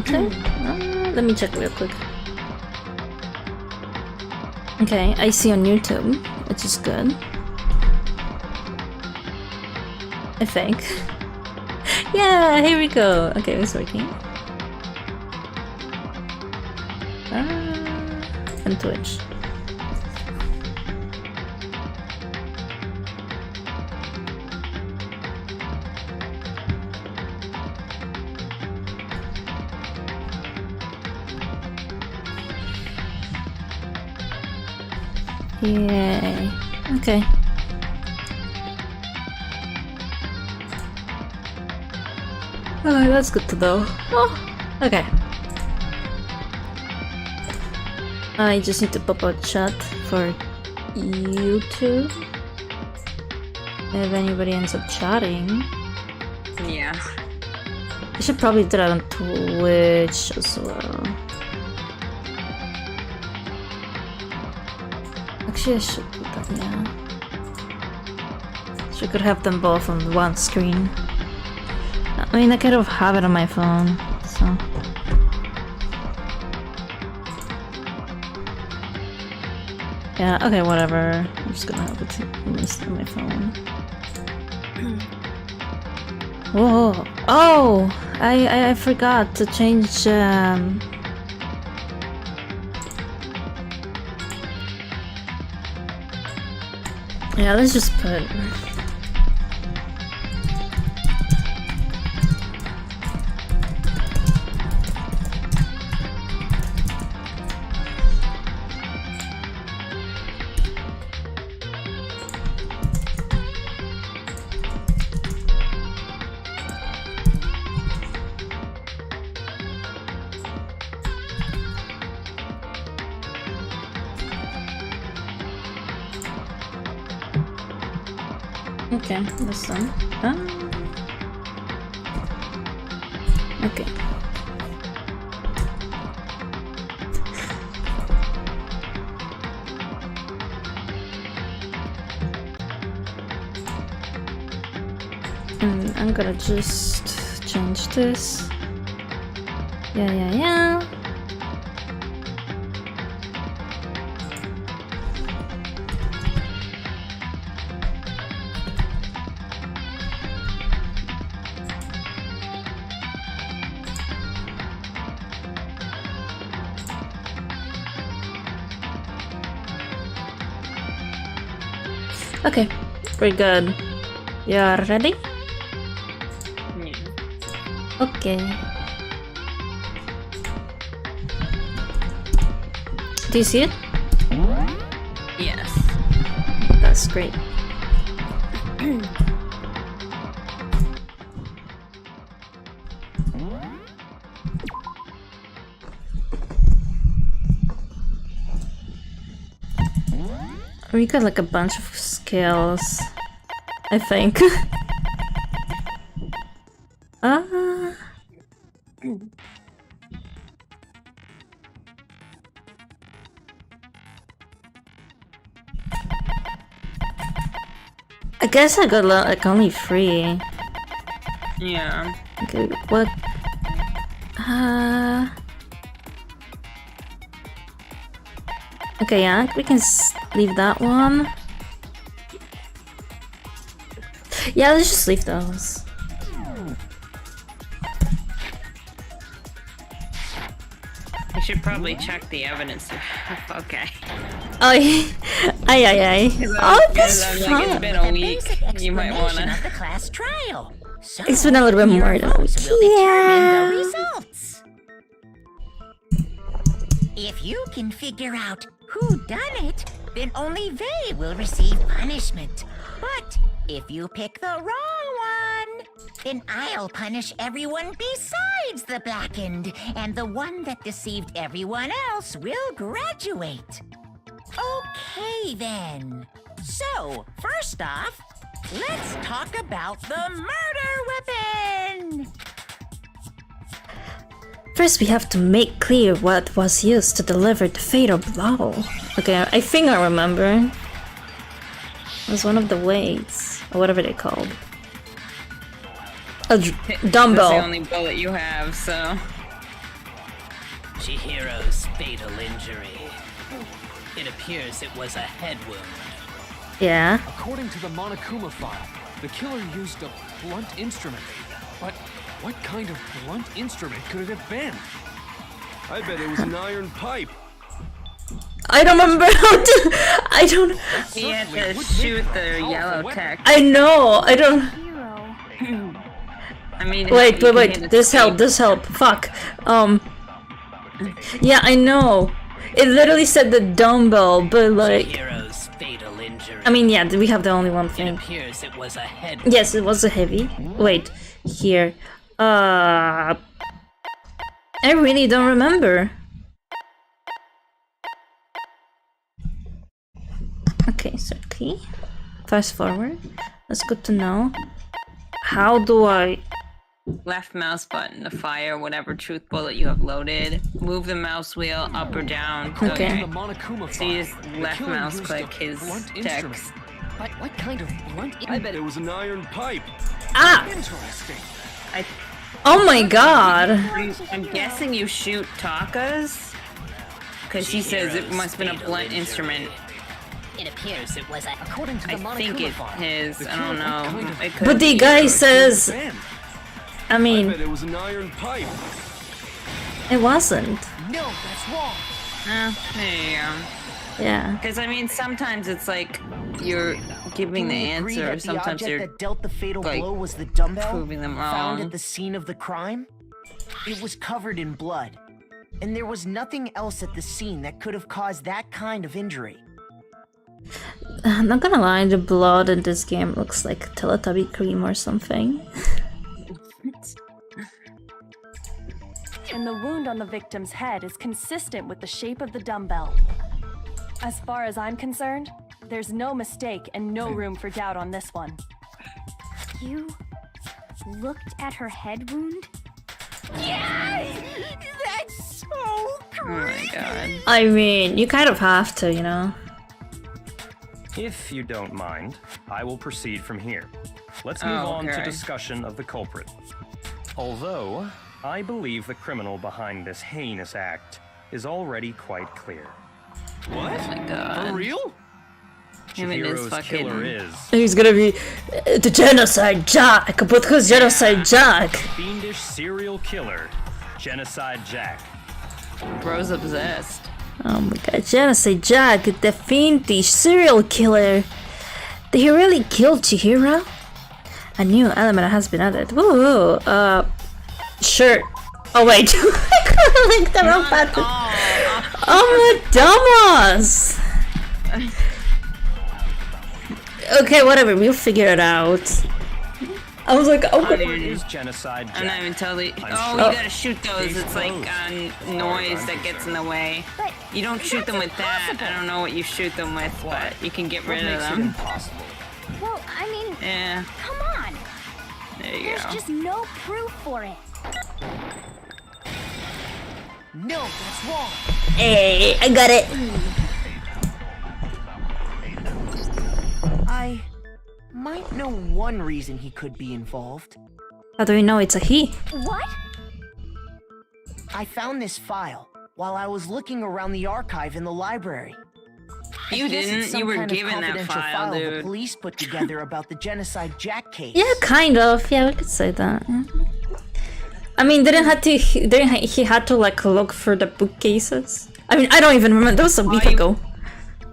something? Let me check real quick. Okay, I see on YouTube, which is good. I think. Yeah, here we go. Okay, it's working. And Twitch. Yay. Okay. Oh, that's good to know. Oh, okay. I just need to pop out chat for YouTube. If anybody ends up chatting. Yeah. I should probably do that on Twitch as well. Actually, I should do that, yeah. So I could have them both on one screen. I mean, I could have it on my phone, so... Yeah, okay, whatever. I'm just gonna have it on my phone. Whoa! Oh! I forgot to change, Yeah, let's just put... Okay, that's done. Okay. And I'm gonna just change this. Yeah. Okay, we're good. You're ready? Yeah. Okay. Do you see it? Yes. That's great. We got like a bunch of skills, I think. I guess I got like only 3. Yeah. Okay, what? Okay, yeah, we can leave that one. Yeah, let's just leave those. You should probably check the evidence. Okay. Oh, yeah. Aye. Oh, that's fun. Like, it's been a week. You might wanna. Of the class trial. So It's been a little bit more than a week. will determine the Yeah. results. If you can figure out who done it, then only they will receive punishment. But if you pick the wrong one, then I'll punish everyone besides the blackened, and the one that deceived everyone else will graduate. Okay, then. So, first off, let's talk about the murder weapon! First, we have to make clear what was used to deliver the fatal blow. Okay, I think I remember. It was one of the weights, or whatever they called. A dumbbell. That's the only bullet you have, so... Chihiro's fatal injury. It appears it was a head wound. Yeah. According to the Monokuma file, the killer used a blunt instrument. But what kind of blunt instrument could it have been? I bet it was an iron pipe. I don't remember how to. I don't. He had to shoot the yellow tech. I know. I don't. I mean, Wait. you can hit This help. This help. Fuck. Yeah, I know. It literally said the dumbbell, but like. Chihiro's fatal injury. I mean, yeah. We have the only one It thing. appears it was a head. Yes, it was a heavy. Wait. Here. I really don't remember. Okay, so key. Fast forward. That's good to know. How do I... Left mouse button to fire whatever truth bullet you have loaded. Move the mouse wheel up or down. Okay. The Monokuma So you just file, the left killer mouse used click a his blunt text. instrument. But what kind of blunt I bet it was an iron pipe. Ah! Interesting. Oh my god! I'm guessing you shoot Taka's? Because he says it must have been a blunt instrument. It appears it was a. According to the I think Monokuma it's file, his. the I don't killer- what kind know. of It could But the be. guy says... Ben? I I mean, bet it was an iron pipe. it wasn't. No, that's wrong. There you go. Yeah. Because I mean, sometimes it's like you're giving the Can we agree answer, that or the sometimes object you're that dealt the fatal like, blow was the dumbbell proving them found wrong. at the scene of the crime? It was covered in blood, and there was nothing else at the scene that could have caused that kind of injury. I'm not gonna lie, the blood in this game looks like Teletubby cream or something. And the wound on the victim's head is consistent with the shape of the dumbbell. As far as I'm concerned, there's no mistake and no room for doubt on this one. You looked at her head wound? Yes! That's so Oh my god. I mean, you kind of have to, you know? If you don't mind, I will proceed from here. Let's move on to okay. discussion of the culprit. Although, I believe the criminal behind this heinous act is already quite clear. What? Oh my god. For real? Him and his Chihiro's fucking- killer is He's gonna be the Genocide Jack, but who's Genocide Jack? fiendish serial killer, Genocide Jack. Bro's obsessed. Oh my god, Genocide Jack, the fiendish serial killer. Did he really kill Chihiro? A new element has been added. Woo, sure. Oh wait, I clicked the wrong button. Oh my dumbass! Okay, whatever, we'll figure it out. I was like, oh, Culprit is Genocide Jack. I'm not even telling. I'm Oh, sure you gotta shoot those. It's like noise that gets in the way. But You don't shoot them with that. I don't know what you shoot them with, but you can get rid of Makes it them. impossible. well, I mean, Yeah, come on. there you There's go. just no proof for it. No, that's wrong. hey, I got it. I might know one reason he could be involved. How do we know it's a he? What? I found this file while I was looking around the archive in the library. I You guess it's didn't. some You were kind of given that confidential file, the dude. police put together about the Genocide Jack case. Yeah, kind of. Yeah, we could say that. Yeah. I mean, he had to like look for the bookcases? I mean, I don't even remember. That was a week ago.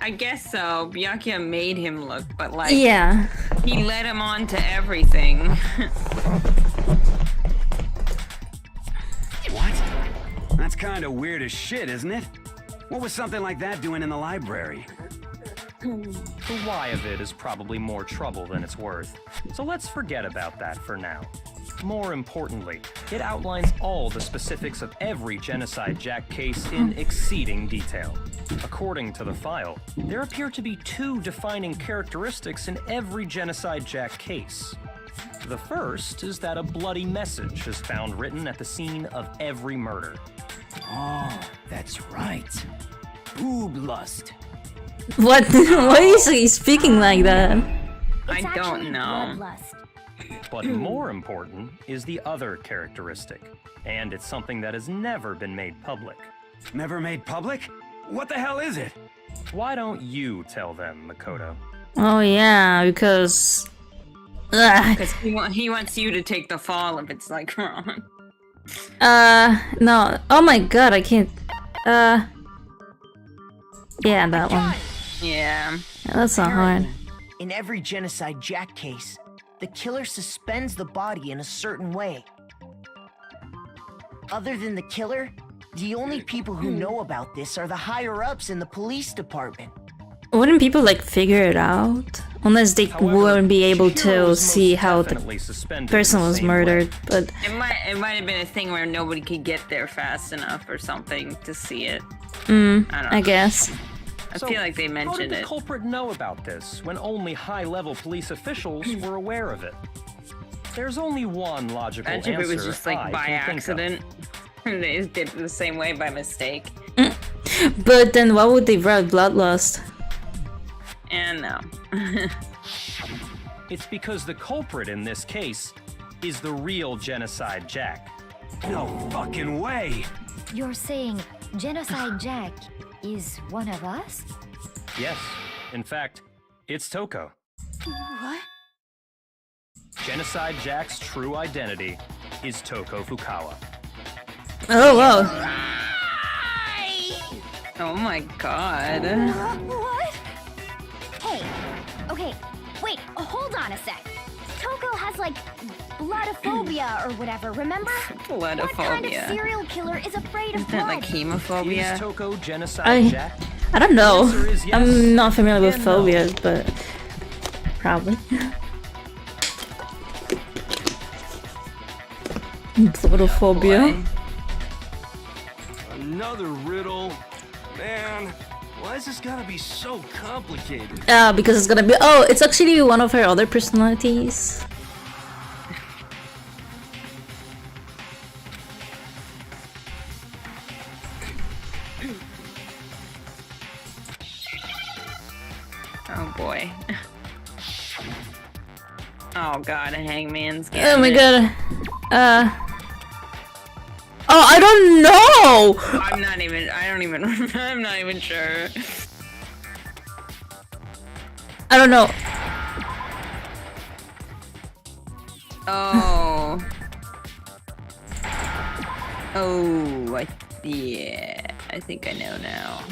I guess so. Byakuya made him look, but like, Yeah. he led him on to everything. What? That's kind of weird as shit, isn't it? What was something like that doing in the library? The why of it is probably more trouble than it's worth, so let's forget about that for now. More importantly, it outlines all the specifics of every Genocide Jack case in exceeding detail. According to the file, there appear to be two defining characteristics in every Genocide Jack case. The first is that a bloody message is found written at the scene of every murder. Oh, that's right. Boob lust. What? Why is he speaking like that? I It's don't actually know. bloodlust. But more important is the other characteristic, and it's something that has never been made public. Never made public? What the hell is it? Why don't you tell them, Makoto? Oh yeah, because... Ugh. Because he wants you to take the fall if it's like wrong. No. Oh my god, I can't... Yeah, that one. Yeah. That's not hard. In every Genocide Jack case, the killer suspends the body in a certain way. Other than the killer, the only people who know about this are the higher-ups in the police department. Wouldn't people like figure it out? Unless they wouldn't be able to see how the person was murdered, but... It might have been a thing where nobody could get there fast enough or something to see it. I guess. I feel like they How mentioned did the it. culprit know about this when only high-level police officials were aware of it? There's only one logical Imagine answer if it was just like I by can think of. accident. They just did it the same way by mistake. But then why would they write bloodlust? And no. It's because the culprit in this case is the real Genocide Jack. No fucking way! You're saying Genocide Jack is one of us? Yes, in fact, it's Toko. What? Genocide Jack's true identity is Toko Fukawa. Oh, wow. Oh my god. What? Hey, okay, wait, hold on a sec. Toko has like bloodophobia or whatever, remember? What kind of Bloodophobia. serial killer is afraid of Isn't that like blood? hemophobia? Is Toko Genocide Jack? I don't know. The answer is yes I'm not familiar with and no. phobias, but... Probably. Bloodophobia. Another riddle. Man, why is this gotta be so complicated? Because it's gonna be... Oh, it's actually one of her other personalities. Oh boy. Oh god, a hangman's Oh my gambit. god. Oh, I don't know! I'm not even sure. I don't know. Oh. Oh, yeah, I think I know now.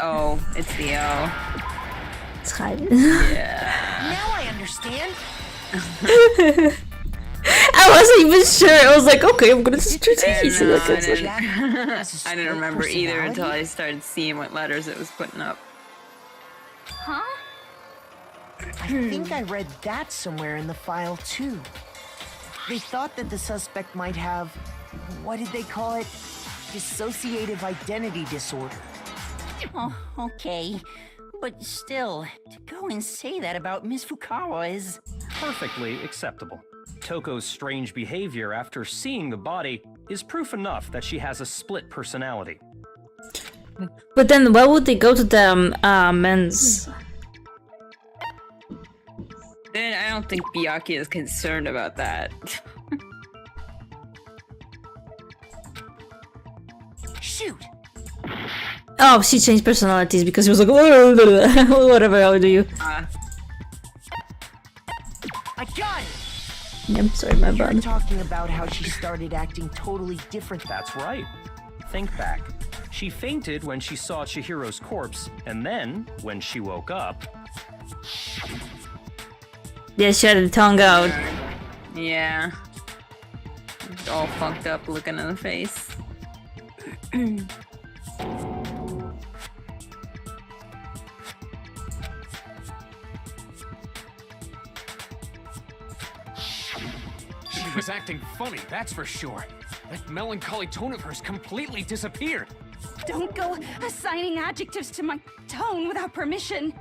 Oh, it's the O. It's hiding. Yeah. Now I understand. I wasn't even sure. I was like, okay, I'm gonna just choose I easy. know, Like, it's Jack like- has a I split didn't remember either personality? until I started seeing what letters it was putting up. Huh? I think I read that somewhere in the file too. They thought that the suspect might have, what did they call it? Dissociative identity disorder. Oh, okay. But still, to go and say that about Miss Fukawa is... Perfectly acceptable. Toko's strange behavior after seeing the body is proof enough that she has a split personality. But then why would they go to the men's... Then I don't think Byakuya is concerned about that. Shoot! Oh, she changed personalities because she was like, whatever, how do you? I got it! I'm sorry, my You're bad. talking about how she started acting totally different. That's right. Think back. She fainted when she saw Chihiro's corpse, and then, when she woke up... Yeah, she had the tongue out. Yeah. It's all fucked up looking in the face. She was acting funny, that's for sure. That melancholy tone of hers completely disappeared. Don't go assigning adjectives to my tone without permission.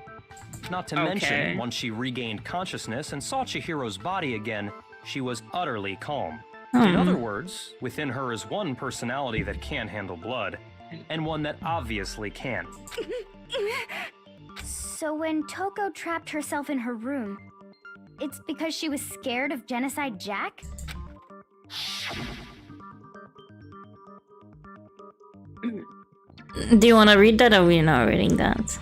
Not to Okay. mention, once she regained consciousness and saw Chihiro's body again, she was utterly calm. In other words, within her is one personality that can handle blood, and one that obviously can't. So when Toko trapped herself in her room, it's because she was scared of Genocide Jack? Do you want to read that, or we're not reading that?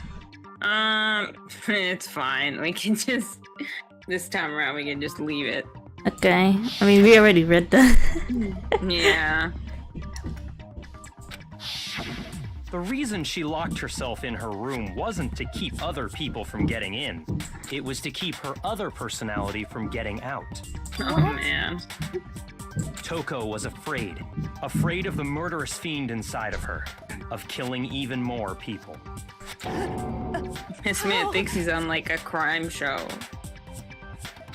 It's fine. We can just this time around we can just leave it. Okay. I mean, we already read that. Yeah. The reason she locked herself in her room wasn't to keep other people from getting in. It was to keep her other personality from getting out. Oh man. Toko was afraid. Afraid of the murderous fiend inside of her. Of killing even more people. This man thinks he's on like a crime show.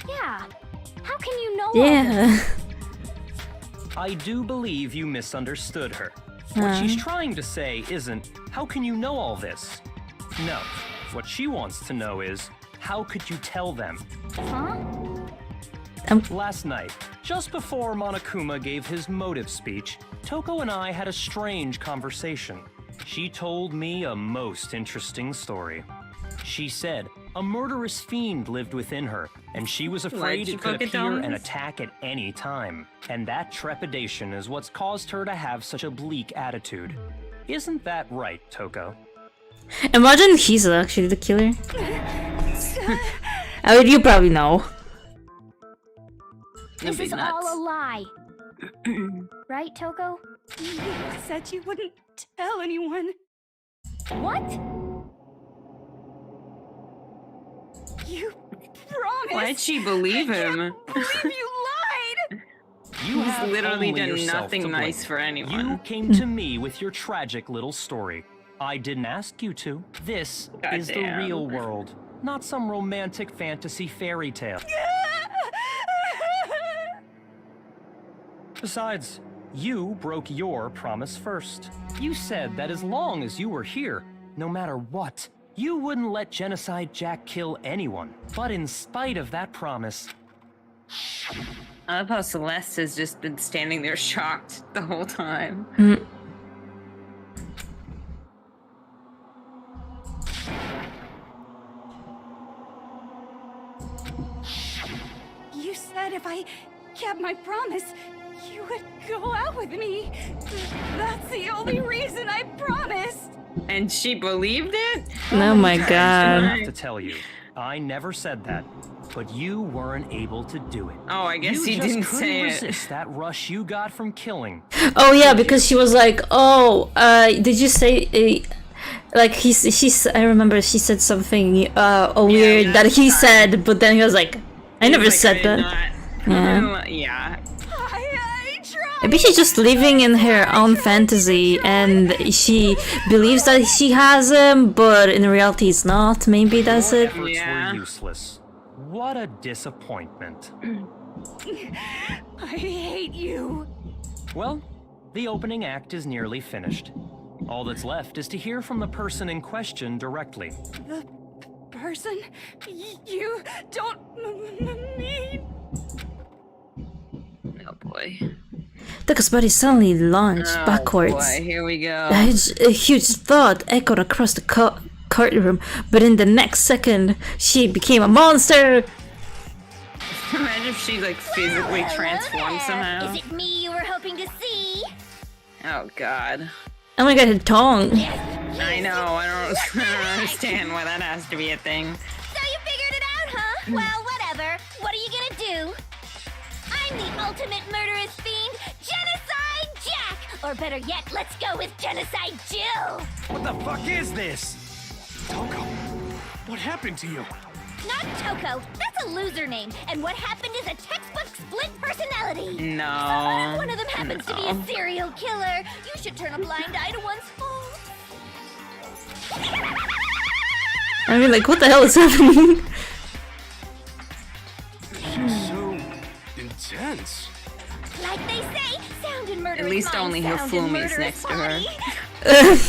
Yeah. How can you know all this? Yeah. I do believe you misunderstood her. What she's trying to say isn't, how can you know all this? No. What she wants to know is, how could you tell them? Huh? Last night, just before Monokuma gave his motive speech, Toko and I had a strange conversation. She told me a most interesting story. She said a murderous fiend lived within her, and she was afraid it could appear and attack at any time. And that trepidation is what's caused her to have such a bleak attitude. Isn't that right, Toko? Imagine he's actually the killer. I mean, you probably know. This is all a lie. Right, Toko? You said you wouldn't tell anyone. What? You promised. Why'd she believe him? I can't believe you lied. He's literally only done yourself nothing to blame. nice for anyone. You came to me with your tragic little story. I didn't ask you to. This is the Goddamn. real world, not some romantic fantasy fairy tale. Besides, you broke your promise first. You said that as long as you were here, no matter what, you wouldn't let Genocide Jack kill anyone. But in spite of that promise... I love how Celeste has just been standing there shocked the whole time. You said if I kept my promise, you would go out with me. That's the only reason I promised. And she believed it? Oh my I god. have to tell you, I never said that, but you weren't able to do it. Oh, I guess he you didn't just say couldn't it. resist that rush you got from killing. Oh yeah, because she was like, "Oh, did you say?" Like I remember she said something weird that he said, but then he was like, "I never Like, said I did that." not- Yeah. Yeah. I tried. Maybe she's just living in her own fantasy, and she believes that she has him, but in reality, it's not. Maybe that's Your it. efforts Yeah. were useless. What a disappointment. I hate you. Well, the opening act is nearly finished. All that's left is to hear from the person in question directly. The person you don't mean. Oh boy. Toko's body suddenly launched Oh backwards. boy, here we go. A huge thud echoed across the courtroom, but in the next second, she became a monster! Imagine if she like physically transformed somehow. Is it me you were hoping to see? Oh god. Oh my god, her tongue! I know, I don't understand why that has to be a thing. So you figured it out, huh? Well, whatever. What are you gonna do? I'm the ultimate murderous fiend, Genocide Jack! Or better yet, let's go with Genocide Jill! What the fuck is this? Toko, what happened to you? Not Toko, that's a loser name, and what happened is a textbook split personality! No. One of them happens to be a serial killer. You should turn a blind eye to one's faults. I mean, like, what the hell is happening? She's so intense. Like they say, sound and murderous At least mind, only her sound and Fumi's murderous next to her. body.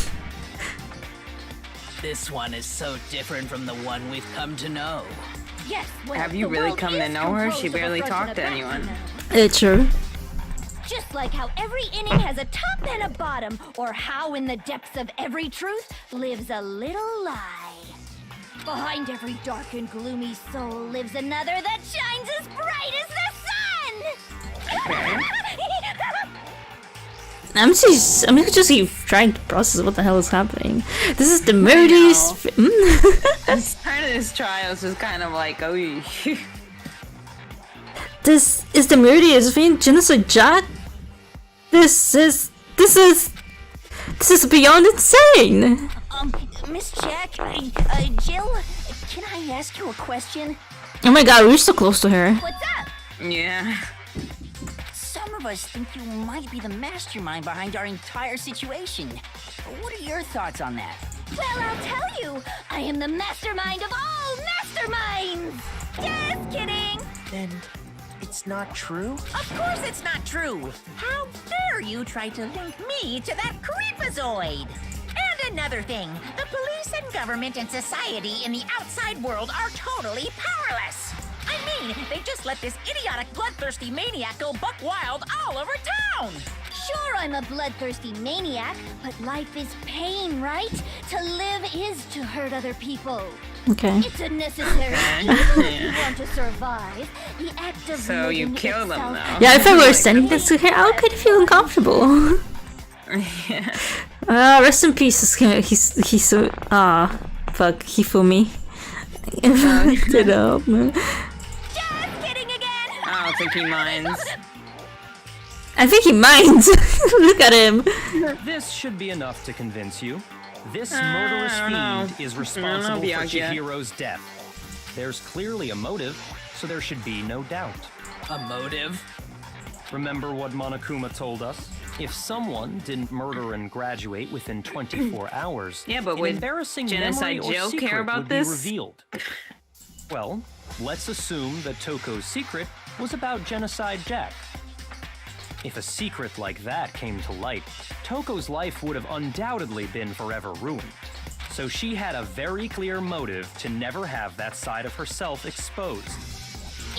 This one is so different from the one we've come to know. Yes, well, Have you the really world come to is know her? She composed of a barely front and talked a to back, anyone. you know. It's true. Just like how every inning has a top and a bottom, or how in the depths of every truth lives a little lie. Behind every dark and gloomy soul lives another that shines as bright as the sun! I'm just keep trying to process what the hell is happening. This is the murderous. This part of this trial is just kind of like, oh. This is the murderous fiend genocide Jack. This is beyond insane. Miss Jack, Jill, can I ask you a question? Oh my god, we're so close to her. What's up? Yeah. Some of us think you might be the mastermind behind our entire situation. What are your thoughts on that? Well, I'll tell you. I am the mastermind of all masterminds. Just kidding. Then it's not true? Of course it's not true! How dare you try to link me to that creepazoid! And another thing, the police and government and society in the outside world are totally powerless! I mean, they just let this idiotic bloodthirsty maniac go buck wild all over town! Sure, I'm a bloodthirsty maniac, but life is pain, right? To live is to hurt other people. Okay. It's a necessary evil if you want to survive. The act of So you living kill them itself- now. Yeah, if I were sending this to her, I could feel uncomfortable. Yeah. Rest in peace. He's so fuck. He fooled me. It up, man. Just kidding again. I don't think he minds. I think he minds. Look at him. This should be enough to convince you. This I murderous don't know. fiend is I don't know, responsible for Byakuya. Chihiro's death. There's clearly a motive, so there should be no doubt. A motive? Remember what Monokuma told us? If someone didn't murder and graduate within 24 hours, Yeah, but an would embarrassing Genocide memory or Jill secret care about would this? be revealed. Well, let's assume that Toko's secret was about Genocide Jack. If a secret like that came to light, Toko's life would have undoubtedly been forever ruined. So she had a very clear motive to never have that side of herself exposed.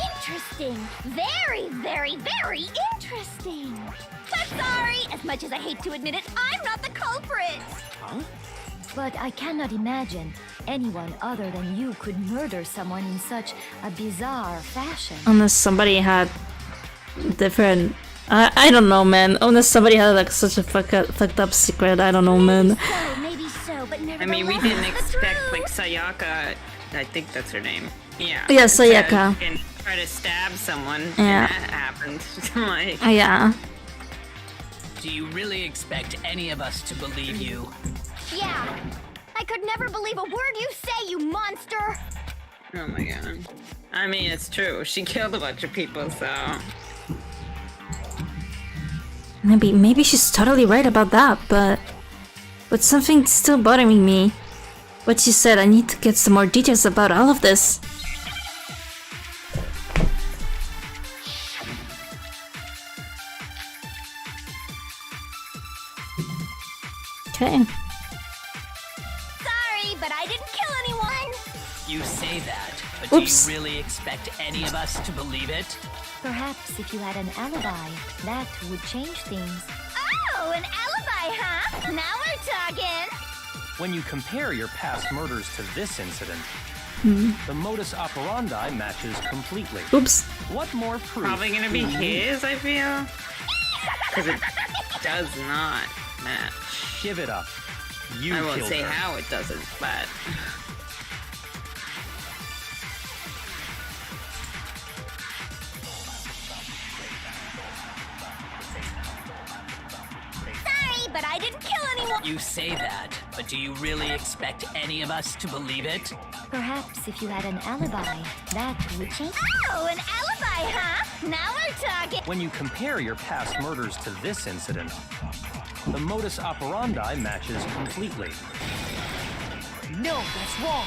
Interesting. Very, very, very interesting. But sorry, as much as I hate to admit it, I'm not the culprit. But I cannot imagine anyone other than you could murder someone in such a bizarre fashion. Unless somebody had different. I don't know, man. Unless somebody had like such a fucked up secret. I don't know, man. So, maybe so, but I mean, we nevertheless, didn't it's the expect truth. like Sayaka. I think that's her name. Yeah. Yeah, Sayaka. And try to stab someone. Yeah. And that happened. Like. Yeah. Do you really expect any of us to believe you? Yeah. I could never believe a word you say, you monster. Oh my god. I mean, it's true. She killed a bunch of people, so. Maybe she's totally right about that, but something's still bothering me. What she said, I need to get some more details about all of this. Okay. Sorry, but I didn't kill anyone. You say that, but Oops. do you really expect any of us to believe it? Perhaps if you had an alibi, that would change things. Oh, an alibi, huh? Now we're talking. When you compare your past murders to this incident, the modus operandi matches completely. Oops. What more proof? Probably gonna be do you need? his, I feel. Because it does not match. Give it up. You I won't killed say her. how it doesn't, but. Sorry, but I didn't kill anyone. You say that, but do you really expect any of us to believe it? Perhaps if you had an alibi, that would change. Oh, an alibi, huh? Now we're talking. When you compare your past murders to this incident, the modus operandi matches completely. No, that's wrong.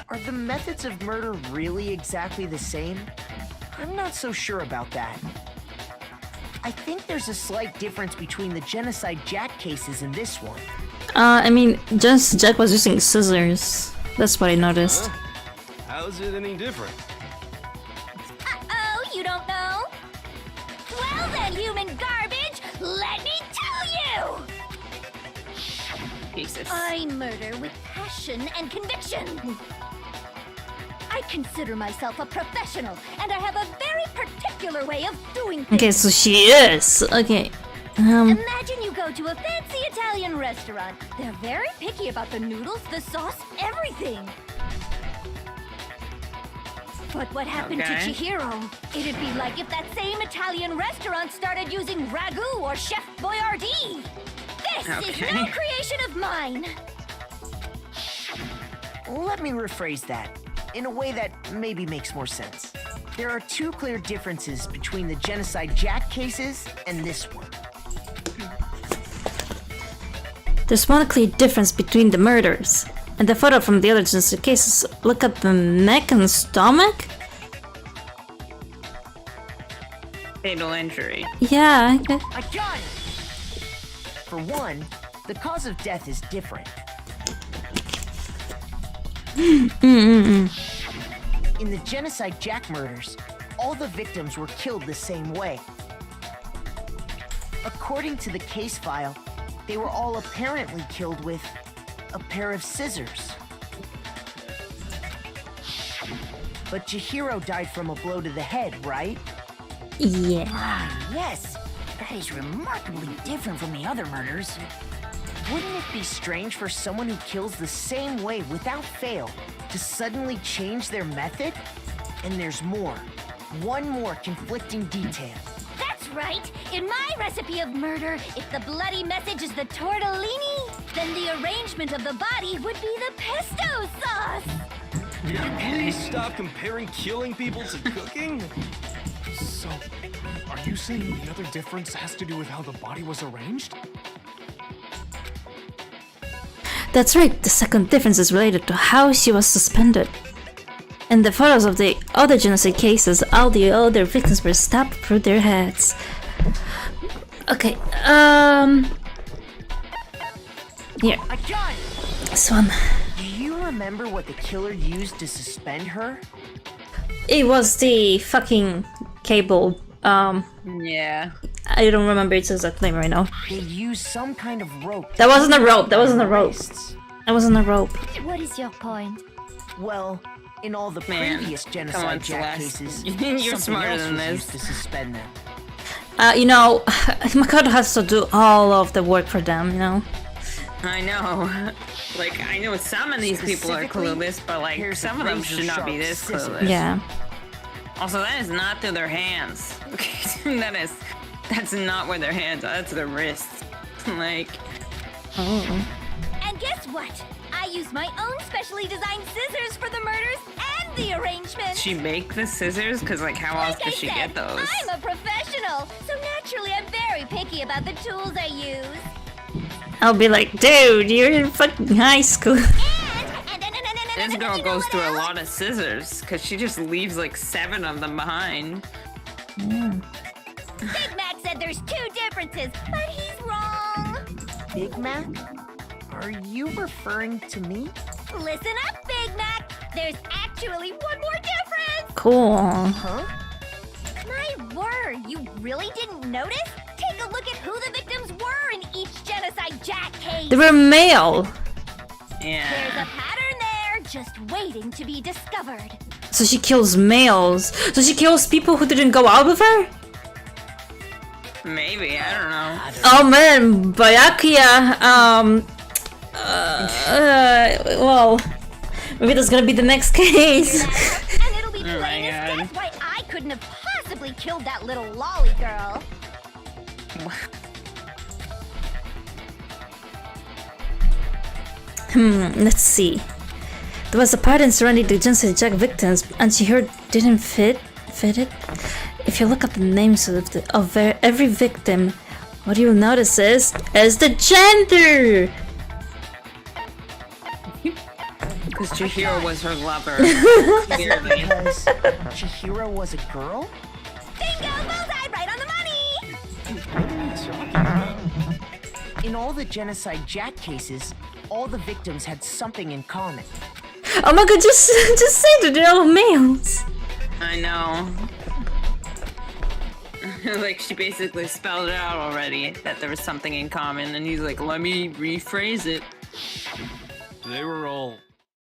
Are the methods of murder really exactly the same? I'm not so sure about that. I think there's a slight difference between the Genocide Jack cases and this one. I mean, just Jack was using scissors. That's what I noticed. How's it any different? Uh-oh, you don't know? Well then, human garbage, let me tell you! Jesus. I murder with passion and conviction. I consider myself a professional, and I have a very particular way of doing things. Okay, so she is. Okay. Imagine you go to a fancy Italian restaurant. They're very picky about the noodles, the sauce, everything. But what happened to Chihiro? It'd be like if that same Italian restaurant started using ragu or Chef Boyardee. This is no creation of mine. Let me rephrase that in a way that maybe makes more sense. There are two clear differences between the Genocide Jack cases and this one. There's one clear difference between the murders. And the photo from the other genocide cases, look at the neck and stomach? Fatal injury. Yeah. I got it! For one, the cause of death is different. In the Genocide Jack murders, all the victims were killed the same way. According to the case file, they were all apparently killed with a pair of scissors. But Chihiro died from a blow to the head, right? Yeah. Ah, yes. That is remarkably different from the other murders. Wouldn't it be strange for someone who kills the same way without fail to suddenly change their method? And there's more. One more conflicting detail. That's right. In my recipe of murder, if the bloody message is the tortellini, then the arrangement of the body would be the pesto sauce. Please stop comparing killing people to cooking? So, are you saying the other difference has to do with how the body was arranged? That's right, the second difference is related to how she was suspended. In the photos of the other genocide cases, all the other victims were stabbed through their heads. Okay, here. I got it! This one. Do you remember what the killer used to suspend her? It was the fucking cable. Yeah. I don't remember its exact name right now. They used some kind of rope. That wasn't a rope. That wasn't a rope. That wasn't a rope. What is your point? Well, in all the previous Genocide Jack cases, You're smarter than was this. used to suspend them. You know, Makoto has to do all of the work for them, you know? I know. Like, I know some of these people are clueless, but like, some of them should not be this clueless. Yeah. Also, that is not through their hands. That's not where their hands are. That's their wrists. Like. Oh. And guess what? I used my own specially designed scissors for the murders and the arrangements. She make the scissors? Because, like, how else does she get those? I'm a professional, so naturally I'm very picky about the tools I use. I'll be like, dude, you're in fucking high school. This girl goes through a lot of scissors, because she just leaves, like, 7 of them behind. Yeah. Big Mac said there's 2 differences, but he's wrong. Big Mac? Are you referring to me? Listen up, Big Mac. There's actually one more difference. Cool. Huh? My word, you really didn't notice? Take a look at who the victims were in each Genocide Jack case. They were male. Yeah. There's a pattern there, just waiting to be discovered. So she kills males. So she kills people who didn't go out with her? Maybe, I don't know. Oh man, Byakuya, well, maybe that's gonna be the next case. And it'll be plain as death why I couldn't have possibly killed that little lolly girl. Let's see. There was a pattern surrounding the Genocide Jack victims, and she heard didn't fit it. If you look at the names of every victim, what you'll notice is the gender. Because Chihiro was her lover. Clearly. Because Chihiro was a girl? Bingo! Bullseye! Right on the money! In all the Genocide Jack cases, all the victims had something in common. Oh my god, just say that they're all males. I know. Like, she basically spelled it out already, that there was something in common, and he's like, let me rephrase it. They were all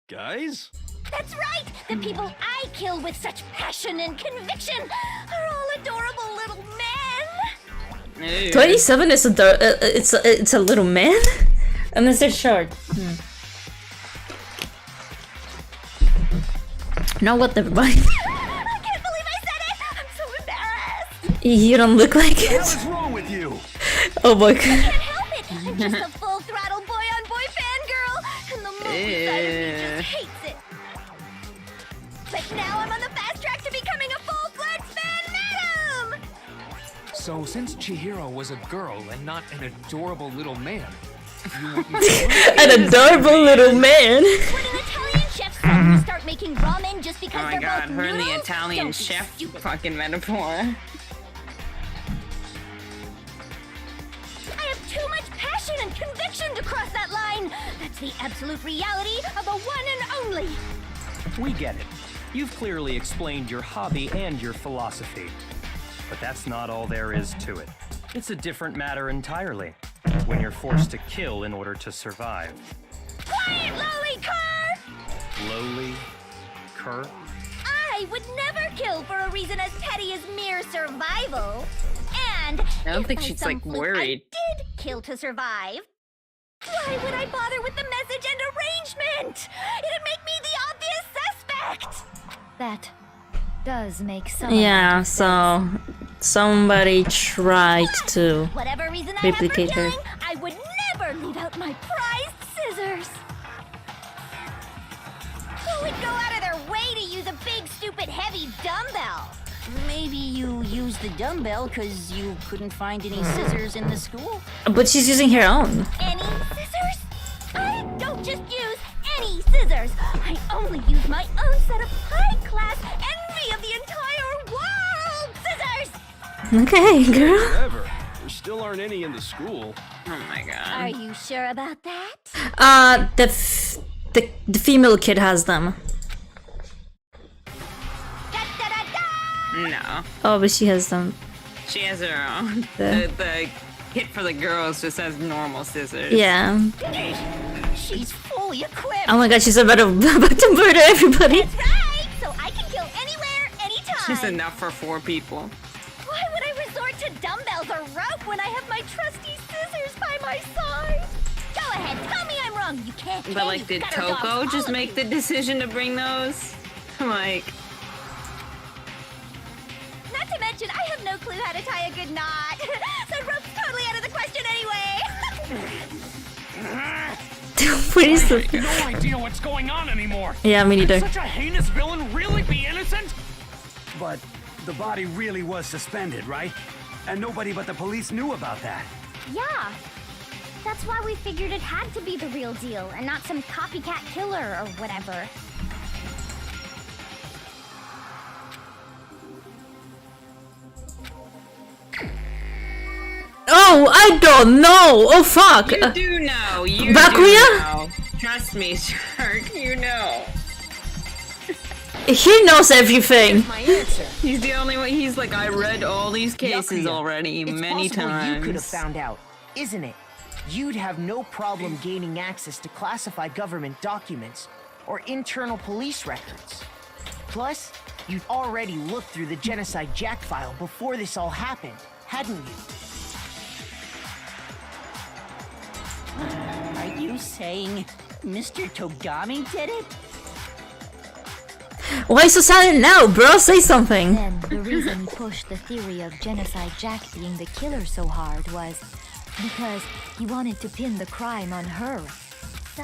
guys? That's right! The people I kill with such passion and conviction are all adorable little men! 27 is it's a little man? Unless they're short. No, what, never mind. I can't believe I said it! I'm so embarrassed! You don't look like it. What's wrong with you? Oh my I god. can't help it! I'm just a full throttle boy-on-boy fangirl! And the movie side of me just hates it! But now I'm on the fast track to becoming a full-fledged fan madam! So since Chihiro was a girl and not an adorable little man, you wouldn't An adorable little man. Would an Italian chef suddenly start making ramen just because Oh my they're god, both her and the noodles? Italian Don't be chef stupid. fucking metaphor. I have too much passion and conviction to cross that line. That's the absolute reality of the one and only. We get it. You've clearly explained your hobby and your philosophy. But that's not all there is to it. It's a different matter entirely. When you're forced to kill in order to survive. Quiet, lowly cur! Lowly? Cur? I would never kill for a reason as petty as mere survival. And I don't if think by she's, some like, fluke worried. I did kill to survive, why would I bother with the message and arrangement? It'd make me the obvious suspect. That does make some. Yeah, so somebody tried to Whatever reason replicate I her. have for killing, I would never leave out my prized scissors. Who would go out of their way to use a big, stupid, heavy dumbbell? Maybe you used the dumbbell because you couldn't find any scissors in the school? But she's using her own. Any scissors? I don't just use any scissors. I only use my own set of high-class envy of the entire world scissors. Okay, girl. Whatever. There still aren't any in the school. Oh my god. Are you sure about that? The female kid has them. No. Oh, but she has them. She has her own. The- The kit for the girls just has normal scissors. Yeah. She's fully equipped. Oh my god, she's about to murder everybody. That's right. So I can kill anywhere, anytime. Just enough for 4 people. Why would I resort to dumbbells or rope when I have my trusty scissors by my side? Go ahead, tell me I'm wrong. You can't. But like, did Toko just make the decision to bring those? Like, Not to mention, I have no clue how to tie a good knot. So rope's totally out of the question anyway. What is the? no idea what's going on anymore. Yeah, me neither. Could such a heinous villain really be innocent? But the body really was suspended, right? And nobody but the police knew about that. Yeah. That's why we figured it had to be the real deal and not some copycat killer or whatever. Oh, I don't know. Oh fuck. you do know. You Bakuya? do know. Trust me, Shark. You know. He knows everything. My answer. He's the only one. He's like, I read all these cases Yakuya, already it's many possible times. You could have found out, isn't it? You'd have no problem gaining access to classified government documents or internal police records. Plus, you'd already looked through the Genocide Jack file before this all happened, hadn't you? Are you saying Mr. Togami did it? Why so silent now, bro? Say something. Then the reason he pushed the theory of Genocide Jack being the killer so hard was because he wanted to pin the crime on her. So,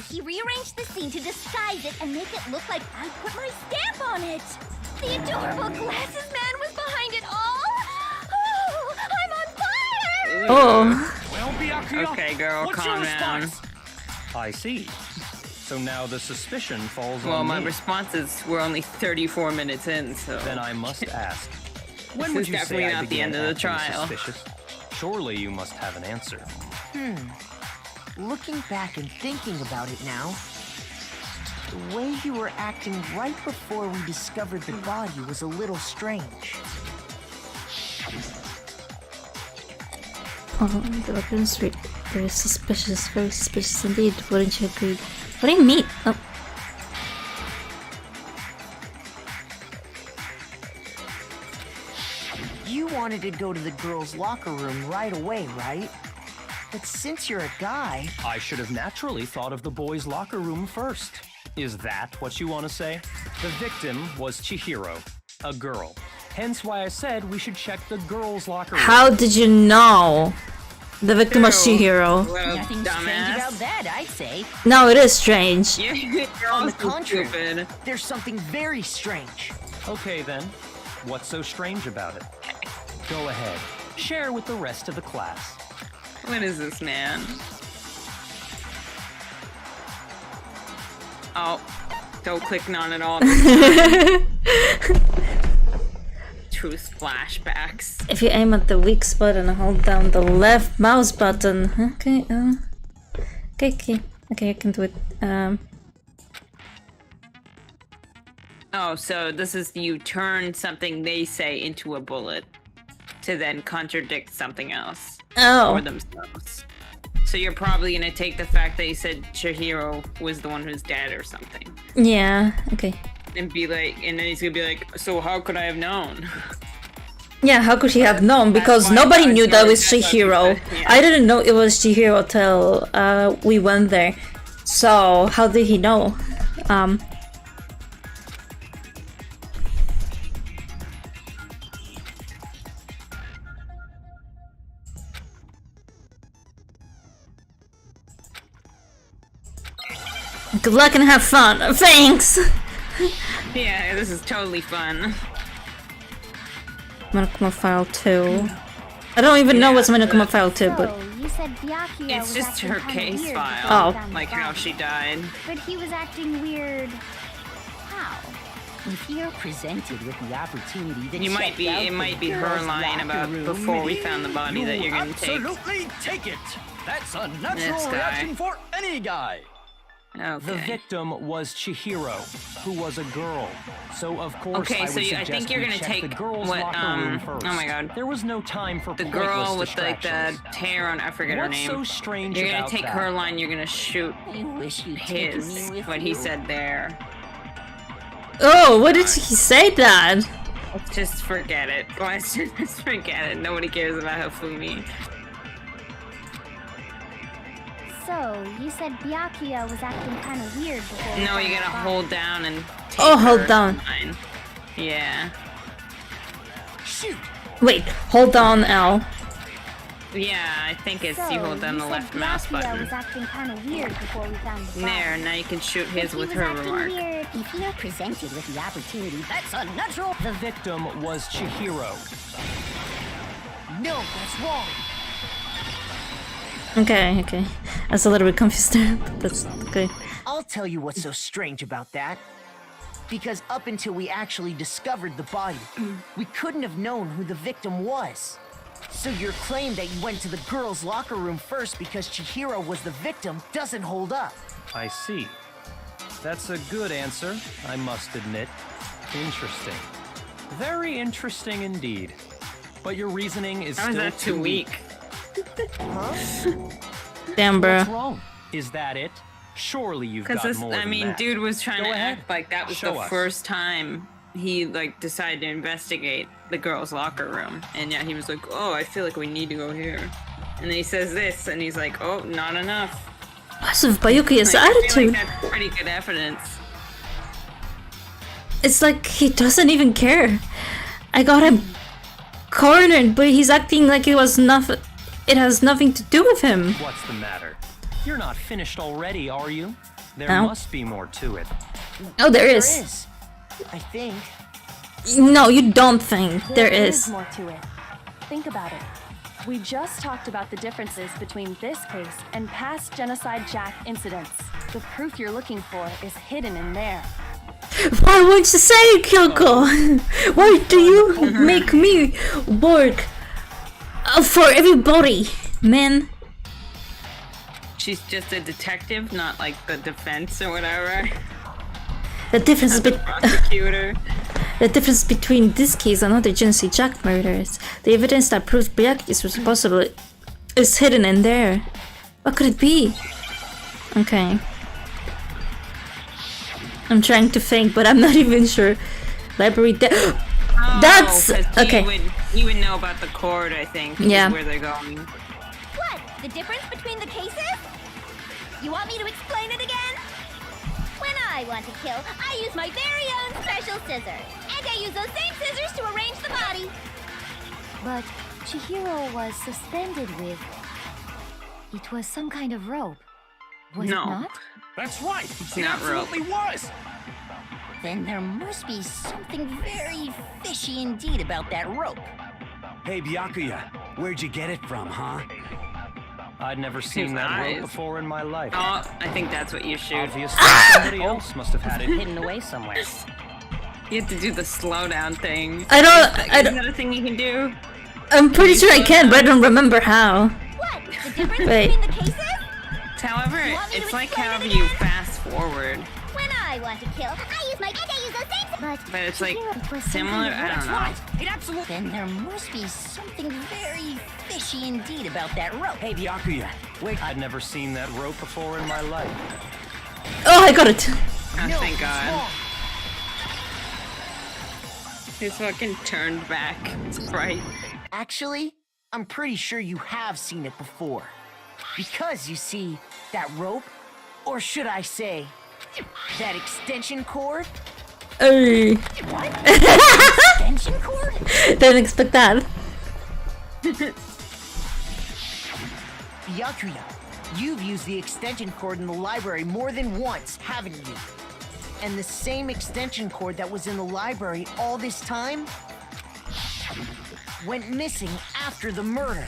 he rearranged the scene to disguise it and make it look like I put my stamp on it. The adorable glasses man was behind it all. Oh, I'm on fire! Oh. Well, Byakuya, Okay, girl, what's calm your down. response? I see. So now the suspicion falls Well, on my me. response is we're only 34 minutes in, so. Then I must ask. This When would is you definitely say I not the began end of the acting trial. suspicious? Surely you must have an answer. Looking back and thinking about it now, the way you were acting right before we discovered the body was a little strange. Oh, the weapons very suspicious indeed. Wouldn't you agree? What do you mean? Oh. You wanted to go to the girls' locker room right away, right? But since you're a guy... I should have naturally thought of the boys' locker room first. Is that what you want to say? The victim was Chihiro, a girl. Hence why I said we should check the girls' locker room. How did you know the victim was Chihiro? Nothing strange about that, I'd say. No, it is strange. On the contrary, there's something very strange. Okay then, what's so strange about it? Go ahead, share with the rest of the class. What is this, man? Oh, don't click on it all. Truth flashbacks. If you aim at the weak spot and hold down the left mouse button. Okay, okay, I can do it. Oh, so this is you turn something they say into a bullet to then contradict something else. Oh. For themselves. So you're probably gonna take the fact that you said Chihiro was the one who's dead or something. Yeah, okay. And be like, and then he's gonna be like, so how could I have known? Yeah, how could he have known? Because nobody knew that was Chihiro. Yeah. I didn't know it was Chihiro till we went there. So how did he know? Good luck and have fun. Thanks! Yeah, this is totally fun. Monokuma File 2. I don't even know what's Monokuma File 2, but... You said Byakuya It's was just acting her kinda case weird file. before we found Like the how body. she died. But he was acting weird. How? If you're presented with the opportunity to You might check be, out it might the be her girls' line locker about room, before we found the body that you're gonna take. Absolutely take it. That's a This natural guy. reaction for any guy. Okay. The victim was Chihiro, who was a girl. So of course Okay, I so would I suggest think you're we gonna check take the girls' what, locker room first. oh my god. There was no time for The pointless girl with like the distractions. hair on, I forget her What's name. so strange You're gonna about take that? her line, you're gonna shoot You wish you'd taken me his, with what he you. said there. Oh, what did he say that? Just forget it. Let's just forget it. Nobody cares about Hifumi. So, you said Byakuya was acting kind of weird before we No, found you gotta the body. hold down and take Oh, hold her down. line. Yeah. Shoot. Wait, hold on, L. Yeah, I think it's So, you hold down you the said left mouse Byakuya button. was acting kind of weird before we found the body. There, now you can shoot But his he with was her acting remark. weird. If you're presented with the opportunity, That's a natural. The victim was Chihiro. No, that's wrong. Okay. I was a little bit confused there, but that's okay. I'll tell you what's so strange about that. Because up until we actually discovered the body, we couldn't have known who the victim was. So your claim that you went to the girls' locker room first because Chihiro was the victim doesn't hold up. I see. That's a good answer, I must admit. Interesting. Very interesting indeed. But your reasoning is How is still that too weak? Damn, bro. What's wrong? Is that it? Surely you've got Because more I than mean, that. dude was trying Go to ahead. act like that was Show the us. first time he like decided to investigate the girls' locker room, and yeah, he was like, "Oh, I feel like we need to go here," and then he says this, and he's like, "Oh, not enough." What's with Bayuki's Like, I feel attitude? like that's pretty good evidence. It's like he doesn't even care. I got him cornered, but he's acting like it was nothing. It has nothing to do with him. What's the matter? You're not finished already, are you? There No. must be more to it. Oh, there There is. is. I think. No, you don't think there is. more to it. Think about it. We just talked about the differences between this case and past Genocide Jack incidents. The proof you're looking for is hidden in there. Why won't you say it, Kyoko? Why do you make me work for everybody, man? She's just a detective, not like the defense or whatever. The difference Not the prosecutor. The difference between this case and other Genocide Jack murders, the evidence that proves Byakuya is responsible is hidden in there. What could it be? Okay. I'm trying to think, but I'm not even sure. Library That's 'cause okay. He would know about the cord, I think. Yeah. Where they're going. What? The difference between the cases? You want me to explain it again? When I want to kill, I use my very own special scissors. And I use those same scissors to arrange the body. But Chihiro was suspended with... It was some kind of rope. Was it No. not? That's right. It not rope. absolutely was. Then there must be something very fishy indeed about that rope. Hey, Byakuya, where'd you get it from, huh? I'd never seen that eyes. rope before in my life. Oh, I think that's what you shoot. Obviously, somebody else must have had it hidden away somewhere. You have to do the slowdown thing. I don't- Is that a thing you can do? I'm pretty sure I can, but I don't remember how. What? The difference Wait. between the cases? However, You want me to it's like explain how it you again? fast forward. When I want to kill, I use my and I use those same. But it's like Chihiro, it was some similar. kind of I don't know. It absolutely. Then there must be something very fishy indeed about that rope. Hey, Byakuya, wait. I'd never seen that rope before in my life. Oh, I got it. Oh, thank God. He's fucking turned back. It's bright. Actually, I'm pretty sure you have seen it before. Because, you see, that rope, or should I say, that extension cord? Hey. Extension cord? Didn't expect that. Byakuya, you've used the extension cord in the library more than once, haven't you? And the same extension cord that was in the library all this time went missing after the murder.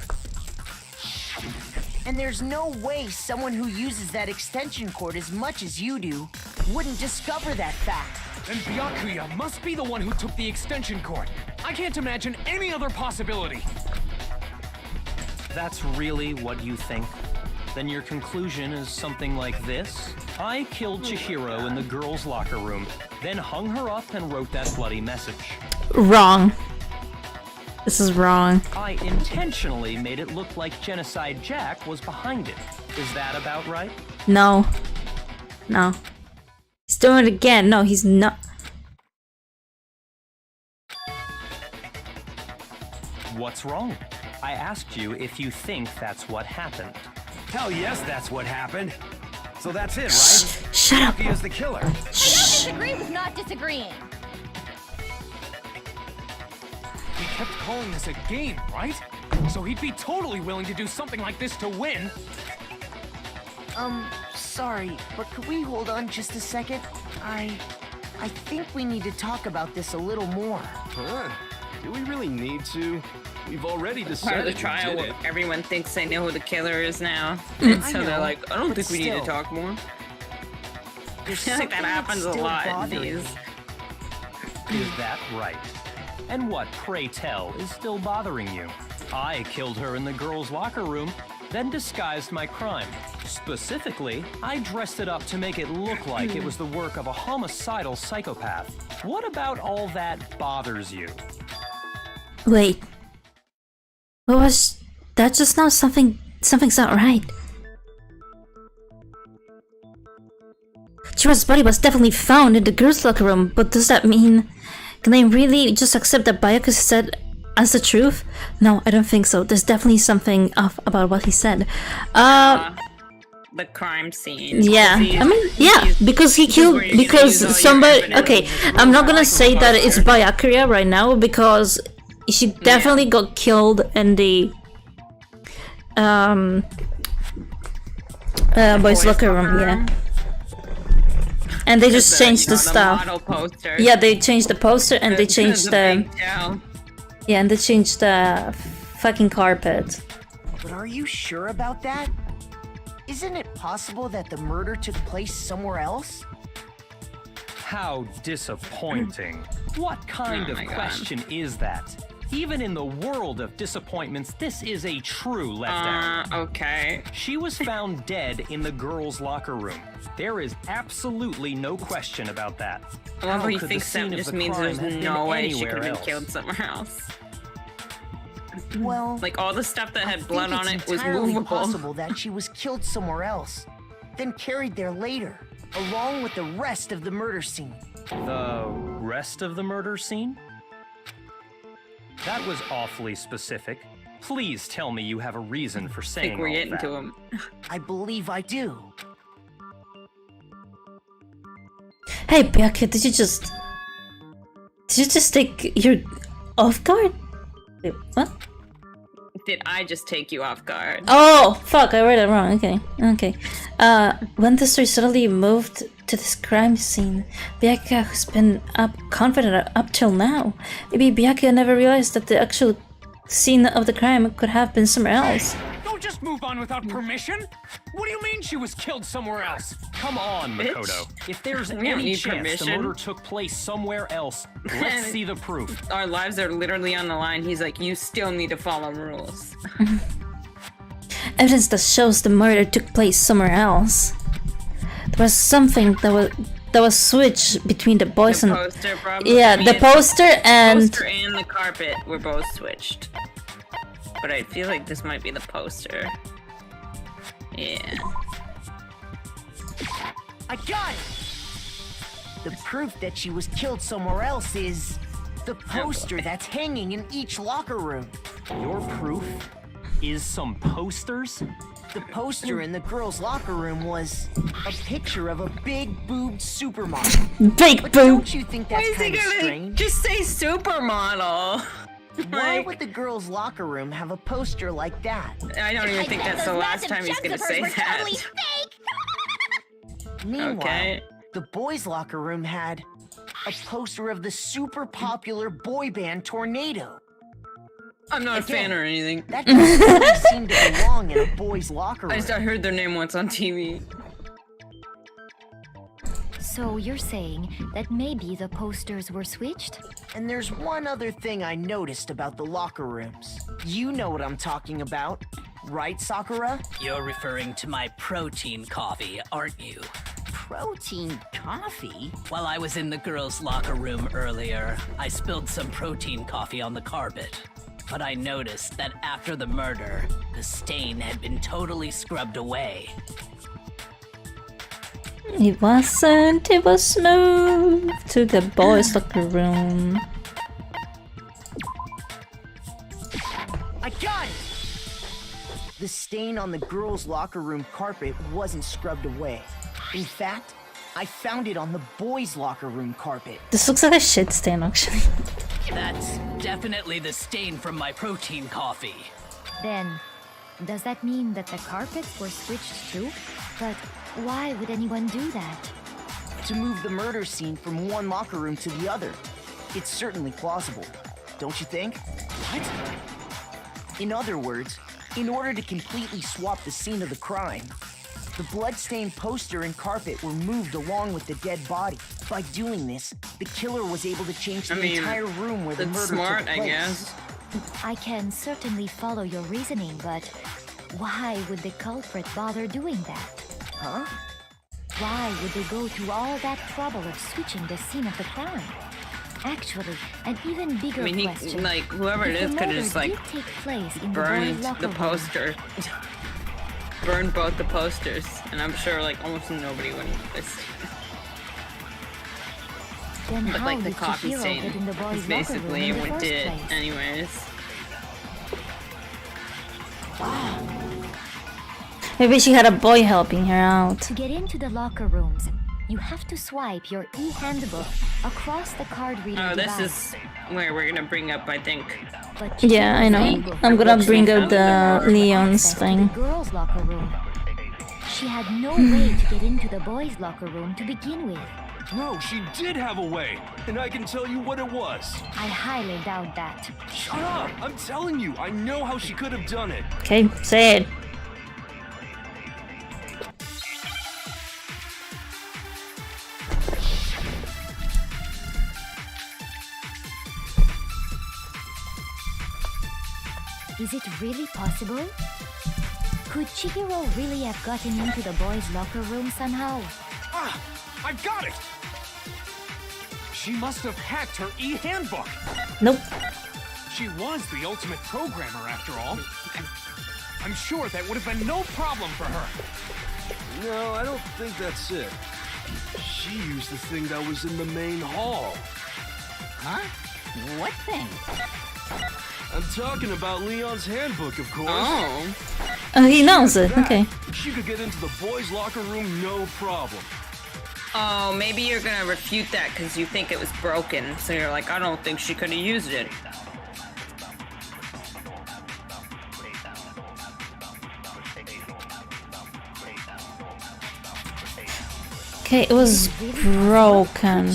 And there's no way someone who uses that extension cord as much as you do wouldn't discover that fact. Then Byakuya must be the one who took the extension cord. I can't imagine any other possibility. That's really what you think? Then your conclusion is something like this? I killed Chihiro in the girls' locker room, then hung her up and wrote that bloody message. Wrong. This is wrong. I intentionally made it look like Genocide Jack was behind it. Is that about right? No. No. He's doing it again. No, he's not. What's wrong? I asked you if you think that's what happened. Hell yes, that's what happened. So that's it, right? Shut up. Byakuya's the killer. I don't disagree with not disagreeing. He kept calling this a game, right? So he'd be totally willing to do something like this to win. Sorry, but could we hold on just a second? I think we need to talk about this a little more. Huh? Do we really need to? We've already Part of decided the who trial did where it. everyone thinks they know who the killer is now. And so I they're know, like, I don't but think we need to still. talk more. There's I feel like that something happens a that's still lot in bothering these. me. Is that right? And what, pray tell, is still bothering you? I killed her in the girls' locker room, then disguised my crime. Specifically, I dressed it up to make it look like it was the work of a homicidal psychopath. What about all that bothers you? Wait. What was that just now? Something's not right. Chira's body was definitely found in the girls' locker room, but does that mean... Can they really just accept that Byakuya said as the truth? No, I don't think so. There's definitely something off about what he said. The crime scene. Yeah, I mean, yeah, because he killed, where you're gonna because use all your somebody, evidence. okay, I'm not gonna say that it's Byakuya right now, because she definitely got killed in the, boys' locker room, yeah. And they just changed the stuff. Model poster. Yeah, they changed the poster and they changed the, big tail. yeah, and they changed the fucking carpet. But are you sure about that? Isn't it possible that the murder took place somewhere else? How disappointing. What kind Oh of my God. question is that? Even in the world of disappointments, this is a true letdown. Okay. She was found dead in the girls' locker room. There is absolutely no question about that. I love how he could the thinks that scene of just the means crime there's have been no way she anywhere could have been else? killed somewhere else. Well, Like all the stuff that I had think blood on it's it was entirely movable. possible that she was killed somewhere else, then carried there later, along with the rest of the murder scene. The rest of the murder scene? That was awfully specific. Please tell me you have a reason for I saying think we're all getting that. to him. I believe I do. Hey, Byakuya, did you just take your off guard? Wait, what? Did I just take you off guard? Oh, fuck, I read it wrong. Okay. When the story suddenly moved to this crime scene, Byakuya has been confident up till now. Maybe Byakuya never realized that the actual scene of the crime could have been somewhere else. Don't just move on without permission! What do you mean she was killed somewhere else? Come on, Bitch. Makoto. If there's We don't any need chance permission. the murder took place somewhere else, let's see the proof. Our lives are literally on the line. He's like, you still need to follow rules. Evidence that shows the murder took place somewhere else. There was something that was switched between the boys The and poster, probably. yeah, the poster and The poster and the carpet were both switched. But I feel like this might be the poster. Yeah. I got it! The proof that she was killed somewhere else is the poster that's hanging in each locker room. Your proof is some posters? The poster in the girls' locker room was a picture of a big-boobed supermodel. Big But boob. don't you think Why that's is he kind of gonna strange? just say supermodel? Why Like, would the girls' locker room have a poster like that? I don't even think that's the last time he's gonna say that. Totally fake. Meanwhile, Okay. the boys' locker room had a poster of the super popular boy band Tornado. I'm not a Again, fan or anything. That doesn't really seem to belong in a boys' locker room. I heard their name once on TV. So you're saying that maybe the posters were switched? And there's one other thing I noticed about the locker rooms. You know what I'm talking about, right, Sakura? You're referring to my protein coffee, aren't you? Protein coffee? While I was in the girls' locker room earlier, I spilled some protein coffee on the carpet. But I noticed that after the murder, the stain had been totally scrubbed away. It wasn't, it was moved to the boys' locker room. I got it! The stain on the girls' locker room carpet wasn't scrubbed away. In fact, I found it on the boys' locker room carpet. This looks like a shit stain, actually. That's definitely the stain from my protein coffee. Then, does that mean that the carpets were switched too? But why would anyone do that? To move the murder scene from one locker room to the other. It's certainly plausible, don't you think? What? In other words, in order to completely swap the scene of the crime, the bloodstained poster and carpet were moved along with the dead body. By doing this, the killer was able to change the entire room where the that's murder smart, took place. I guess. I can certainly follow your reasoning, but why would the culprit bother doing that? Huh? Why would they go to all that trouble of switching the scene of the crime? Actually, an even bigger I mean, question. like, whoever it If is the could murder have just, like, did take place in burned the boys' the locker room, poster. Burned both the posters. And I'm sure, like, almost nobody would notice. then But, how like, the did coffee Chihiro stain get in the is boys' locker room basically in the what first did it place? anyways. Maybe she had a boy helping her out. To get into the locker rooms, you have to swipe your e-handbook across the card reader Oh, this device. is where we're gonna bring up, I think. But Yeah, I know. I'm gonna bring up the Leon's thing. the girls' locker room. She had no way to get into the boys' locker room to begin with. No, she did have a way, and I can tell you what it was. I highly doubt that. Shut up! I'm telling you, I know how she could have done it. Okay, say it. Is it really possible? Could Chihiro really have gotten into the boys' locker room somehow? Ah! I've got it! She must have hacked her e-handbook! Nope. She was the ultimate programmer, after all. I'm sure that would have been no problem for her. No, I don't think that's it. She used the thing that was in the main hall. Huh? What thing? I'm talking about Leon's handbook, of course. Oh. Oh, he knows it. Okay. She could get into the boys' locker room no problem. Oh, maybe you're gonna refute that because you think it was broken. So you're like, I don't think she could have used it. Okay, it was broken.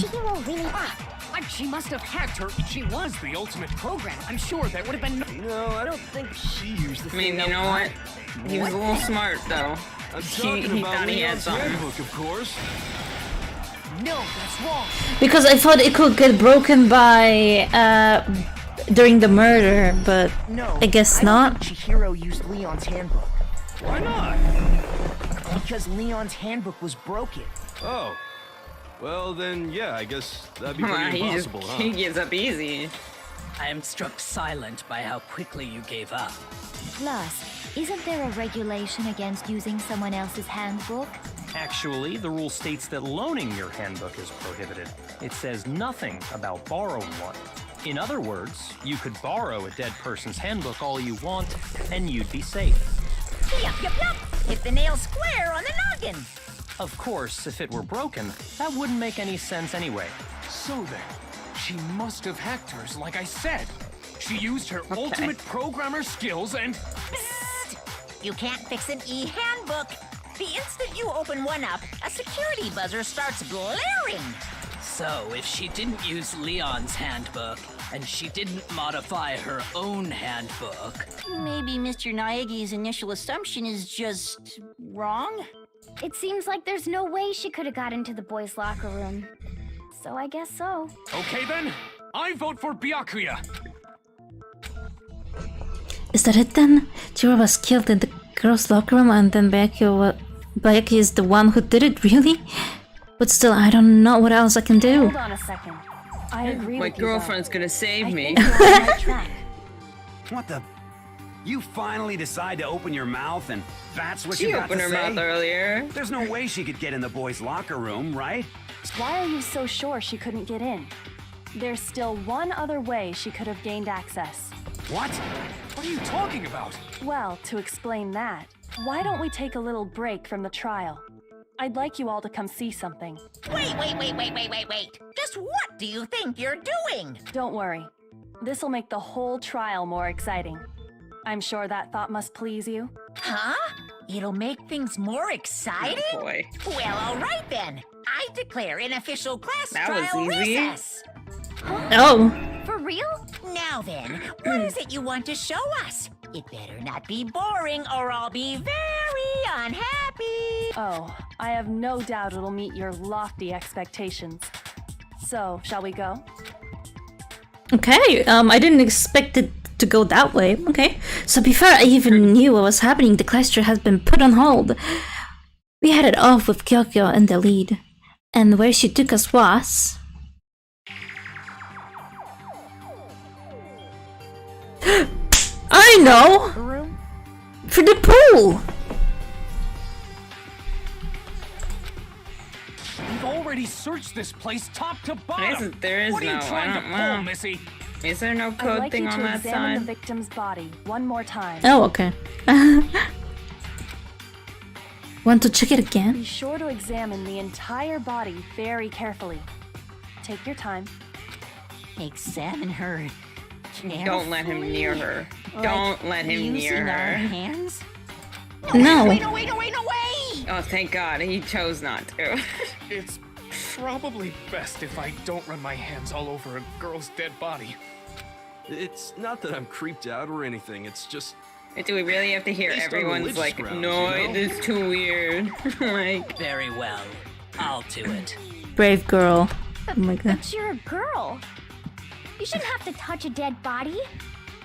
Like she must have hacked her. She was the ultimate program. I'm sure there would have been. No, I don't think she used the I mean, you know what? He was a little smart though. He thought he had something. Handbook, of course. No, that's wrong. Because I thought it could get broken by during the murder, but No, I guess I don't not. think Chihiro used Leon's handbook. Why not? Because Leon's handbook was broken. Oh. Well, then, yeah, I guess that'd be Wow, pretty he impossible, he huh? gives up easy. I am struck silent by how quickly you gave up. Plus, isn't there a regulation against using someone else's handbook? Actually, the rule states that loaning your handbook is prohibited. It says nothing about borrowing one. In other words, you could borrow a dead person's handbook all you want, and you'd be safe. Yup, yup, yup. Hit the nail square on the noggin. Of course, if it were broken, that wouldn't make any sense anyway. So then, she must have hacked hers, like I said. She used her ultimate programmer skills and... Psst! You can't fix an e-handbook. The instant you open one up, a security buzzer starts blaring. So, if she didn't use Leon's handbook, and she didn't modify her own handbook... Maybe Mr. Naegi's initial assumption is just wrong? It seems like there's no way she could have got into the boys' locker room. So I guess so. Okay then, I vote for Byakuya. Is that it then? Chihiro was killed in the girls' locker room and then Bayaki is the one who did it, really? But still, I don't know what else I can do. Hold on a second. I agree My with you, girlfriend's gonna save me. though. I think you're on the right track. What the? You finally decide to open your mouth and that's what She you got opened to her say? mouth earlier. There's no way she could get in the boys' locker room, right? Why are you so sure she couldn't get in? There's still one other way she could have gained access. What? What are you talking about? Well, to explain that, why don't we take a little break from the trial? I'd like you all to come see something. Wait. Just what do you think you're doing? Don't worry. This'll make the whole trial more exciting. I'm sure that thought must please you. Huh? It'll make things more exciting? Oh boy. Well, all right then. I declare an official class That was trial easy. recess. Oh. For real? Now then, what is it you want to show us? It better not be boring or I'll be very unhappy. Oh, I have no doubt it'll meet your lofty expectations. So, shall we go? Okay, I didn't expect it to go that way. Okay, so before I even knew what was happening, the class trip has been put on hold. We headed off with Kyokyo in the lead, and where she took us was... I know! The room? For the pool! We've already searched this place top to bottom. There is what are you no, trying to I don't pull, know. Missy? Is there no I'd code like thing you on to that examine side? the victim's body one more time. Oh, okay. Want to check it again? Be sure to examine the entire body very carefully. Take your time. Examine her. Don't let him near her. Don't let him near her. Hands? No. Wait. Oh, thank God. He chose not to. It's probably best if I don't run my hands all over a girl's dead body. It's not that I'm creeped out or anything, it's just... Do we really have to hear Based on everyone's religious like, grounds, no, you know? this is too weird. Like, Very well. I'll do it. Brave girl. Oh my god. But you're a girl. You shouldn't have to touch a dead body.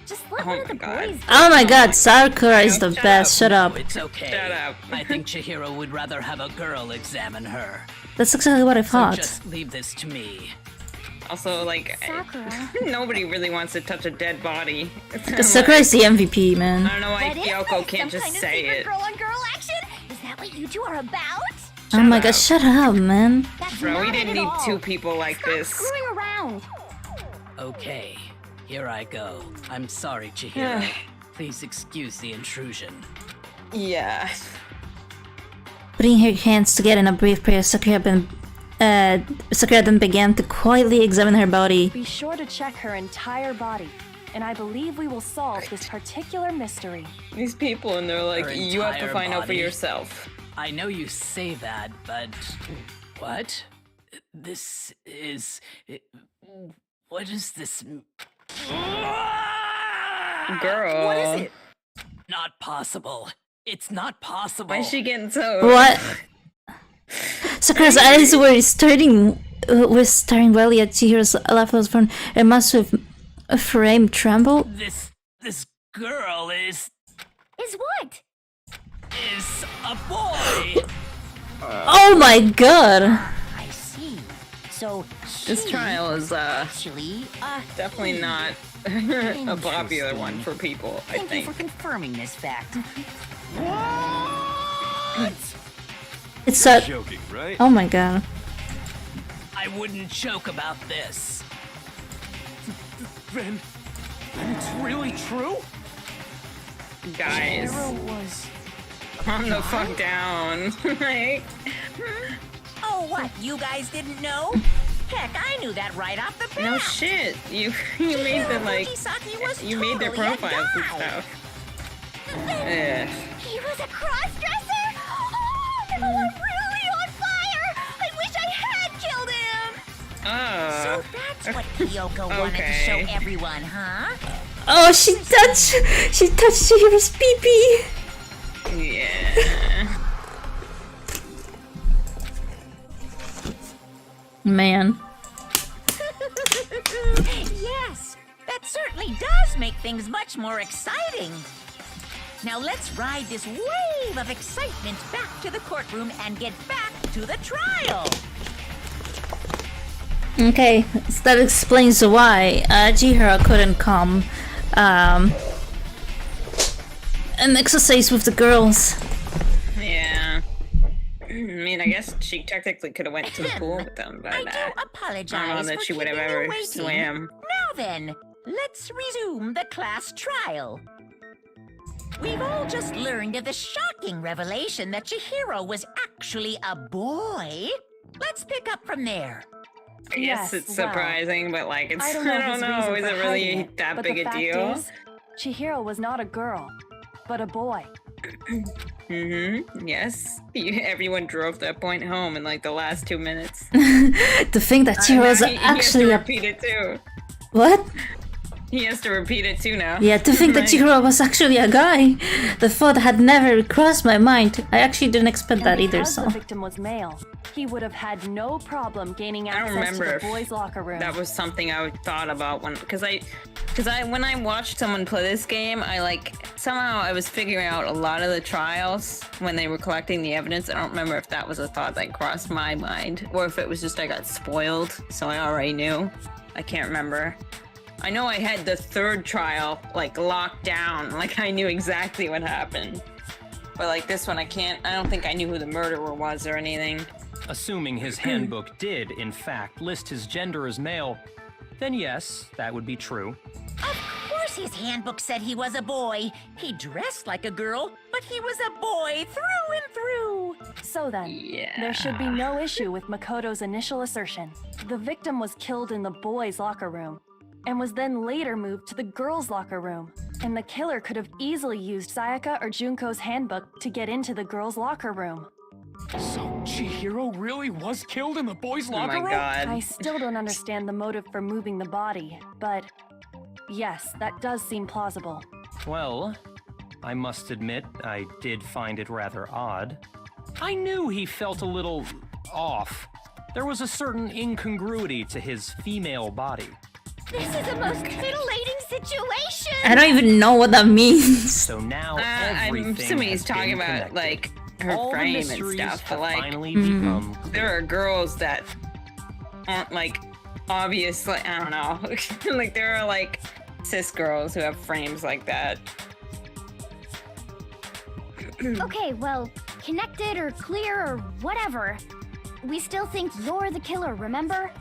Just let Oh one of my the God. boys. Oh my god, Sakura is the Shut best. up. Shut up. It's okay. Shut up. I think Chihiro would rather have a girl examine her. That's exactly what I So thought. just leave this to me. also, like, Sakura. nobody really wants to touch a dead body. Because Sakura is the MVP, I man. don't know why What is Kyoko this? can't Some just kind of say secret it. girl-on-girl action? Is that what you two are about? Oh my god, up. shut up, man. That's Bro, not we it didn't at need all. two people like Stop this. screwing around. Okay, Here I go. I'm sorry, Chihiro. Please excuse the intrusion. Yeah. Putting her hands together in a brief prayer, Sakura then began to quietly examine her body. Be sure to check her entire body, and I believe we will solve this particular mystery. These people, and they're like, Her you have to entire find out for body? yourself. I know you say that, but what? This is. What is this? Girl. What is it? Not possible. It's not possible. Why is she getting so... What? Sakura's eyes were staring wildly at Chihiro's left phone. It must have frame tremble. This girl is what? Is a boy. Oh my god! I see. So this trial is actually definitely not a popular one for people, I Thank think. you for confirming this fact. It's You're a. joking, right? Oh my god. I wouldn't joke about this. Then it's really true? Guys, calm the fuck down. Like, Oh, what? You guys didn't know? Heck, I knew that right off the bat. no shit. You made the like, you made their profiles and stuff. Ugh. He was a cross-dresser? Oh, no, I'm really on fire! I wish I had killed him! So that's what Kyoko wanted to show everyone, huh? Oh, she touched Chihiro's pee-pee! Yeah. Man. Yes, that certainly does make things much more exciting. Now let's ride this wave of excitement back to the courtroom and get back to the trial. Okay, so that explains why Chihiro couldn't come and exercise with the girls. Yeah. I mean, I guess she technically could have went to the pool with them, but I do apologize I don't know that for she would have keeping you ever waiting. swam. Now then, let's resume the class trial. We've all just learned of the shocking revelation that Chihiro was actually a boy. Let's pick up from there. I guess it's surprising, but like, it's, I don't his know, reason is for it hiding really it, that but big the a fact deal? is, Chihiro was not a girl, but a boy. Yes. Everyone drove that point home in like the last 2 minutes. To think that Chihiro's Now he actually has a. to repeat it too. What? He has to repeat it too now. Yeah, to think that Like, Chihiro was actually a guy. The thought had never crossed my mind. I actually didn't expect that either, Because so. the victim was male, he would have had no problem gaining I don't access to remember the boys' locker room. that was something I thought about when, because when I watched someone play this game, somehow I was figuring out a lot of the trials when they were collecting the evidence. I don't remember if that was a thought that crossed my mind, or if it was just I got spoiled, so I already knew. I can't remember. I know I had the third trial like locked down, like I knew exactly what happened. But like this one, I don't think I knew who the murderer was or anything. Assuming his handbook did, in fact, list his gender as male, then yes, that would be true. Of course his handbook said he was a boy. He dressed like a girl, but he was a boy through and through. So then, there should be no issue with Makoto's initial assertion. The victim was killed in the boys' locker room, and was then later moved to the girls' locker room. And the killer could have easily used Sayaka or Junko's handbook to get into the girls' locker room. So Chihiro really was killed in the boys' Oh locker my room? god. I still don't understand the motive for moving the body, but yes, that does seem plausible. Well, I must admit, I did find it rather odd. I knew he felt a little off. There was a certain incongruity to his female body. This is a most titillating situation! I don't even know what that means. So now I'm everything assuming he's has talking been about connected. like her All the frame and mysteries stuff, but have like finally become there are girls that aren't like obviously, I don't know. Like there are like cis girls who have frames like that. Okay, well, connected or clear or whatever. We still think you're the killer, remember?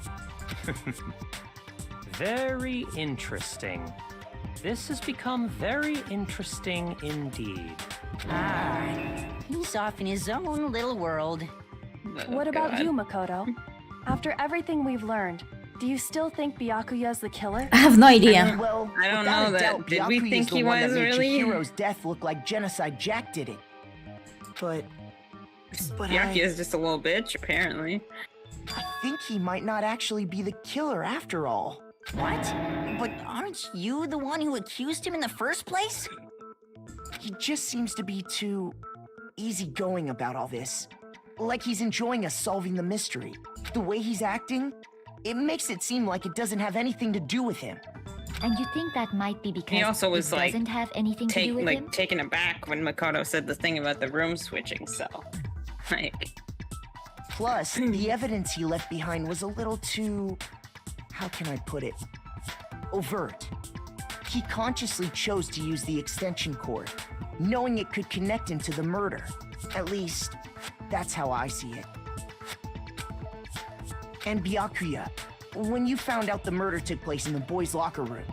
Very interesting. This has become very interesting indeed. He's off in his own little world. What about you, Makoto? After everything we've learned, do you still think Byakuya's the killer? I have no idea. Well, I don't without know a that. doubt, Did we Byakuya's think the he one that was made really? Chihiro's death look like Genocide Jack did it. But Byakuya's just a little bitch, apparently. I think he might not actually be the killer after all. What? But aren't you the one who accused him in the first place? He just seems to be too easygoing about all this. Like he's enjoying us solving the mystery. The way he's acting, it makes it seem like it doesn't have anything to do with him. And you think that might be because He also was it like, doesn't have anything to do with him? taken aback when Makoto said the thing about the room switching, so. Like. Plus, the evidence he left behind was a little too... how can I put it? Overt. He consciously chose to use the extension cord, knowing it could connect him to the murder. At least, that's how I see it. And Byakuya, when you found out the murder took place in the boys' locker room,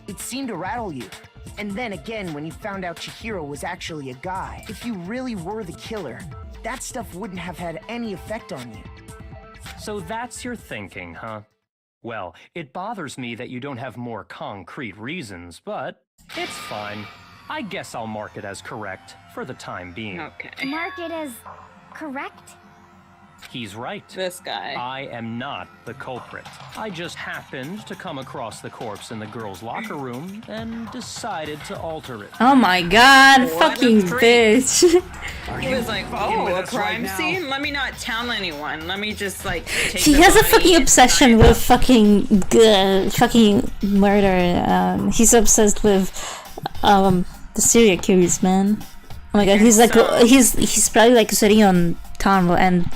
it seemed to rattle you. And then again, when you found out Chihiro was actually a guy, if you really were the killer, that stuff wouldn't have had any effect on you. So that's your thinking, huh? Well, it bothers me that you don't have more concrete reasons, but it's fine. I guess I'll mark it as correct for the time being. Okay. Mark it as correct? He's right. This guy. I am not the culprit. I just happened to come across the corpse in the girls' locker room and decided to alter it. Oh my god, What a fucking freak. bitch. He was like, oh, a crime scene? Let me not tell anyone. Let me just, like, take He the has a body fucking and obsession tie it with up. fucking murder. He's obsessed with the serial killers, man. Oh my god, he's like he's probably like sitting on Tumblr and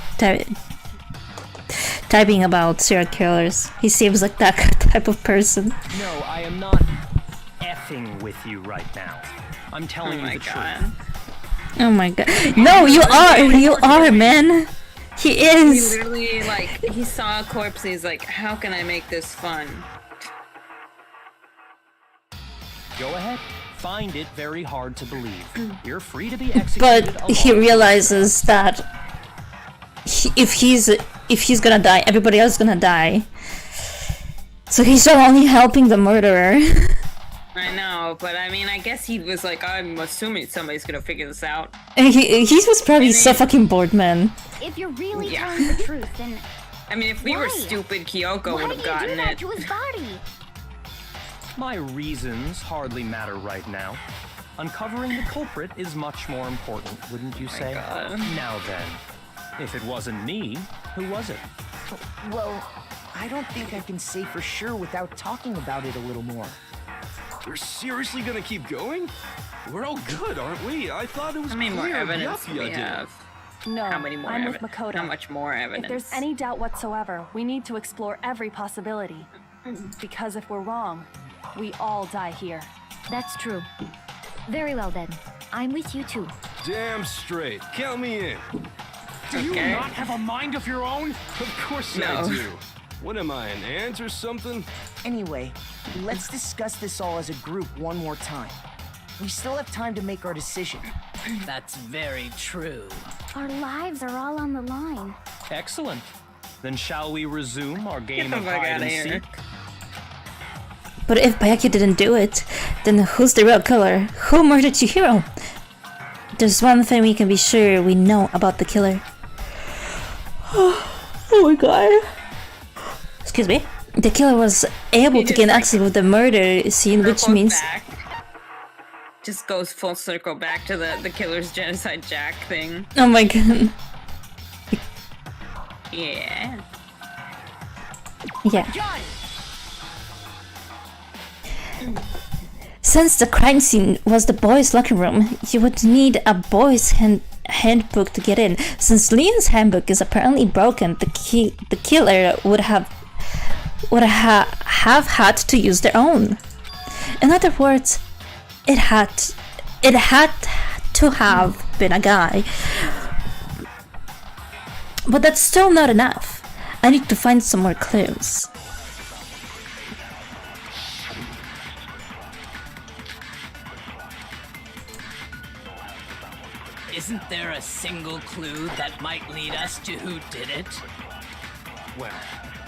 typing about serial killers. He seems like that type of person. No, I am not effing with you right now. I'm telling you the truth. Oh my god. No, you are, man. He He is. literally, like, he saw a corpse and he's like, how can I make this fun? Go ahead. Find it very hard to believe. You're free to be executed. But he realizes that if he's gonna die, everybody else is gonna die. So he's not only helping the murderer. I know, but I mean, I guess he was like, I'm assuming somebody's gonna figure this out. And he was probably so fucking bored, man. If you're really telling the truth, then I mean, if we were Why? stupid, Kyoko why would did have you do gotten that it. to his body? My reasons hardly matter right now. Uncovering the culprit is much more important, wouldn't you say? Now then, if it wasn't me, who was it? Well, I don't think I can say for sure without talking about it a little more. We're seriously gonna keep going? We're all good, aren't we? I thought it was How many more clear evidence do Byakuya we did it. have? No, How many more I'm with evidence? Makoto. How much more evidence? If there's any doubt whatsoever, we need to explore every possibility. Because if we're wrong, we all die here. That's true. Very well then. I'm with you too. Damn straight. Count me in. Do you not have a mind of your own? Of course I No. do. What am I, an ant or something? Anyway, let's discuss this all as a group one more time. We still have time to make our decision. That's very true. Our lives are all on the line. Excellent. Then shall we resume our game the of fuck hide outta and here. seek? But if Byakuya didn't do it, then who's the real killer? Who murdered Chihiro? There's one thing we can be sure we know about the killer. Oh my god. Excuse me. The killer was able to gain access with the murder scene, which Circles means back. Just goes full circle back to the killer's genocide Jack thing. oh my god. Yeah. Yeah. Since the crime scene was the boys' locker room, you would need a boys' handbook to get in. Since Leon's handbook is apparently broken, the killer would have had to use their own. In other words, it had to have been a guy. But that's still not enough. I need to find some more clues. Isn't there a single clue that might lead us to who did it? Well,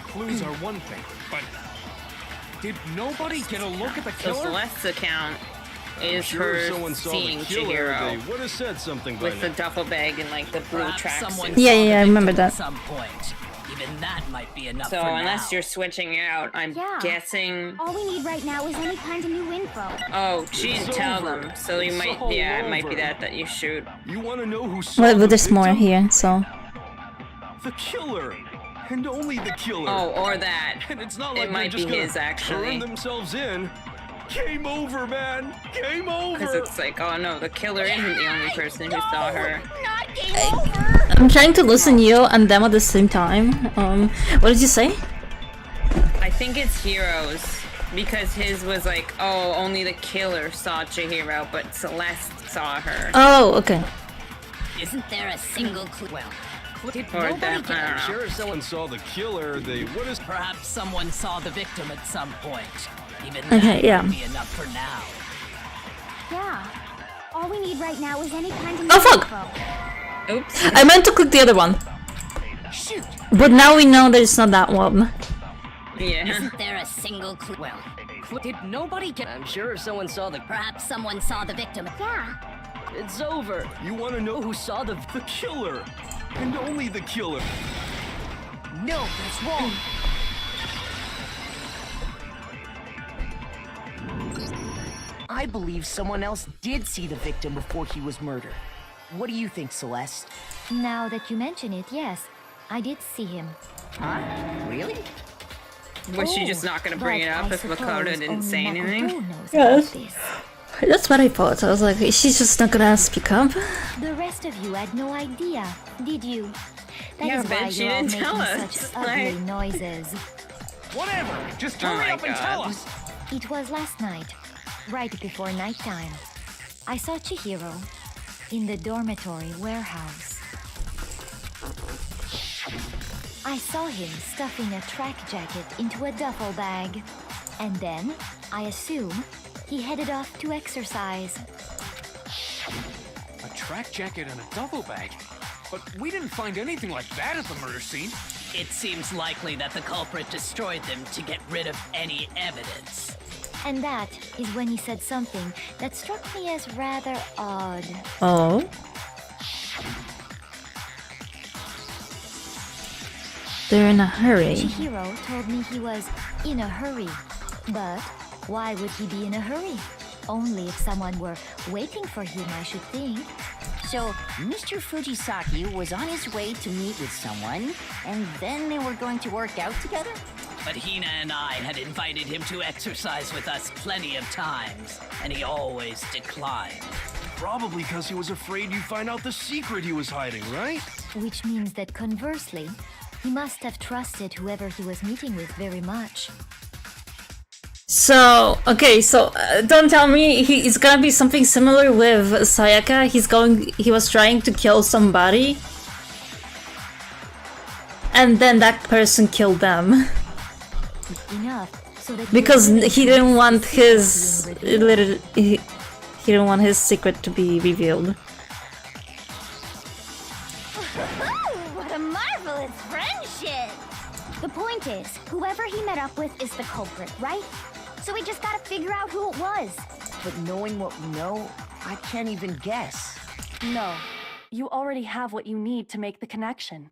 clues are one thing, but did nobody get a look at the So killer? Celeste's account is Sure, if her someone saw seeing the killer, Chihiro they would have said something by with the now. duffel bag and like the blue Perhaps someone tracksuit. Yeah, saw yeah, the I remember victim that. At some point. Even that might be enough So for unless now. you're switching out, I'm Yeah. guessing. All we need right now is any kind of new info. Oh, she didn't It's tell over. them, so you It's might. all Yeah, it might be over. that you shoot. You want to know who saw Well, the there's more victim? here, so. The killer, and only the killer. Oh, or that. And it's not It like they're might just be gonna his, actually. turn themselves in. Game over, man. Game over. Because it's like, oh no, the killer isn't the only person who saw her. Not game over! I'm trying to listen to you and them at the same time. What did you say? I think it's Hero's. Because his was like, oh, only the killer saw Chihiro, but Celeste saw her. Oh, okay. Isn't there a single clue? Well, Did Or nobody that, get I a don't know. Sure, if someone saw the killer, they would have. perhaps someone saw the victim at some point. Even Okay, that yeah. might be enough for now. Yeah. All we need right now is any kind of Oh, fuck! info. Oops. I meant to click the other one. Shoot! But now we know that it's not that one. Yeah. Isn't there a single clue? Well, Did nobody get? I'm sure if someone saw the... perhaps someone saw the victim. Yeah. It's over. You want to know Who saw the... the killer, and only the killer. No, that's wrong. I believe someone else did see the victim before he was murdered. What do you think, Celeste? Now that you mention it, yes, I did see him. Huh? Really? Was she just not gonna bring it But up I if Makoto suppose didn't say only anything? Makoto knows Yes. about this. That's what I thought. I was like, she's just not gonna speak up. The rest of you had no idea, did you? That Yeah, is why but she you're all didn't tell making us. such ugly noises. Whatever. Just Oh hurry my up and tell God. us. It was last night, right before nighttime. I saw Chihiro in the dormitory warehouse. I saw him stuffing a track jacket into a duffel bag. And then, I assume, he headed off to exercise. A track jacket and a duffel bag? But we didn't find anything like that at the murder scene. It seems likely that the culprit destroyed them to get rid of any evidence. And that is when he said something that struck me as rather odd. Oh? They're in a hurry. Chihiro told me he was in a hurry. But why would he be in a hurry? Only if someone were waiting for him, I should think. So, Mr. Fujisaki was on his way to meet with someone, and then they were going to work out together? But Hina and I had invited him to exercise with us plenty of times, and he always declined. Probably because he was afraid you'd find out the secret he was hiding, right? Which means that conversely, he must have trusted whoever he was meeting with very much. So, okay, so don't tell me it's gonna be something similar with Sayaka. He was trying to kill somebody. And then that person killed them. Enough so that Because he didn't want his... He didn't want his secret to be revealed. What a marvelous friendship! The point is, whoever he met up with is the culprit, right? So we just gotta figure out who it was. But knowing what we know, I can't even guess. No, you already have what you need to make the connection.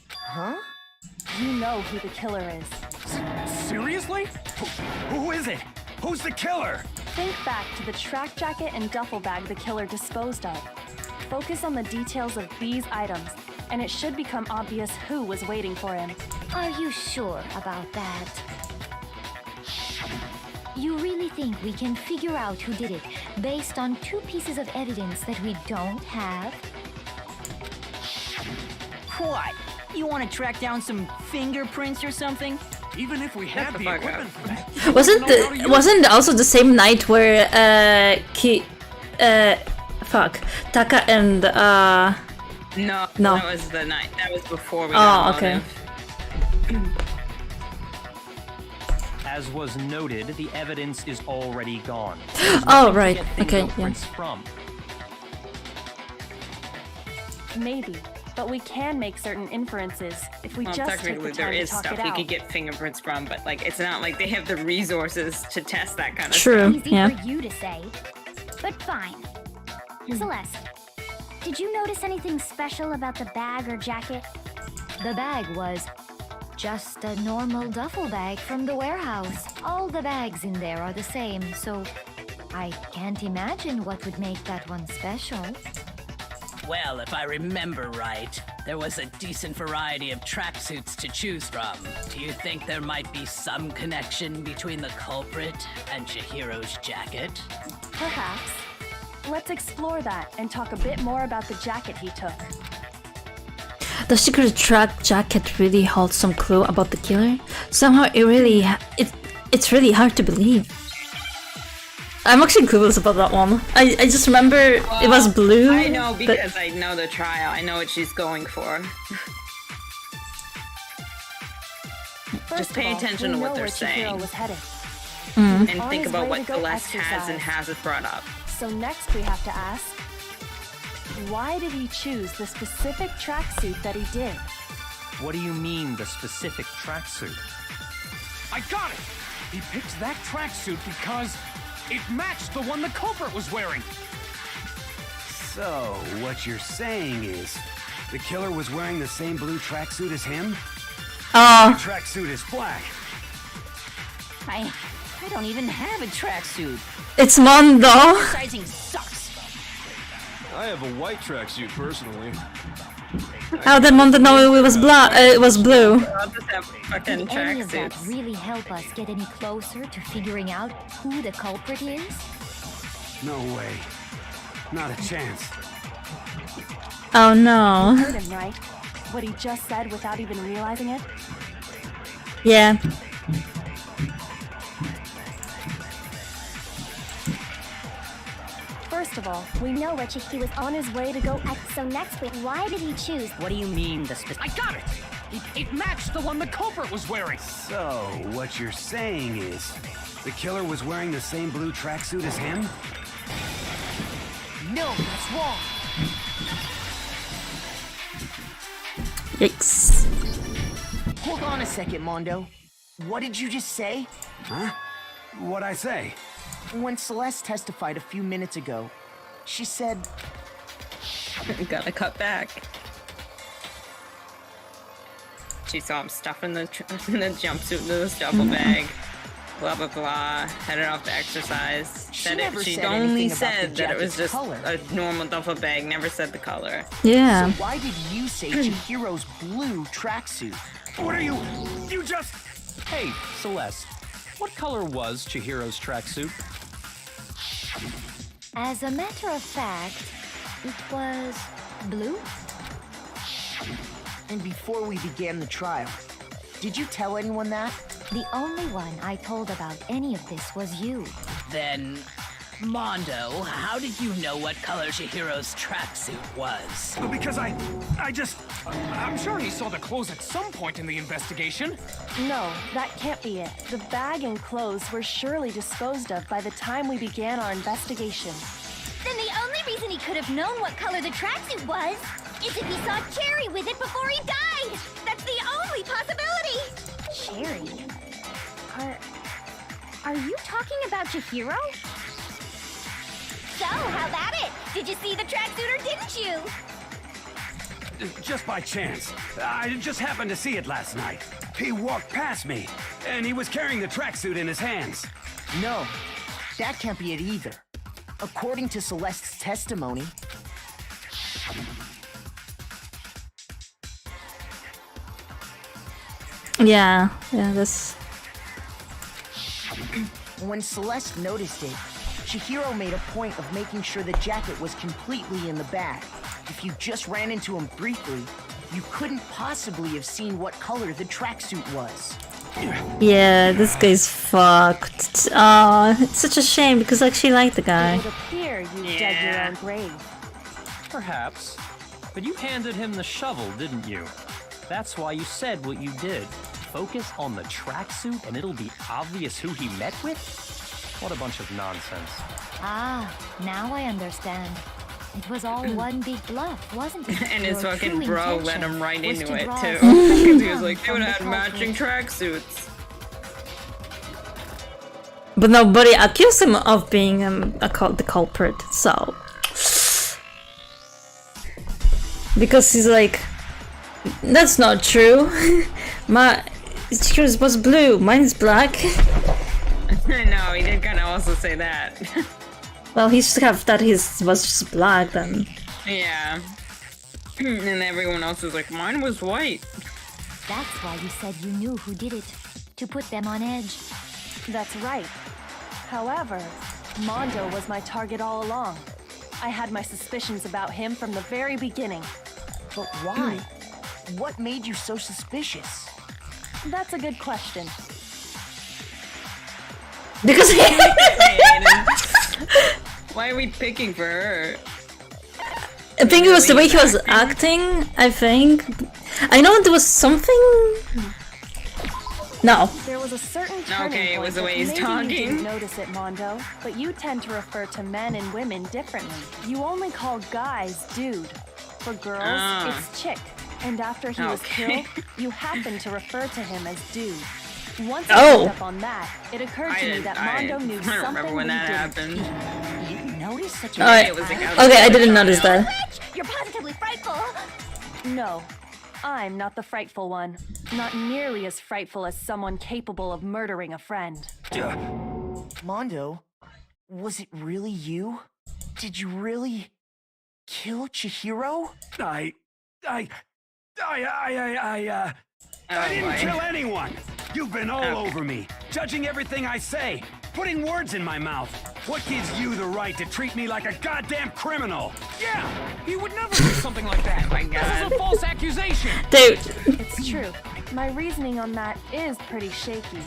Huh? You know who the killer is. Seriously? Who is it? Who's the killer? Think back to the track jacket and duffel bag the killer disposed of. Focus on the details of these items, and it should become obvious who was waiting for him. Are you sure about that? You really think we can figure out who did it based on two pieces of evidence that we don't have? What? You want to track down some fingerprints or something? Even if we had the the fuck equipment up. for that. Wasn't also the same night where Taka and No, No. that was the night. That was before we Oh, got okay. motive. As was noted, the evidence is already gone. Oh, Nothing to right. get Okay, yeah. fingerprints from. Maybe, but we can make certain inferences if we Well, just take technically, the there time to is talk stuff it you out. could get fingerprints from, but like, it's not like they have the resources to test that kind of True. stuff. Easy Yeah. for you to say, but fine. Celeste, did you notice anything special about the bag or jacket? The bag was just a normal duffel bag from the warehouse. All the bags in there are the same, so I can't imagine what would make that one special. Well, if I remember right, there was a decent variety of tracksuits to choose from. Do you think there might be some connection between the culprit and Chihiro's jacket? Perhaps. Let's explore that and talk a bit more about the jacket he took. The secret track jacket really holds some clue about the killer. Somehow it's really hard to believe. I'm actually clueless about that one. I just remember it was blue. I know but- because I know the trial. I know what she's going for. Just pay attention to what they're saying. Was headed. And On think his about way what to go Celeste has and exercise. hasn't brought up. So next we have to ask, why did he choose the specific tracksuit that he did? What do you mean, the specific tracksuit? I got it! He picked that tracksuit because it matched the one the culprit was wearing. So, what you're saying is, the killer was wearing the same blue tracksuit as him? Oh. The tracksuit is black. I don't even have a tracksuit. It's Mondo. Sizing sucks. I have a white tracksuit personally. How did Mondo know it was it was blue? I'll just have fucking Did any of that tracksuits. really help us get any closer to figuring out who the culprit is? No way. Not a chance. Oh no. You heard him, right? What he just said without even realizing it? Yeah. First of all, we know Richie he was on his way to go So next week, why did he choose? What do you mean the specific? I got it! It matched the one the culprit was wearing. So, what you're saying is, the killer was wearing the same blue tracksuit as him? No, that's wrong. Yikes. Hold on a second, Mondo. What did you just say? Huh? What'd I say? When Celeste testified a few minutes ago, she said, Gotta cut back. She saw him stuffing the jumpsuit into the duffel bag. Blah blah blah. Headed off to exercise. She never She said only anything about said the that it was jacket's just color. a normal duffel bag. Never said the color. Yeah. So why did you say Chihiro's blue tracksuit? What are you? You just... Hey, Celeste, what color was Chihiro's tracksuit? As a matter of fact, it was blue. And before we began the trial, did you tell anyone that? The only one I told about any of this was you. Then, Mondo, how did you know what color Chihiro's tracksuit was? Because I'm sure he saw the clothes at some point in the investigation. No, that can't be it. The bag and clothes were surely disposed of by the time we began our investigation. Then the only reason he could have known what color the tracksuit was is if he saw Cherry with it before he died. That's the only possibility. Cherry? Are you talking about Chihiro? So, how about it? Did you see the tracksuit or didn't you? Just by chance. I just happened to see it last night. He walked past me, and he was carrying the tracksuit in his hands. No, that can't be it either. According to Celeste's testimony, Yeah. Yeah, that's... when Celeste noticed it, Chihiro made a point of making sure the jacket was completely in the bag. If you just ran into him briefly, you couldn't possibly have seen what color the tracksuit was. Yeah, this guy's fucked. Oh, it's such a shame because I actually like the guy. It would appear you dug your own grave. Perhaps. But you handed him the shovel, didn't you? That's why you said what you did. Focus on the tracksuit and it'll be obvious who he met with? What a bunch of nonsense. Ah, now I understand. It was all one big bluff, wasn't it? And his Your fucking true bro let intention him right was into to it draw too. something Because he was from like, they would the have had culprit. matching tracksuits. But nobody accused him of being the culprit, so... Because he's like, that's not true. Yours was blue, mine is black. No, he did kind of also say that. Well, he should have that his was just black then. Yeah. And everyone else was like, mine was white. That's why you said you knew who did it. To put them on edge. That's right. However, Mondo was my target all along. I had my suspicions about him from the very beginning. But why? What made you so suspicious? That's a good question. Because why are we picking for her? I think it was the way he was acting, I think. I know there was something... No. There was a certain turning Okay, it was the point way that he's maybe talking. You didn't notice it, Mondo, but you tend to refer to men and women differently. You only call guys dude. For girls, it's chick. And after he was Okay. killed, you happened to refer to him as dude. Once Oh. I picked up on that, it occurred to me that Mondo knew I don't remember something when we that didn't. happened. You noticed such Alright. It was like Okay, I didn't notice that. You're positively frightful. No, I'm not the frightful one. Not nearly as frightful as someone capable of murdering a friend. Mondo, was it really you? Did you really kill Chihiro? I didn't kill anyone! You've been all over me, judging everything I say, putting words in my mouth. What gives you the right to treat me like a goddamn criminal? Yeah, he would never do something like that. Oh my God. This is a false accusation. Dude. It's true. My reasoning on that is pretty shaky.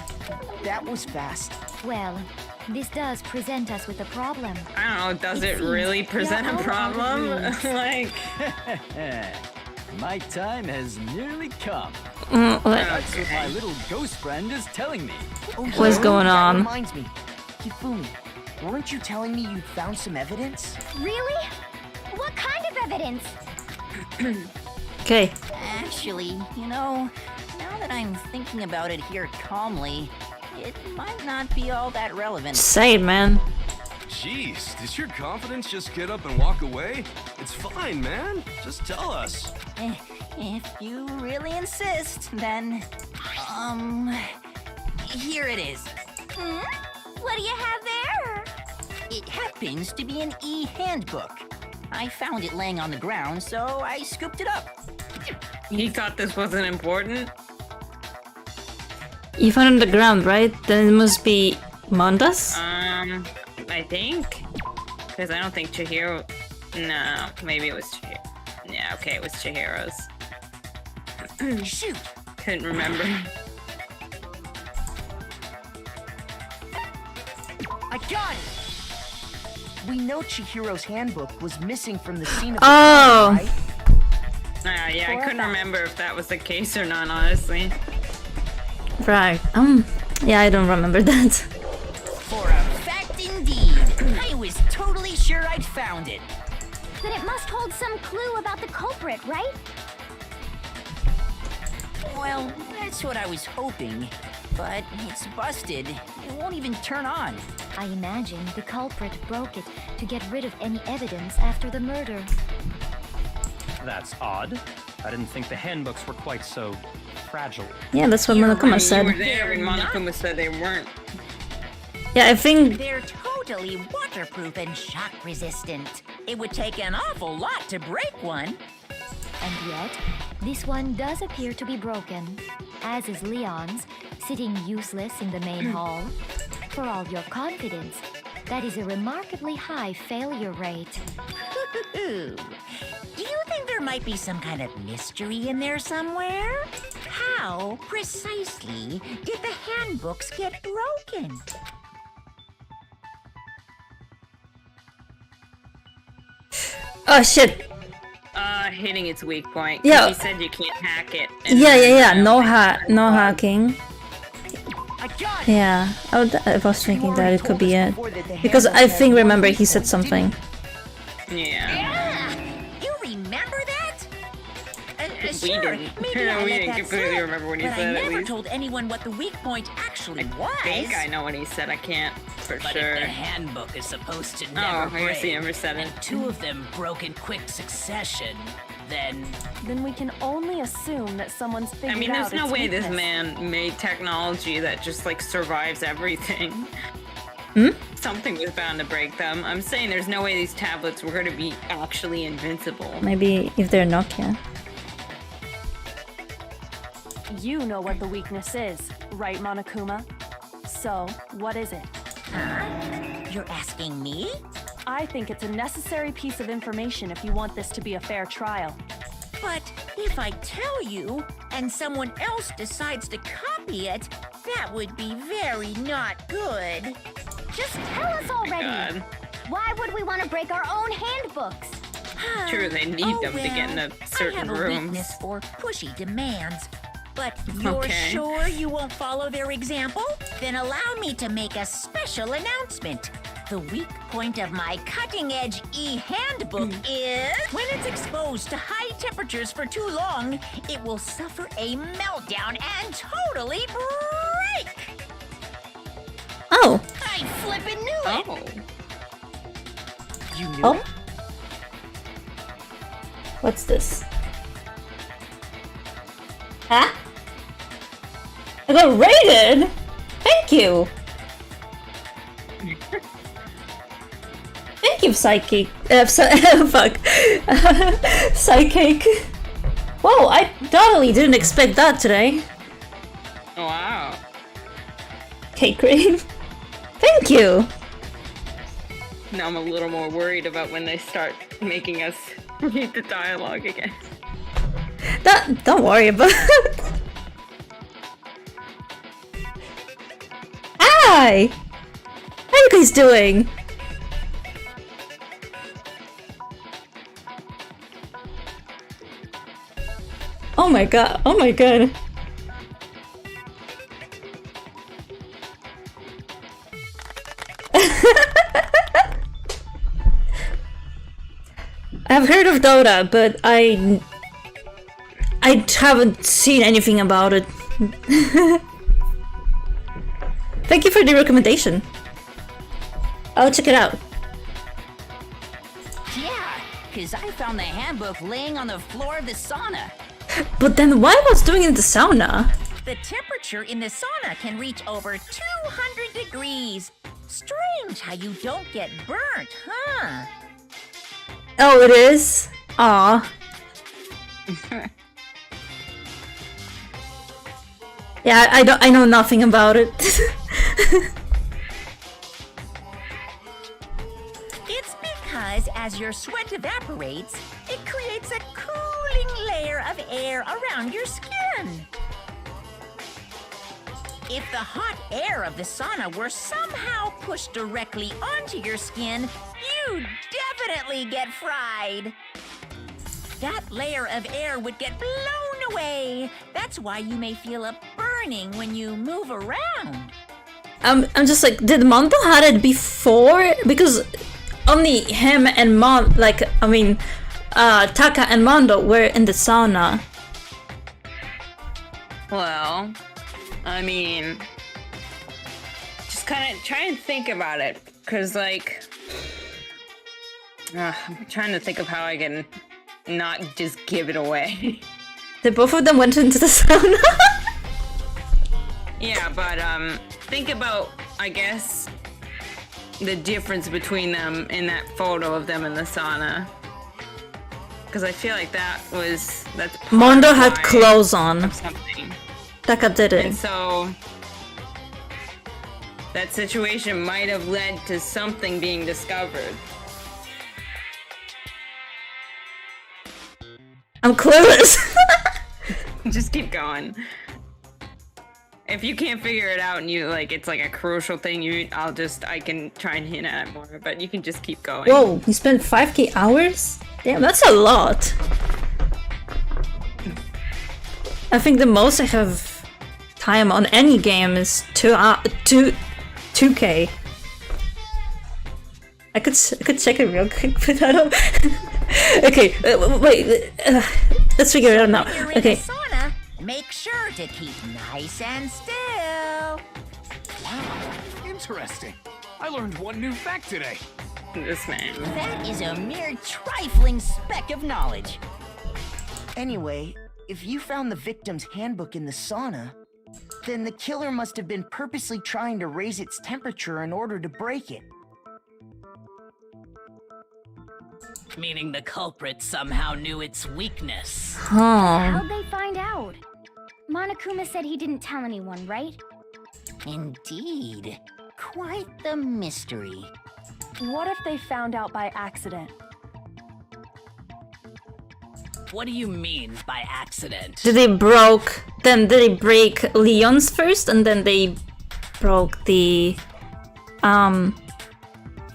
That was fast. Well, this does present us with a problem. I don't know, does it seems really present a you're all out of problem? rooms. Like, My time has nearly come. What? That's what my little ghost friend is telling me. What's going That on? reminds me. Hifumi, weren't you telling me you'd found some evidence? Really? What kind of evidence? Okay. Actually, you know, now that I'm thinking about it here calmly, it might not be all that relevant. Say it, man. Jeez, does your confidence just get up and walk away? It's fine, man. Just tell us. If you really insist, then, here it is. What do you have there? It happens to be an e-handbook. I found it laying on the ground, so I scooped it up. he thought this wasn't important? You found it on the ground, right? Then it must be Monda's? I think. Because I don't think Chihiro... No, maybe it was Chihiro. Yeah, okay, it was Chihiro's. Shoot! Couldn't remember. I got it! We know Chihiro's handbook was missing from the scene of the Oh. crime, right? Yeah, I couldn't remember if that was the case or not, honestly. Right. Yeah, I don't remember that. For a fact indeed, I was totally sure I'd found it. Then it must hold some clue about the culprit, right? Well, that's what I was hoping. But it's busted. It won't even turn on. I imagine the culprit broke it to get rid of any evidence after the murder. That's odd. I didn't think the handbooks were quite so fragile. Yeah, that's what Monokuma said. You were there when Monokuma said they weren't. Yeah, I think... They're totally waterproof and shock resistant. It would take an awful lot to break one. And yet, this one does appear to be broken, as is Leon's, sitting useless in the main hall. For all your confidence, that is a remarkably high failure rate. Do you think there might be some kind of mystery in there somewhere? How, precisely, did the handbooks get broken? Oh, shit. Hitting its weak point. Yeah. He said you can't hack it. Yeah. No hacking. Yeah, I was thinking that it could be it. Because I think, remember, he said something. Yeah. We sure, didn't. maybe I We let didn't that completely slip, remember what he but said, I at never least. told anyone what the weak point actually was. I think I know what he said. I can't for But sure. if the handbook is supposed to Oh, never I guess he break, never said it. and two of them broke in quick succession, then we can only assume that someone's figured out I mean, there's no its way weakness. this man made technology that just like survives everything. Something was bound to break them. I'm saying there's no way these tablets were going to be actually invincible. Maybe if they're Nokia. You know what the weakness is, right, Monokuma? So, what is it? You're asking me? I think it's a necessary piece of information if you want this to be a fair trial. But if I tell you, and someone else decides to copy it, that would be very not good. Just tell us already. God. Why would we want to break our own handbooks? True, they need them to get into certain I have a rooms. weakness for pushy demands. But you're Okay. sure you won't follow their example? Then allow me to make a special announcement. The weak point of my cutting-edge e-handbook is when it's exposed to high temperatures for too long, it will suffer a meltdown and totally break. Oh. I flippin' knew it. Oh. You knew Oh. it? What's this? Huh? I got rated! Thank you! Thank you, Psychic. Fuck. Psychic. Whoa, I totally didn't expect that today. Wow. Cake cream. Thank you! Now I'm a little more worried about when they start making us read the dialogue again. Don't worry about it. Hi! How you guys doing? Oh my god, oh my god. I've heard of Dota, but I haven't seen anything about it. Thank you for the recommendation. I'll check it out. Yeah, because I found the handbook laying on the floor of the sauna. But then why was doing it in the sauna? The temperature in the sauna can reach over 200 degrees. Strange how you don't get burnt, huh? Oh, it is? Aw. Yeah, I know nothing about it. It's because as your sweat evaporates, it creates a cooling layer of air around your skin. If the hot air of the sauna were somehow pushed directly onto your skin, you'd definitely get fried. That layer of air would get blown away. That's why you may feel a burning when you move around. I'm just like, did Mondo had it before? Because only him and Taka and Mondo were in the sauna. Well, I mean, just kind of try and think about it, because like, I'm trying to think of how I can not just give it away. They both of them went into the sauna. Yeah, but think about, I guess, the difference between them in that photo of them in the sauna. Because I feel like that's part Mondo of had why- clothes on. of something. Taka And didn't. so that situation might have led to something being discovered. I'm clueless. Just keep going. If you can't figure it out and you like it's like a crucial thing, I can try and hint at it more, but you can just keep going. Whoa, you spent 5k hours? Damn, that's a lot. I think the most I have time on any game is 2k. I could check it real quick, but I don't. Okay, wait. Let's figure it out now. When you're in Okay. the sauna, make sure to keep nice and still. Wow, interesting. I learned one new fact today. This man. That is a mere trifling speck of knowledge. Anyway, if you found the victim's handbook in the sauna, then the killer must have been purposely trying to raise its temperature in order to break it. Meaning the culprit somehow knew its weakness. How'd they find out? Monokuma said he didn't tell anyone, right? Indeed. Quite the mystery. What if they found out by accident? What do you mean by accident? Did they break Leon's first, and then they broke the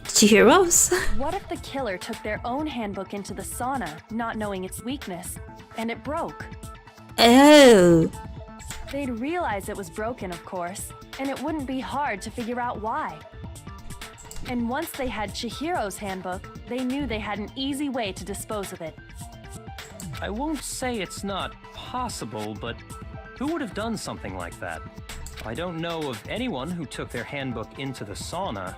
Chihiro's? What if the killer took their own handbook into the sauna, not knowing its weakness, and it broke? Oh. They'd realize it was broken, of course, and it wouldn't be hard to figure out why. And once they had Chihiro's handbook, they knew they had an easy way to dispose of it. I won't say it's not possible, but who would have done something like that? I don't know of anyone who took their handbook into the sauna.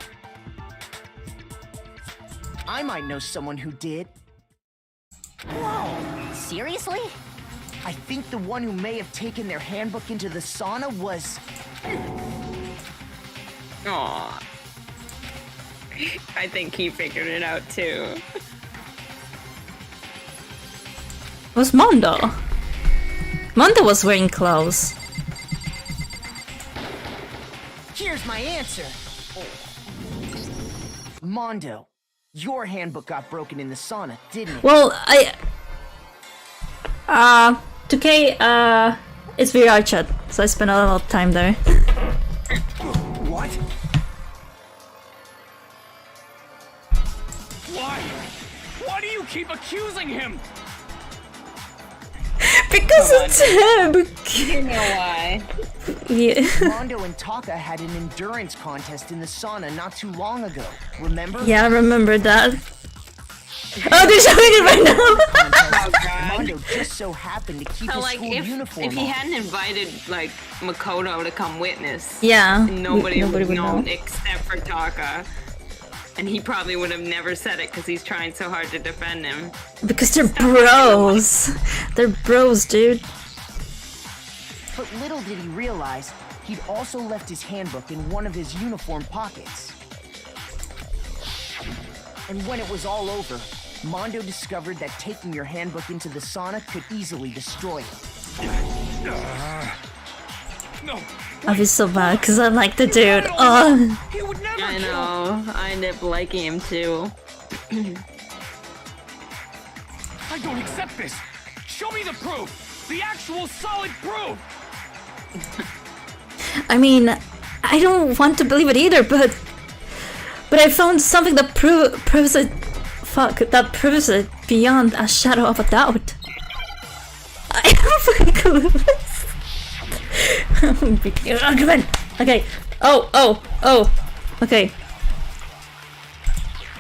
I might know someone who did. Whoa, seriously? I think the one who may have taken their handbook into the sauna was... Aww. I think he figured it out too. It was Mondo. Mondo was wearing clothes. Here's my answer. Mondo, your handbook got broken in the sauna, didn't it? Well, 2K, it's VR chat, so I spent a lot of time there. What? Why? Why do you keep accusing him? Because it's him! You know why. Yeah. Mondo and Taka had an endurance contest in the sauna not too long ago, remember? Yeah, I remember that. Oh, they're showing it right now! Mondo just so happened to keep So, his like, school uniform if he on. hadn't invited, like, Makoto to come witness, Yeah, nobody nobody would would know know. except for Taka. And he probably would have never said it because he's trying so hard to defend him. Because they're bros. They're bros, dude. But little did he realize, he'd also left his handbook in one of his uniform pockets. And when it was all over, Mondo discovered that taking your handbook into the sauna could easily destroy it. No. I feel so bad because I like the dude. Oh. He would never I know. I end up liking him too. I don't accept this. Show me the proof. The actual solid proof. I mean, I don't want to believe it either, but I found something that proves it. Fuck, that proves it beyond a shadow of a doubt. I am fucking clueless. Come on. Okay. Oh. Okay.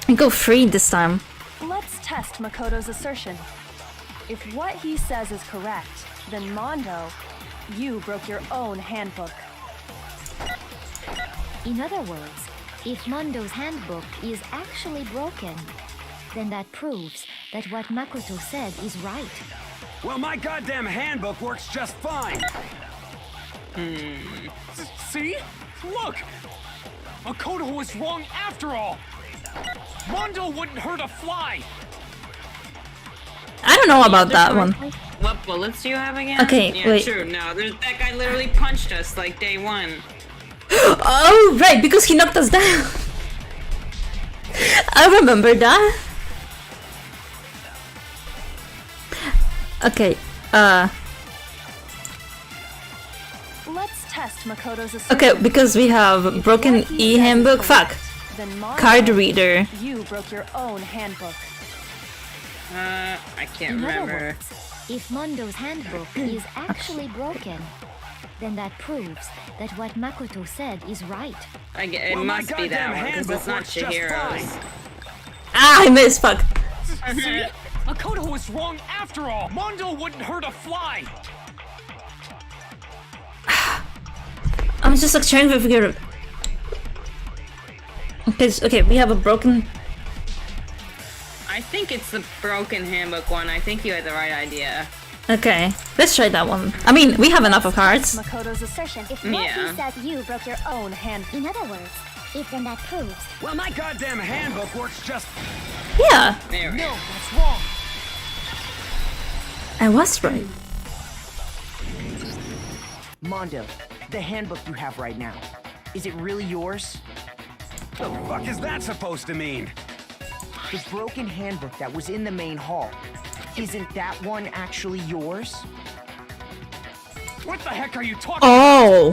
I go free this time. Let's test Makoto's assertion. If what he says is correct, then Mondo, you broke your own handbook. In other words, if Mondo's handbook is actually broken, then that proves that what Makoto said is right. Well, my goddamn handbook works just fine. See? Look! Makoto was wrong after all! Mondo wouldn't hurt a fly! I don't know about that one. What bullets do you have again? Okay, yeah, wait. True. No, that guy literally punched us like day one. Oh, right, because he knocked us down. I remember that. Okay, Let's test Makoto's assertion. okay, because we have broken e-handbook. Fuck. Then Mondo, Card reader. you broke your own handbook. I can't In other remember. words, if Mondo's handbook is actually broken, then that proves that what Makoto said is right. It Well, my must be that goddamn one because handbook it's not works just Chihiro's. fine. Ah, I missed. Fuck. See? Makoto was wrong after all! Mondo wouldn't hurt a fly! I'm just like trying to figure. Okay, we have a broken. I think it's the broken handbook one. I think you had the right idea. Okay, let's try that one. I mean, we have enough of hearts. Makoto's assertion. If what Yeah. he says you broke your own hand. In other words, if then that proves. Well, my goddamn handbook works just. Yeah, There we go. No, that's wrong! I was right. Mondo, the handbook you have right now, is it really yours? The fuck is that supposed to mean? The broken handbook that was in the main hall, isn't that one actually yours? What the heck are you talking Oh,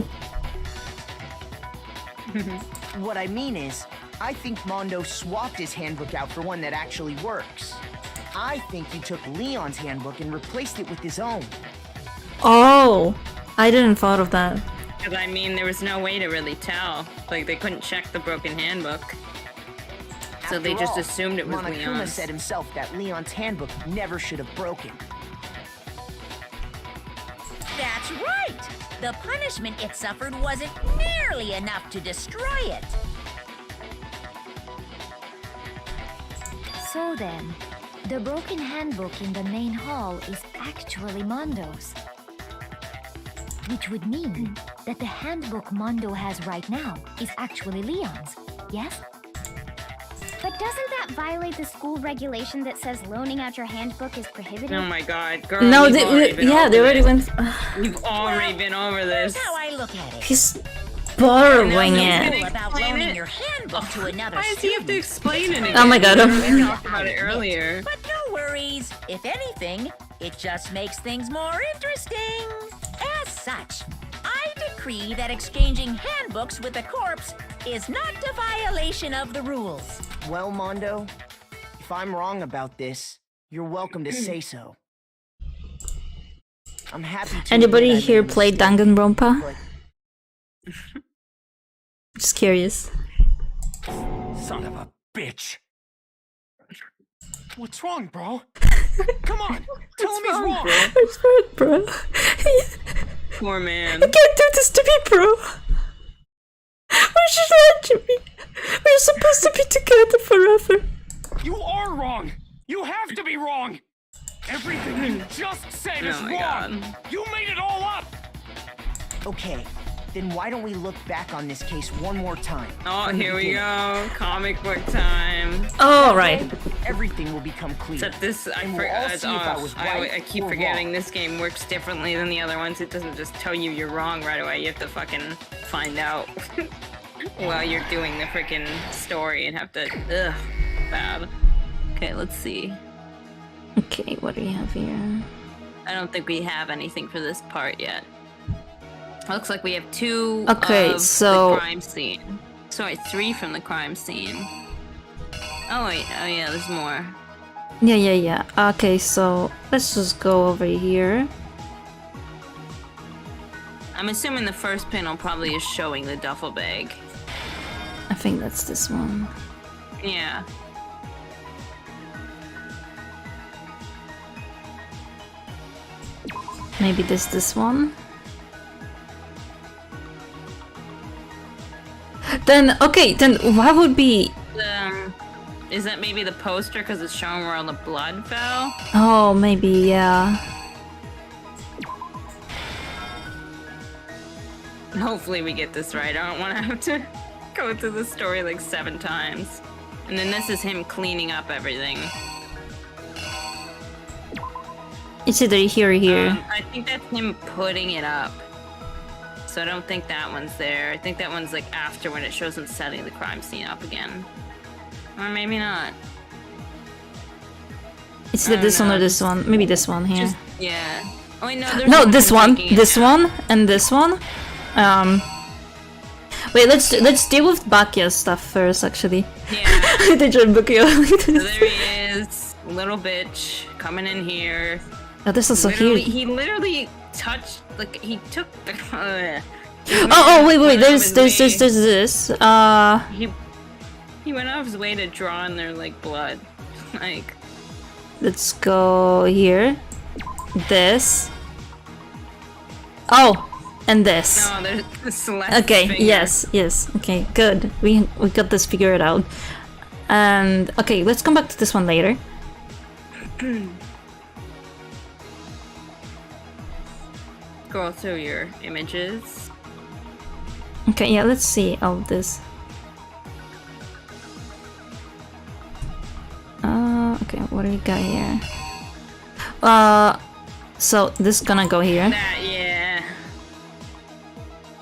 What I mean is, I think Mondo swapped his handbook out for one that actually works. I think he took Leon's handbook and replaced it with his own. oh, I didn't thought of that. Because I mean, there was no way to really tell. Like, they couldn't check the broken handbook. So they After just all, assumed it was Monokuma Leon's. said himself that Leon's handbook never should have broken. That's right! The punishment it suffered wasn't nearly enough to destroy it. So then, the broken handbook in the main hall is actually Mondo's. Which would mean that the handbook Mondo has right now is actually Leon's, yes? But doesn't that violate the school regulation that says loaning out your handbook is prohibited? Oh my god, girl. No, we've already been yeah, over they already this. went. We've already been over this. That's how I look at it. He's borrowing Yeah, it. Rule about Explain loaning it. your handbook to another Why does he have to explain it again? Oh my god. We talked about it earlier. But no worries. If anything, it just makes things more interesting. As such, I decree that exchanging handbooks with a corpse is not a violation of the rules. Well, Mondo, if I'm wrong about this, you're welcome to say so. I'm happy to. Anybody admit I here made a played mistake, Danganronpa? but Just curious. Son of a bitch. What's wrong, bro? Come on, tell him he's wrong! It's hard, bro. Poor man. I can't do this to me, bro. Why should I let you be? We're supposed to be together forever. You are wrong! You have to be wrong! Everything you just said is Oh my wrong! God. You made it all up! okay, then why don't we look back on this case one more time? Oh, from the here we beginning? go. Comic book time. Oh, right. Everything will become clear. Except this, I And we'll all forgot. see if I was right I keep or forgetting wrong. this game works differently than the other ones. It doesn't just tell you you're wrong right away. You have to fucking find out while you're doing the freaking story and have to. Ugh, bad. Okay, let's see. Okay, what do we have here? I don't think we have anything for this part yet. Looks like we have 2 Okay, of so- the crime scene. Sorry, 3 from the crime scene. Oh wait, oh yeah, there's more. Yeah. Okay, so let's just go over here. I'm assuming the first panel probably is showing the duffel bag. I think that's this one. Yeah. Maybe this one. Then, okay, then what would be... Is that maybe the poster because it's showing where all the blood fell? Oh, maybe, yeah. Hopefully we get this right. I don't want to have to go through the story like 7 times. And then this is him cleaning up everything. It's either here or here. I think that's him putting it up. So I don't think that one's there. I think that one's like after when it shows him setting the crime scene up again. Or maybe not. It's either this one or this one. Maybe this one here. Yeah. Oh wait, no, there's No, one this him one, taking it this down. one, and this one. Wait, let's deal with Bakya's stuff first, actually. Yeah. They tried Bakya. So there he is, little bitch, coming in here. Oh, this is so Literally- cute. He literally touched, like, he took the... Oh, wait, there's this. He went off his way to draw in their, like, blood. Like... let's go here. This. Oh, and this. No, there's the Celeste Okay, finger. yes. Okay, good. We got this figured out. And okay, let's come back to this one later. Scroll through your images. Okay, yeah, let's see all of this. Okay, what do we got here? So this is gonna go here. That, yeah.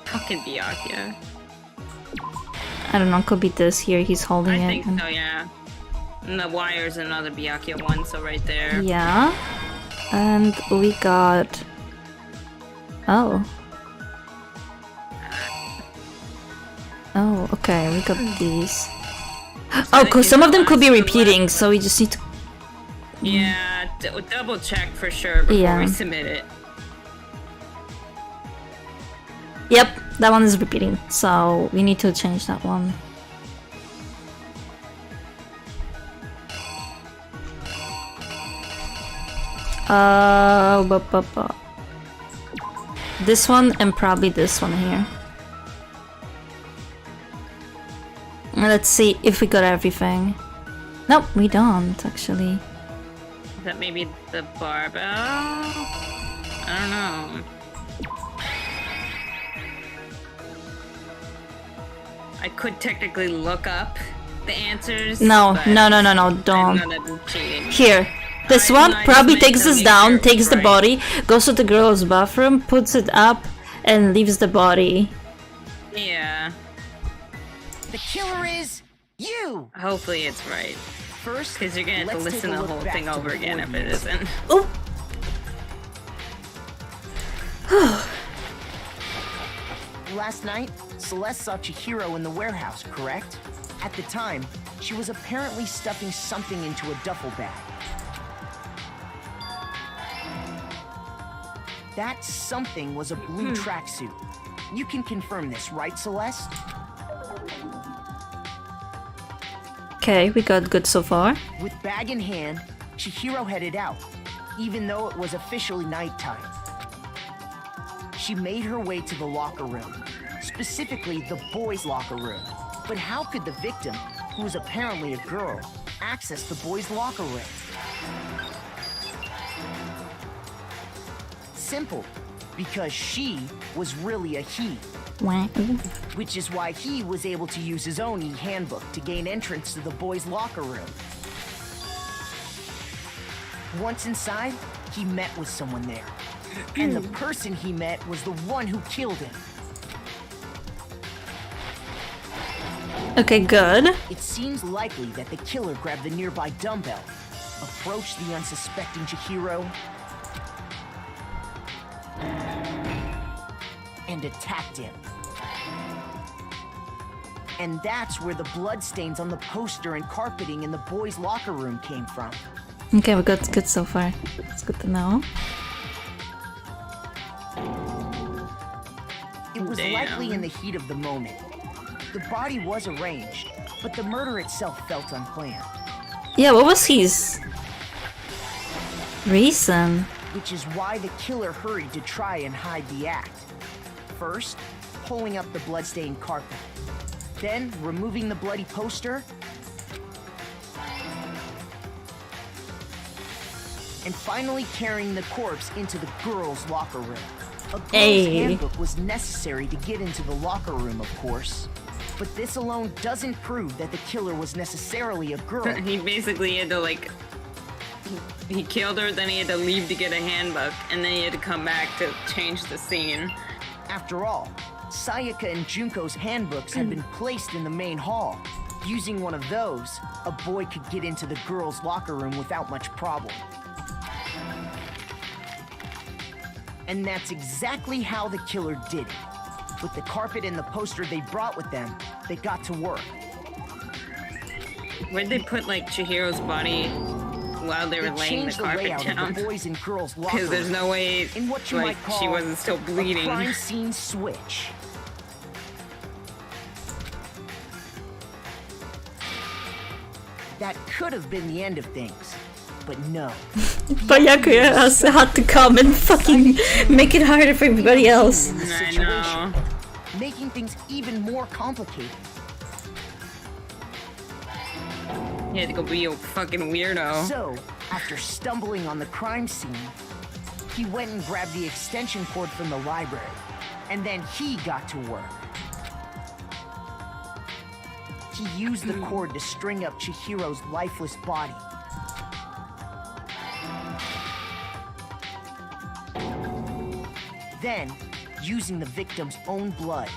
Fucking Byakuya. I don't know, could be this here, he's holding I it. think and- so, yeah. And the wire's another Byakuya one, so right there. Yeah. And we got... Oh. Oh, okay, we got these. Oh, cause some of them could be repeating, so we just need to... Yeah, double check for sure before Yeah. we submit it. Yep, that one is repeating, so we need to change that one. This one and probably this one here. Let's see if we got everything. Nope, we don't actually. Is that maybe the barbell? I don't know. I could technically look up the answers. No, but no, I'm don't. gonna cheat. Here. This one probably takes this down, takes the body, goes to the girl's bathroom, puts it up, and leaves the body. Yeah. The killer is you! Hopefully it's right. First, because you're gonna have to let's listen take a the look whole back thing to over again if before it you- isn't. Oh! Last night, Celeste saw Chihiro in the warehouse, correct? At the time, she was apparently stuffing something into a duffel bag. That something was a blue tracksuit. You can confirm this, right, Celeste? Okay, we got good so far. With bag in hand, Chihiro headed out, even though it was officially nighttime. She made her way to the locker room, specifically the boys' locker room. But how could the victim, who was apparently a girl, access the boys' locker room? Simple, because she was really a he. Which is why he was able to use his own e-handbook to gain entrance to the boys' locker room. Once inside, he met with someone there. And the person he met was the one who killed him. Okay, good. It seems likely that the killer grabbed the nearby dumbbell, approached the unsuspecting Chihiro, and attacked him. And that's where the bloodstains on the poster and carpeting in the boys' locker room came from. Okay, we got good so far. It's good to know. It was likely in the heat of the moment. The body was arranged, but the murder itself felt unplanned. Yeah, what was his reason? Which is why the killer hurried to try and hide the act. First, pulling up the bloodstained carpet. Then, removing the bloody poster. And finally carrying the corpse into the girls' locker room. A girl's handbook was necessary to get into the locker room, of course. But this alone doesn't prove that the killer was necessarily a girl. He basically had to, like... He killed her, then he had to leave to get a handbook, and then he had to come back to change the scene. After all, Sayaka and Junko's handbooks had been placed in the main hall. Using one of those, a boy could get into the girls' locker room without much problem. And that's exactly how the killer did it. With the carpet and the poster they brought with them, they got to work. Where'd they put, like, Chihiro's body while they were laying the carpet down? The boys and girls' locker Because there's no way, in what you like, might call she wasn't still bleeding. A crime scene switch. That could have been the end of things. But no. Byakuya has had to come and fucking make it harder for everybody else. I know. Making things even more complicated. You had to go be a fucking weirdo. So, after stumbling on the crime scene, he went and grabbed the extension cord from the library, and then he got to work. He used the cord to string up Chihiro's lifeless body. Then, using the victim's own blood,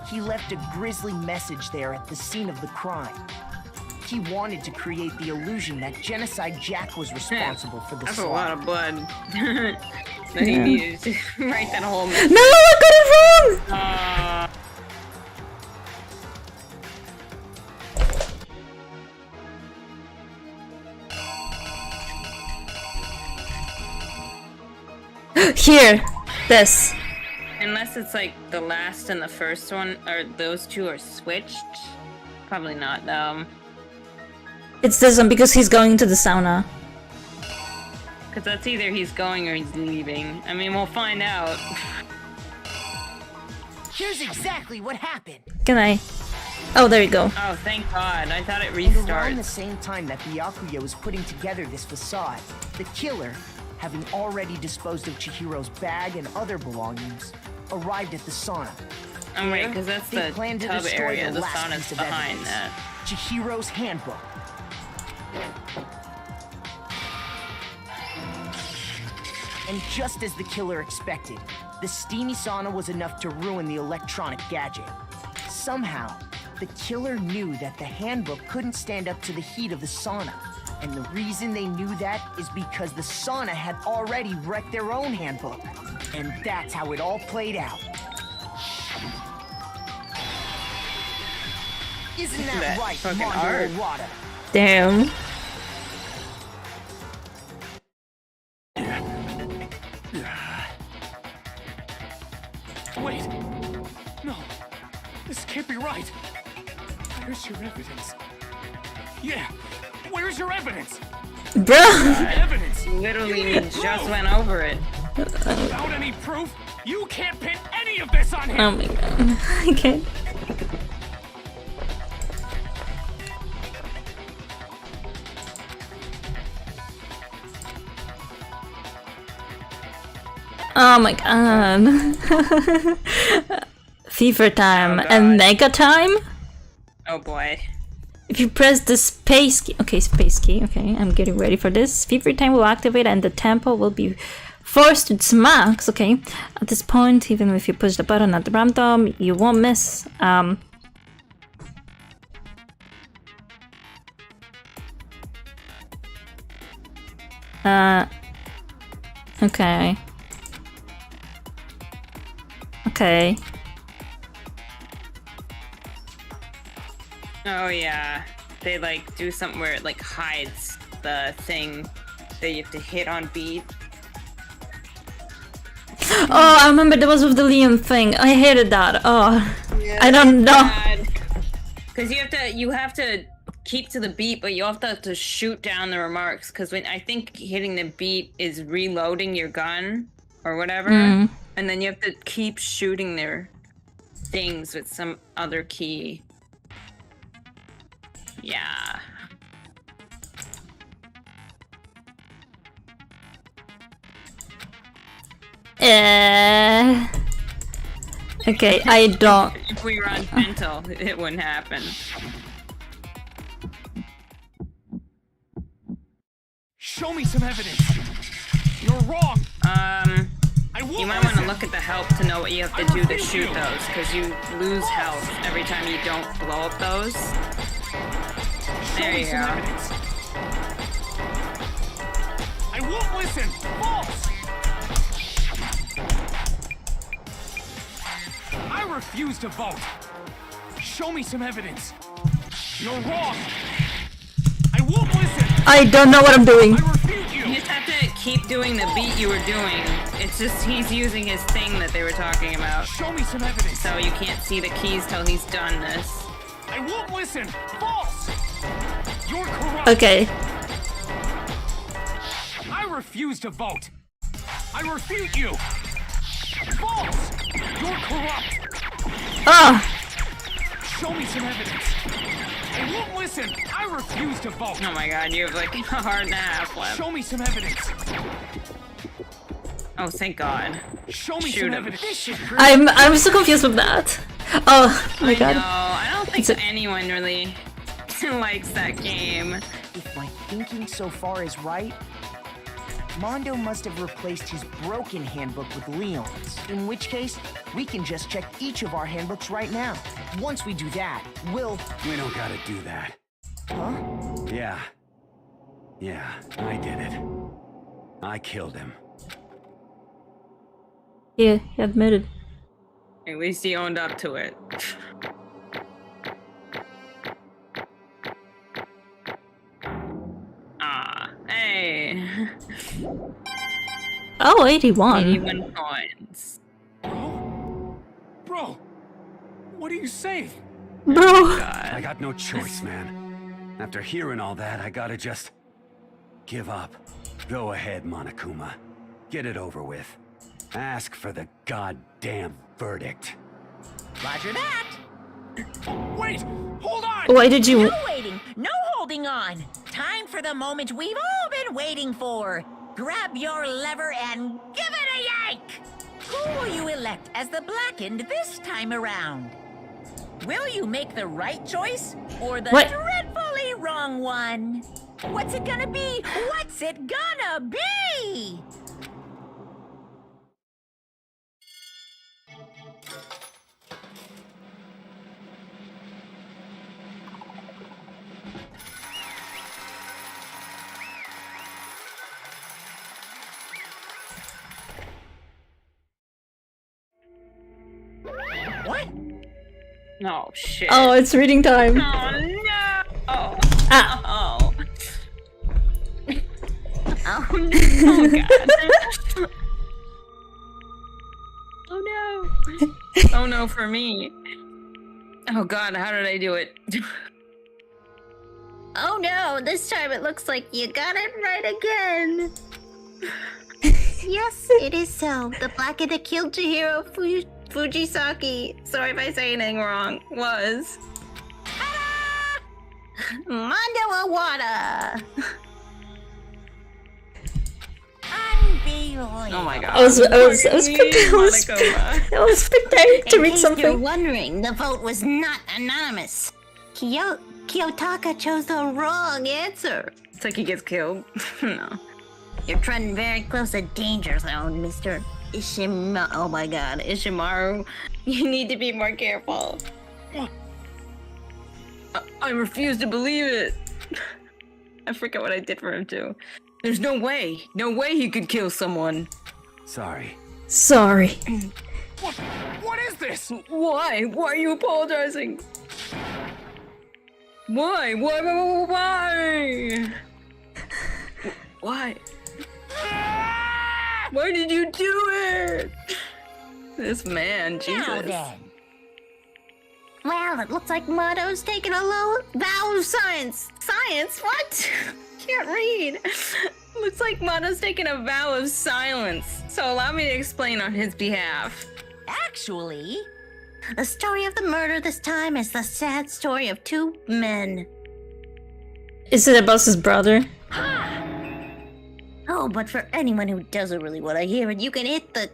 he left a grisly message there at the scene of the crime. He wanted to create the illusion that Genocide Jack was responsible for the That's slaughter. a lot of blood. That he needed to write that whole message. No, I got it wrong! Here, this. Unless it's like the last and the first one, or those two are switched. Probably not, It's this one because he's going to the sauna. Because that's either he's going or he's leaving. I mean, we'll find out. Here's exactly what happened. Can I? Oh, there you go. Oh, thank God. I thought it And around the restarts. same time that Byakuya was putting together this facade, the killer, having already disposed of Chihiro's bag and other belongings, arrived at the sauna. Oh, right, because that's They the planned to tub destroy area. The last sauna's piece of behind evidence, that. Chihiro's handbook. And just as the killer expected, the steamy sauna was enough to ruin the electronic gadget. Somehow, the killer knew that the handbook couldn't stand up to the heat of the sauna. And the reason they knew that is because the sauna had already wrecked their own handbook. And that's how it all played out. Isn't that right, fucking Mondo art. Arata? Damn. Wait. No. This can't be right. Where's your evidence? Yeah. Where's your evidence? Bro! Evidence! Literally, You we need just proof. went over it. Without any proof, you can't pin any of this on him! Oh my god. I can't. Oh my god. Fever time and mega time? Oh boy. If you press the space key, okay, space key, okay, I'm getting ready for this. Fever time will activate and the tempo will be forced to its max, okay. At this point, even if you push the button at random, you won't miss. Okay. Okay. Oh yeah. They like do something where it like hides the thing that you have to hit on beat. Oh, I remember that was with the Liam thing. I hated that. Oh, yeah, I don't know. Because you have to keep to the beat, but you also have to shoot down the remarks. Because when I think hitting the beat is reloading your gun or whatever, and then you have to keep shooting their things with some other key. Yeah. Okay, I don't. If we were on Pentel, it wouldn't happen. Show me some evidence. You're wrong. You might want to look at the help to know what you have to do to shoot those, because you lose health every time you don't blow up those. There you go. I won't listen. False. I refuse to vote. Show me some evidence. You're wrong. I won't listen. I don't know what I'm doing. You just have to keep doing the beat you were doing. It's just he's using his thing that they were talking about. Show me some evidence. So you can't see the keys till he's done this. I won't listen. False. You're corrupt. Okay. refuse to vote. I refute you. False. You're corrupt. Ah! Show me some evidence. I won't listen. I refuse to vote. Oh my god, you have like a hard and a half left. Show me some evidence. Oh, thank god. Show me Shoot some him. evidence. I'm so confused with that. Oh my god. No, I don't think anyone really likes that game. If my thinking so far is right, Mondo must have replaced his broken handbook with Leon's. In which case, we can just check each of our handbooks right now. Once we do that, we'll... We don't gotta do that. Huh? Yeah. Yeah, I did it. I killed him. Yeah, he admitted. At least he owned up to it. Ah, hey. Oh, 81. 81 coins. Bro, what are you saying? Bro. I got no choice, man. After hearing all that, I gotta just... give up. Go ahead, Monokuma. Get it over with. Ask for the goddamn verdict. Roger that. Wait, hold on. Why did you... No waiting, no holding on. Time for the moment we've all been waiting for. Grab your lever and give it a yank. Who will you elect as the blackened this time around? Will you make the right choice or the dreadfully wrong one? What's it gonna be? What's it gonna be? What? Oh shit. Oh, it's reading time. Oh no! Oh. Ah. Oh. Oh god. Oh no. Oh no for me. Oh god, how did I do it? Oh no, this time it looks like you got it right again. Yes, it is so. The blackened that killed Chihiro Fujisaki. Sorry if I say anything wrong. Was Mondo Awada. Unbelievable. Oh my god. I was preparing to read You're something. wondering, the vote was not anonymous. Kiyotaka chose the wrong answer. It's like he gets killed. No. You're treading very close to danger zone, Mr. Ishimaru. Oh my god, Ishimaru. You need to be more careful. I refuse to believe it. I forget what I did for him too. There's no way. No way he could kill someone. Sorry. Sorry. What is this? Why? Why are you apologizing? Why? Why? Why? Why did you do it? This man, Jesus. Now then. Well, it looks like Mondo's taking a low vow of science. Science? What? Can't read. Looks like Mondo's taking a vow of silence. So allow me to explain on his behalf. Actually, the story of the murder this time is the sad story of two men. Is it about his brother? Oh, but for anyone who doesn't really want to hear it, you can hit the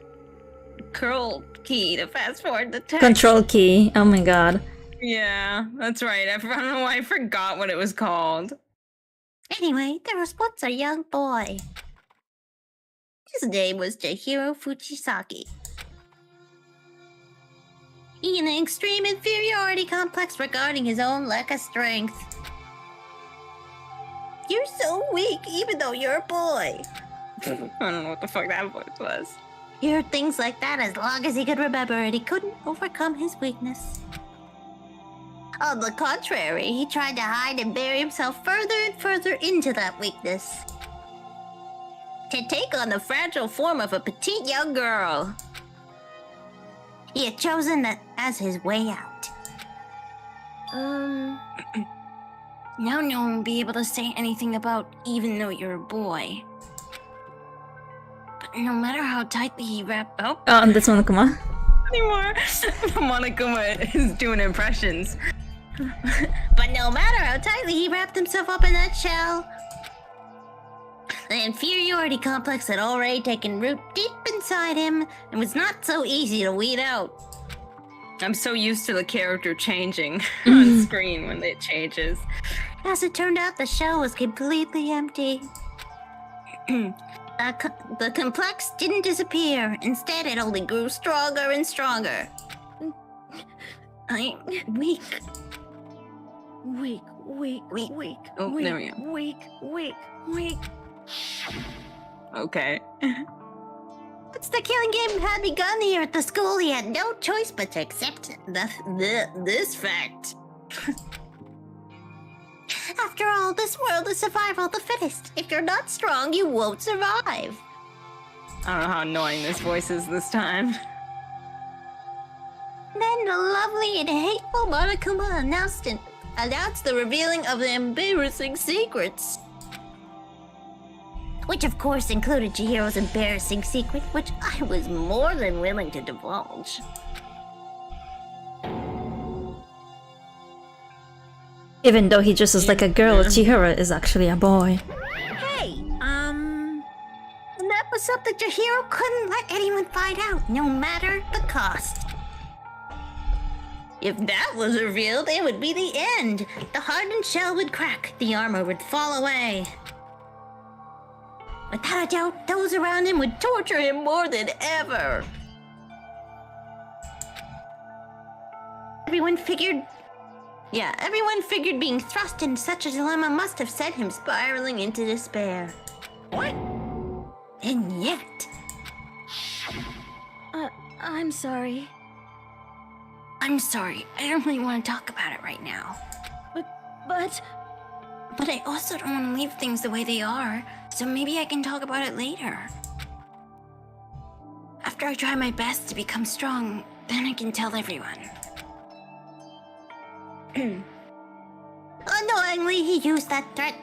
Curl key to fast forward the text. Control key. Oh my god. Yeah, that's right. I don't know why I forgot what it was called. Anyway, there was once a young boy. His name was Chihiro Fujisaki. He had an extreme inferiority complex regarding his own lack of strength. You're so weak, even though you're a boy. I don't know what the fuck that voice was. He heard things like that as long as he could remember, and he couldn't overcome his weakness. On the contrary, he tried to hide and bury himself further and further into that weakness. To take on the fragile form of a petite young girl. He had chosen that as his way out. Now no one will be able to say anything about even though you're a boy. no matter how tightly he wrapped up. That's Monokuma. Anymore. Monokuma is doing impressions. But no matter how tightly he wrapped himself up in that shell, the inferiority complex had already taken root deep inside him and was not so easy to weed out. I'm so used to the character changing on screen when it changes. As it turned out, the shell was completely empty. The complex didn't disappear. Instead, it only grew stronger and stronger. I'm weak. Weak. Oh, weak, there we go. Weak. Okay. Once the killing game had begun here at the school, he had no choice but to accept this fact. After all, this world is survival of the fittest. If you're not strong, you won't survive. I don't know how annoying this voice is this time. Then the lovely and hateful Monokuma announced the revealing of the embarrassing secrets. Which of course included Chihiro's embarrassing secret, which I was more than willing to divulge. Even though he dresses like a girl, Chihiro is actually a boy. Hey, and that was something Chihiro couldn't let anyone find out, no matter the cost. If that was revealed, it would be the end. The hardened shell would crack, the armor would fall away. Without a doubt, those around him would torture him more than ever. Everyone figured being thrust into such a dilemma must have sent him spiraling into despair. What? And yet... I'm sorry. I'm sorry. I don't really want to talk about it right now. But I also don't want to leave things the way they are, so maybe I can talk about it later. After I try my best to become strong, then I can tell everyone. Annoyingly, he used that threat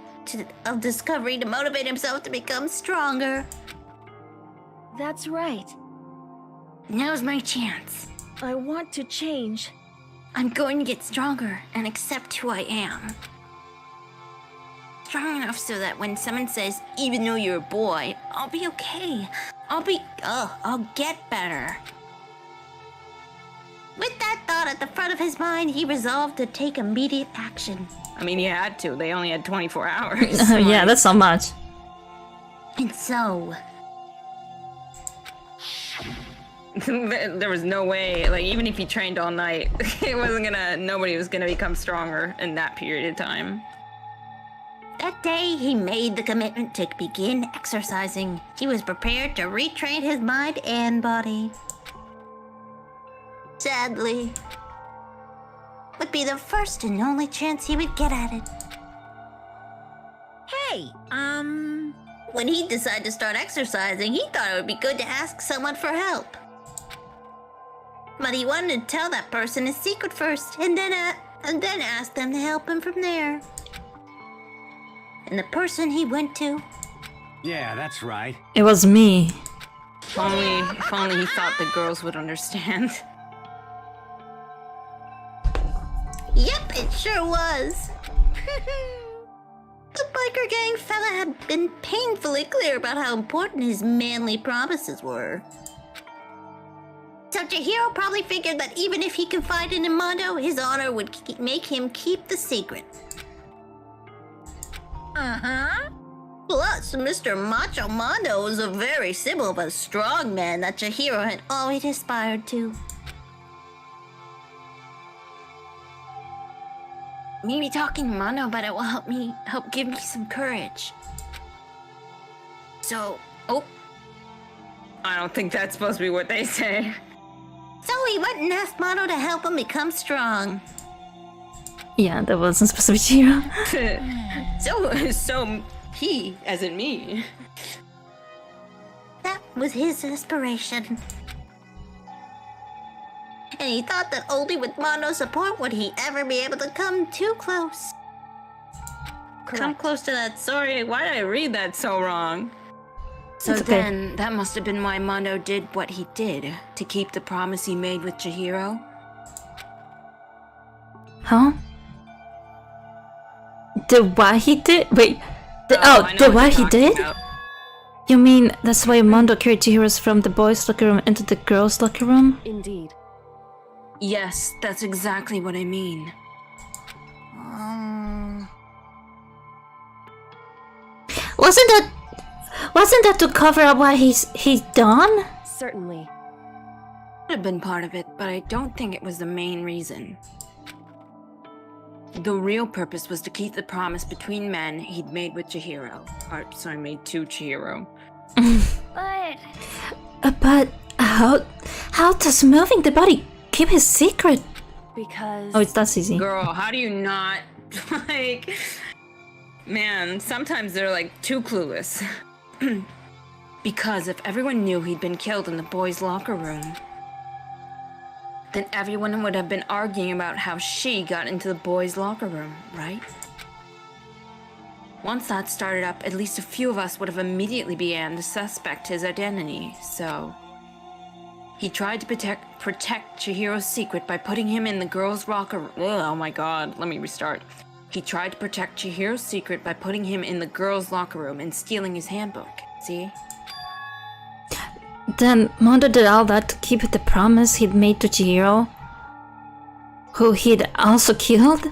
of discovery to motivate himself to become stronger. That's right. Now's my chance. I want to change. I'm going to get stronger and accept who I am. Strong enough so that when someone says, even though you're a boy, I'll be okay. I'll get better. With that thought at the front of his mind, he resolved to take immediate action. I mean, he had to. They only had 24 hours. Yeah, that's not much. And so... there was no way, like, even if he trained all night, nobody was gonna become stronger in that period of time. That day, he made the commitment to begin exercising. He was prepared to retrain his mind and body. Sadly, would be the first and only chance he would get at it. Hey, when he decided to start exercising, he thought it would be good to ask someone for help. But he wanted to tell that person his secret first, and then ask them to help him from there. And the person he went to... Yeah, that's right. It was me. If only he thought the girls would understand. Yep, it sure was. The biker gang fella had been painfully clear about how important his manly promises were. So Chihiro probably figured that even if he confided in Mondo, his honor would make him keep the secret. Plus, Mr. Macho Mondo was a very symbol of a strong man that Chihiro had always aspired to. Maybe talking to Mondo about it will help give me some courage. So, I don't think that's supposed to be what they say. So he went and asked Mondo to help him become strong. Yeah, that wasn't supposed to be Chihiro. So he, as in me. That was his inspiration. And he thought that only with Mondo's support would he ever be able to come too close. Correct. Come close to that. Sorry, why did I read that so wrong? So It's okay. then, that must have been why Mondo did what he did, to keep the promise he made with Chihiro. Huh? The what he did? Wait. I know The what what you're he talking did? about. You mean that's why Mondo carried Chihiro's from the boys' locker room into the girls' locker room? Indeed. Yes, that's exactly what I mean. Wasn't that to cover up what he's done? Certainly. Could have been part of it, but I don't think it was the main reason. The real purpose was to keep the promise between men he'd made with Chihiro. Sorry, made to Chihiro. But how does moving the body keep his secret? Because... Oh, it's that easy. Girl, how do you not, like... Man, sometimes they're, like, too clueless. Because if everyone knew he'd been killed in the boys' locker room, then everyone would have been arguing about how she got into the boys' locker room, right? Once that started up, at least a few of us would have immediately began to suspect his identity, so... He tried to protect Chihiro's secret by putting him in the girls' locker room. Oh my god, let me restart. He tried to protect Chihiro's secret by putting him in the girls' locker room and stealing his handbook, see? Then Mondo did all that to keep the promise he'd made to Chihiro, who he'd also killed?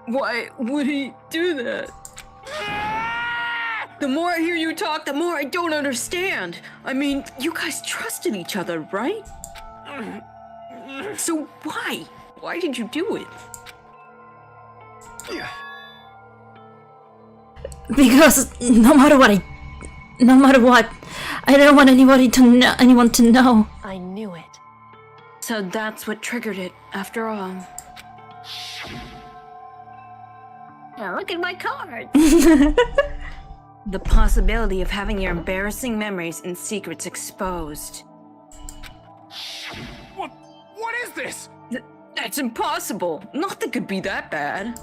Why would he do that? The more I hear you talk, the more I don't understand. I mean, you guys trusted each other, right? So why? Why did you do it? Because no matter what, I don't want anyone to know. I knew it. So that's what triggered it, after all. Now look at my card. The possibility of having your embarrassing memories and secrets exposed. What is this? That's impossible. Nothing could be that bad.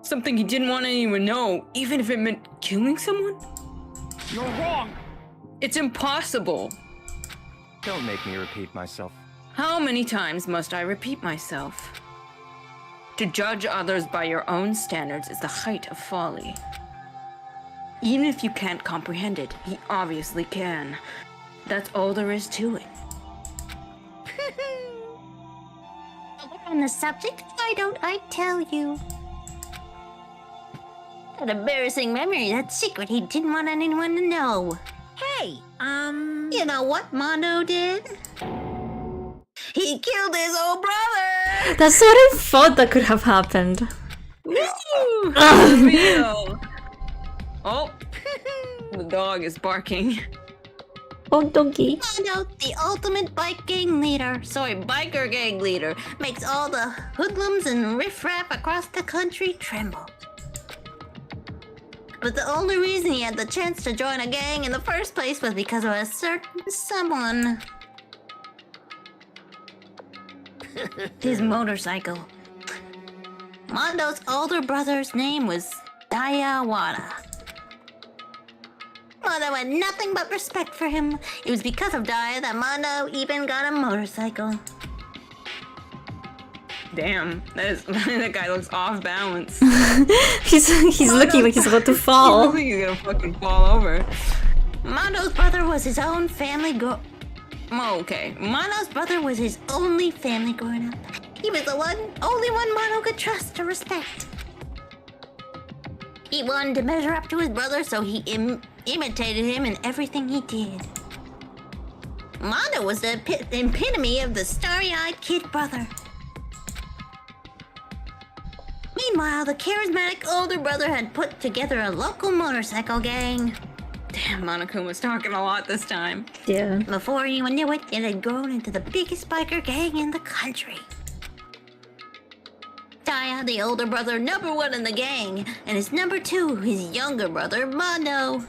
Something he didn't want anyone to know, even if it meant killing someone? You're wrong. It's impossible. Don't make me repeat myself. How many times must I repeat myself? To judge others by your own standards is the height of folly. Even if you can't comprehend it, he obviously can. That's all there is to it. On the subject, why don't I tell you? An embarrassing memory, that secret he didn't want anyone to know. Hey, You know what Mondo did? He killed his old brother! That's what I thought that could have happened. Woo! Real. Oh, the dog is barking. Oh, doggy. Mondo, the ultimate biker gang leader, makes all the hoodlums and riffraff across the country tremble. But the only reason he had the chance to join a gang in the first place was because of a certain someone. His motorcycle. Mondo's older brother's name was Dayawada. Mondo had nothing but respect for him. It was because of Daya that Mondo even got a motorcycle. Damn, that guy looks off balance. he's looking like he's about to fall. He looks like he's gonna fucking fall over. Mondo's brother was his own family okay. Mondo's brother was his only family growing up. He was the only one Mondo could trust to respect. He wanted to measure up to his brother, so he imitated him in everything he did. Mondo was the epitome of the starry-eyed kid brother. Meanwhile, the charismatic older brother had put together a local motorcycle gang. Damn, Monokuma's talking a lot this time. Yeah. Before anyone knew it, it had grown into the biggest biker gang in the country. Daya, the older brother, number one in the gang, and his number two, his younger brother, Mondo.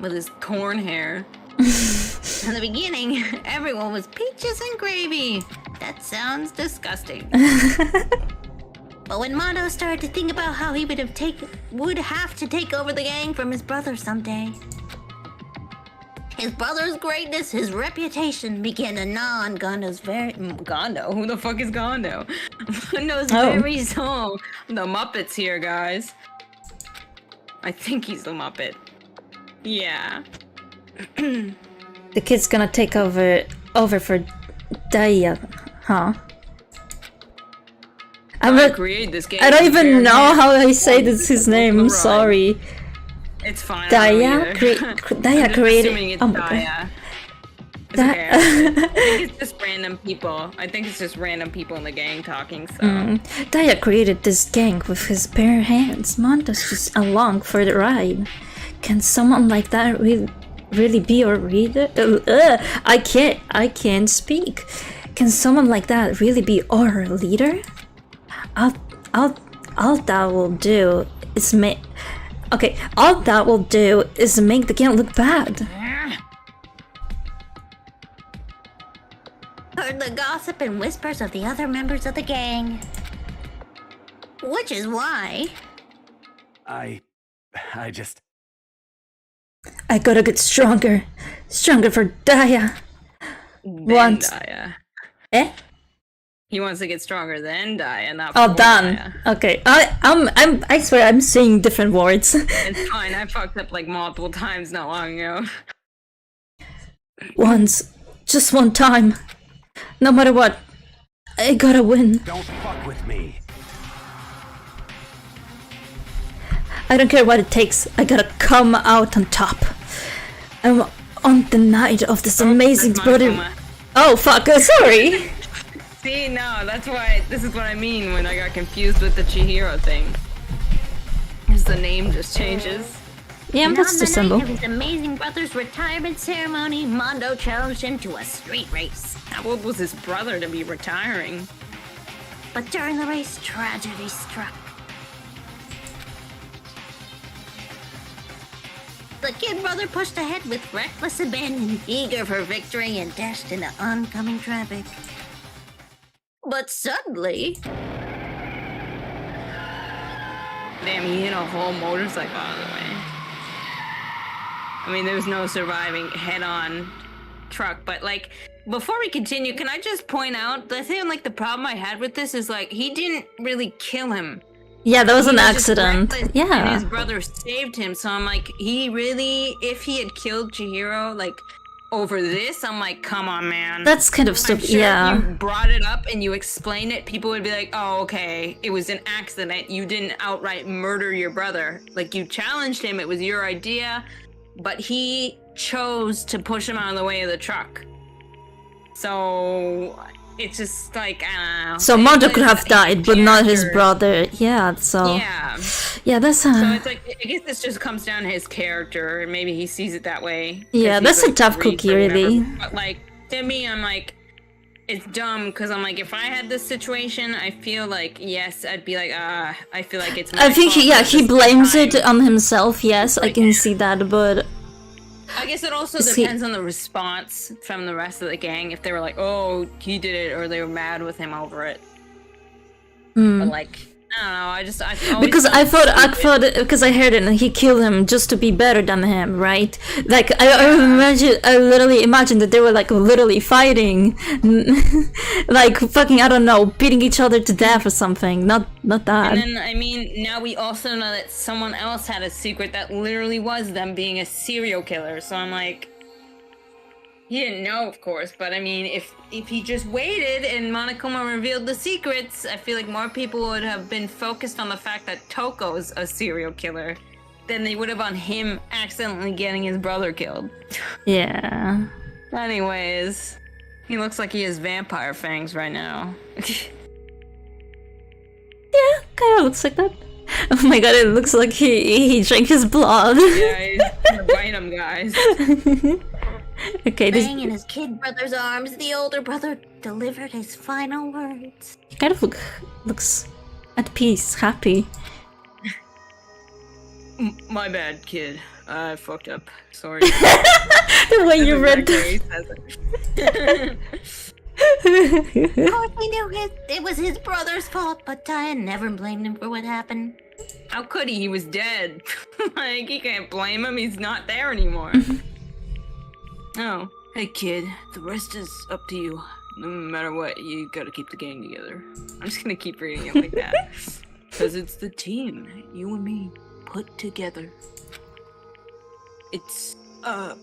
With his corn hair. In the beginning, everyone was peaches and gravy. That sounds disgusting. But when Mondo started to think about how he would have to take over the gang from his brother someday, his brother's greatness, his reputation began to gnaw on Gondo? Who the fuck is Gondo? Gondo's very soul. The Muppets here, guys. I think he's the Muppet. Yeah. The kid's gonna take over for Daya, huh? Create this game. I don't even know how I say this his name. I'm sorry. It's fine. Daya created. It's oh my Daya. god. It's okay. I think it's just random people. I think it's just random people in the gang talking. So. Daya created this gang with his bare hands. Mondo's just along for the ride. Can someone like that really be our leader? I can't speak. Can someone like that really be our leader? All that will do is make the gang look bad. Heard the gossip and whispers of the other members of the gang. Which is why... I gotta get stronger. Stronger for Daya. Daya. Eh? He wants to get stronger than Daya, not Oh, before done. Daya. Okay. I swear I'm saying different words. It's fine. I fucked up like multiple times not long ago. Once. Just one time. No matter what. I gotta win. Don't fuck with me. I don't care what it takes. I gotta come out on top. I'm on the night of this amazing brother. Oh fuck! Sorry. See, no, that's why. This is what I mean when I got confused with the Chihiro thing. Because the name just changes. Yeah, that's the symbol. On the night of his amazing brother's retirement ceremony, Mondo challenged him to a street race. How old was his brother to be retiring? But during the race, tragedy struck. The kid brother pushed ahead with reckless abandon, eager for victory and dashed into oncoming traffic. But suddenly... Damn, he hit a whole motorcycle out of the way. I mean, there was no surviving head-on truck, but like, before we continue, can I just point out, I think like the problem I had with this is like, he didn't really kill him. Yeah, that was an accident. Yeah. And his brother saved him, so I'm like, he really, if he had killed Chihiro, like, over this, I'm like, come on, man. That's kind of stupid, I'm sure yeah. If you brought it up and you explained it, people would be like, oh, okay, it was an accident. You didn't outright murder your brother. Like, you challenged him, it was your idea, but he chose to push him out of the way of the truck. So... it's just like, I don't know. So Mondo could have died, but not his brother. Yeah, so... Yeah, that's So it's like, I guess this just comes down to his character, and maybe he sees it that way. Yeah, that's a tough cookie, really. But like, to me, I'm like, it's dumb, because I'm like, if I had this situation, I feel like, yes, I'd be like, I feel like it's my I think, fault he blames it on himself, yes, I can see that, but... I guess it also depends on the response from the rest of the gang. If they were like, "Oh, he did it," or they were mad with him over it. But like, I don't know. I because I thought because I heard it and he killed him just to be better than him, right? Like I literally imagined that they were like literally fighting, like fucking, I don't know, beating each other to death or something. Not that. And then I mean, now we also know that someone else had a secret that literally was them being a serial killer. So I'm like, he didn't know, of course, but I mean, if he just waited and Monokuma revealed the secrets, I feel like more people would have been focused on the fact that Toko's a serial killer than they would have on him accidentally getting his brother killed. Yeah. Anyways, he looks like he has vampire fangs right now. Yeah, kind of looks like that. Oh my god, it looks like he drank his blood. Yeah, he's gonna bite him, guys. Okay, this... Bang in his kid brother's arms, the older brother delivered his final words. He kind of looks at peace, happy. My bad, kid. I fucked up. Sorry. The way you read course, he knew it was his brother's fault, but I never blamed him for what happened. How could he? He was dead. Like, he can't blame him. He's not there anymore. Oh, hey kid, the rest is up to you. No matter what, you gotta keep the gang together. I'm just gonna keep reading it like that. Because it's the team, you and me, put together. It's a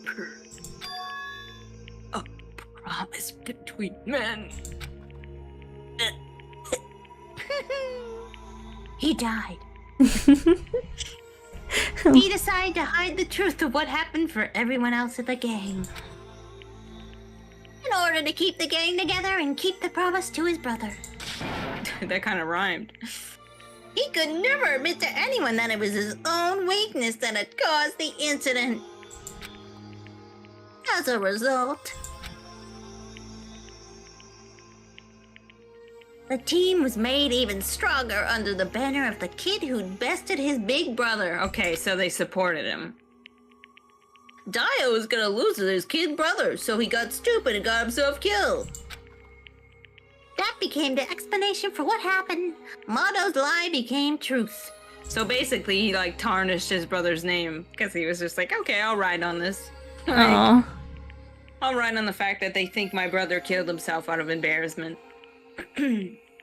promise between men. He died. He decided to hide the truth of what happened for everyone else in the gang. In order to keep the gang together and keep the promise to his brother. That kind of rhymed. He could never admit to anyone that it was his own weakness that had caused the incident. As a result, the team was made even stronger under the banner of the kid who'd bested his big brother. Okay, so they supported him. Dio was gonna lose to his kid brother, so he got stupid and got himself killed. That became the explanation for what happened. Moto's lie became truth. So basically, he like tarnished his brother's name because he was just like, okay, I'll ride on this. Aww. I'll ride on the fact that they think my brother killed himself out of embarrassment.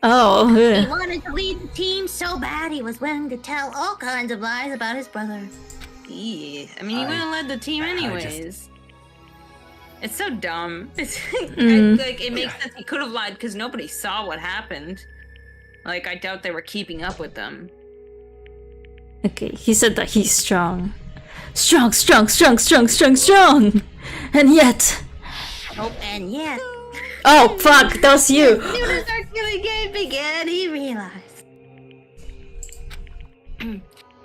Oh. He wanted to lead the team so bad he was willing to tell all kinds of lies about his brother. Yeah, I mean, he would have led the team anyways. It's so dumb. It's like it makes sense. He could have lied because nobody saw what happened. Like, I doubt they were keeping up with them. Okay, he said that he's strong. Strong, strong, strong, strong, strong, strong! And yet... Oh, and yet... Oh, fuck, that was you! As soon as our killing game began, he realized...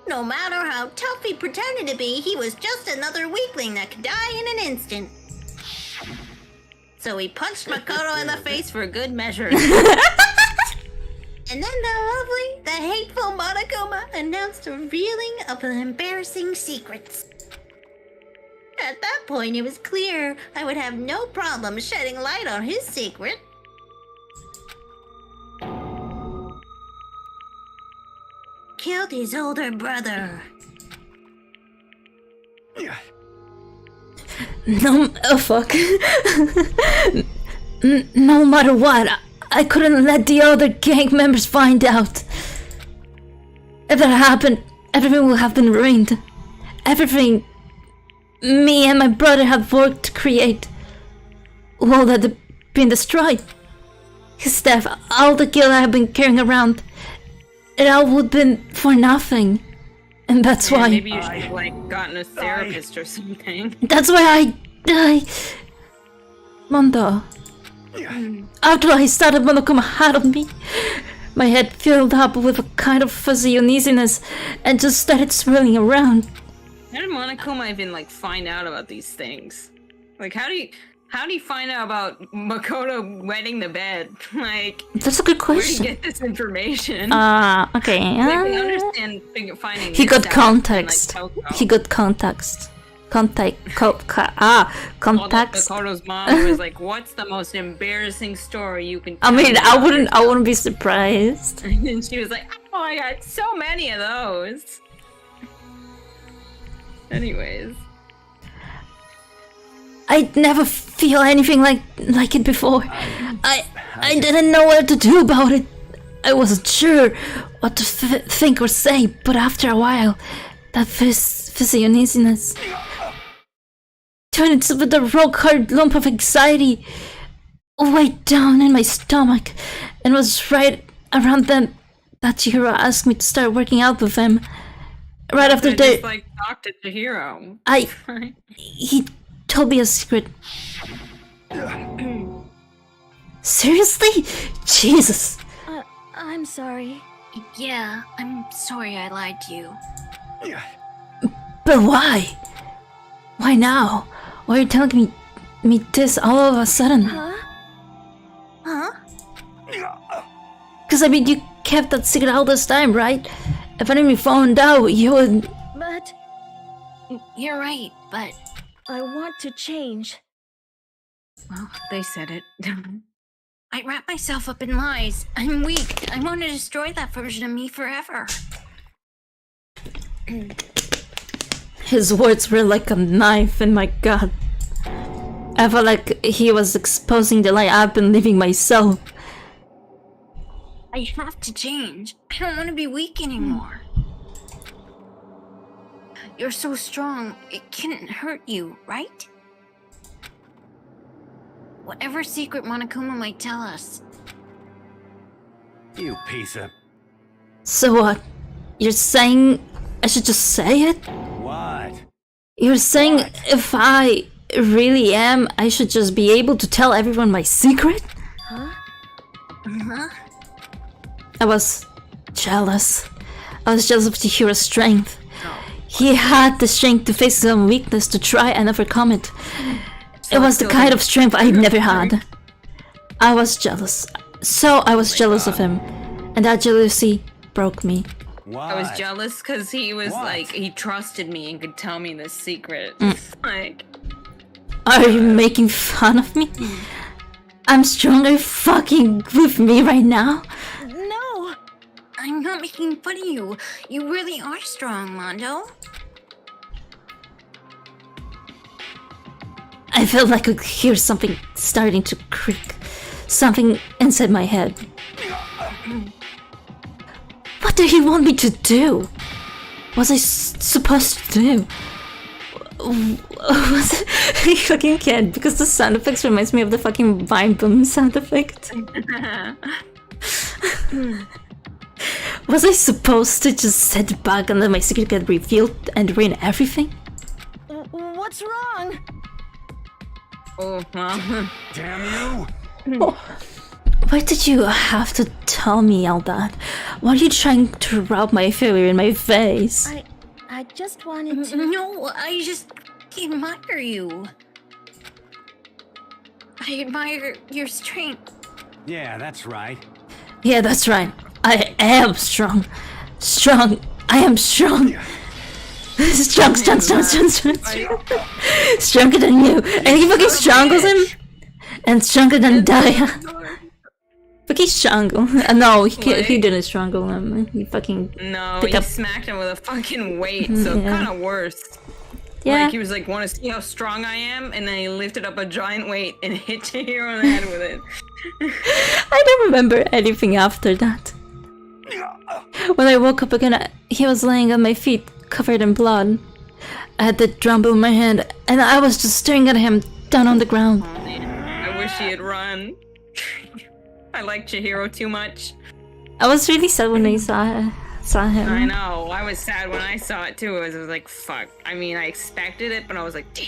No matter how tough he pretended to be, he was just another weakling that could die in an instant. So he punched Makoto in the face for good measure. And then the hateful Monokuma announced the revealing of the embarrassing secrets. At that point, it was clear I would have no problem shedding light on his secret. Killed his older brother. No, oh fuck. No matter what, I couldn't let the other gang members find out. If that happened, everything would have been ruined. Everything me and my brother have worked to create would have been destroyed. His death, all the guilt I have been carrying around, it all would have been for nothing. And that's why... Maybe you should have, like, gotten a therapist or something. That's why I... Mondo. After I started Monokuma had on me, my head filled up with a kind of fuzzy uneasiness and just started swirling around. How did Monokuma even, like, find out about these things? Like, how do you find out about Makoto wetting the bed? Like, that's a good question. Where do you get this information? Okay. Like, we understand finding. He got this out context. and, like, He got context. Context. Makoto's mom was like, "What's the most embarrassing story you can?" I mean, I wouldn't be surprised. And she was like, "Oh, I got so many of those." Anyways. I'd never feel anything like it before. I didn't know what to do about it. I wasn't sure what to think or say, but after a while, that fizzy uneasiness turned into the rock-hard lump of anxiety way down in my stomach, and was right around then that Chihiro asked me to start working out with him. Right after they just, like, talked to Chihiro. He told me a secret. Seriously? Jesus. I'm sorry. Yeah, I'm sorry I lied to you. But why? Why now? Why are you telling me this all of a sudden? Huh? Because I mean, you kept that secret all this time, right? If anyone found out, you would... But... You're right, but... I want to change. Well, they said it. I wrap myself up in lies. I'm weak. I want to destroy that version of me forever. His words were like a knife in my gut. I felt like he was exposing the lie I've been living myself. I have to change. I don't want to be weak anymore. You're so strong, it can't hurt you, right? Whatever secret Monokuma might tell us. You piece of... So what? You're saying I should just say it? What? You're saying if I really am, I should just be able to tell everyone my secret? Huh? Uh-huh. I was jealous. I was jealous of Chihiro's strength. He had the strength to face his own weakness, to try and overcome it. It was the kind of strength I'd never had. I was jealous. So I was jealous of him. And that jealousy broke me. I was jealous because he was like, he trusted me and could tell me this secret. Like, are you making fun of me? I'm stronger fucking with me right now? No! I'm not making fun of you. You really are strong, Mondo. I felt like I could hear something starting to creak. Something inside my head. What did he want me to do? What was I supposed to do? Was it? I fucking can't, because the sound effects reminds me of the fucking Vine Boom sound effect. Was I supposed to just sit back and let my secret get revealed and ruin everything? What's wrong? oh, well. Damn you! Why did you have to tell me all that? Why are you trying to rub my failure in my face? I just wanted to... No, I just admire you. I admire your strength. Yeah, that's right. Yeah, that's right. I am strong. Strong. I am strong. Strong. Stronger than you. And he fucking strangles him. And stronger than Daya. Fucking strangle. No, he didn't strangle him. He fucking... No, he smacked him with a fucking weight, so kind of worse. Yeah. Like, he was like, want to see how strong I am? And then he lifted up a giant weight and hit Chihiro in the head with it. I don't remember anything after that. When I woke up again, he was laying at my feet, covered in blood. I had the drum in my hand, and I was just staring at him down on the ground. Oh, man. I wish he had run. I like Chihiro too much. I was really sad when I saw him. I know. I was sad when I saw it too. I was like, fuck. I mean, I expected it, but I was like, damn.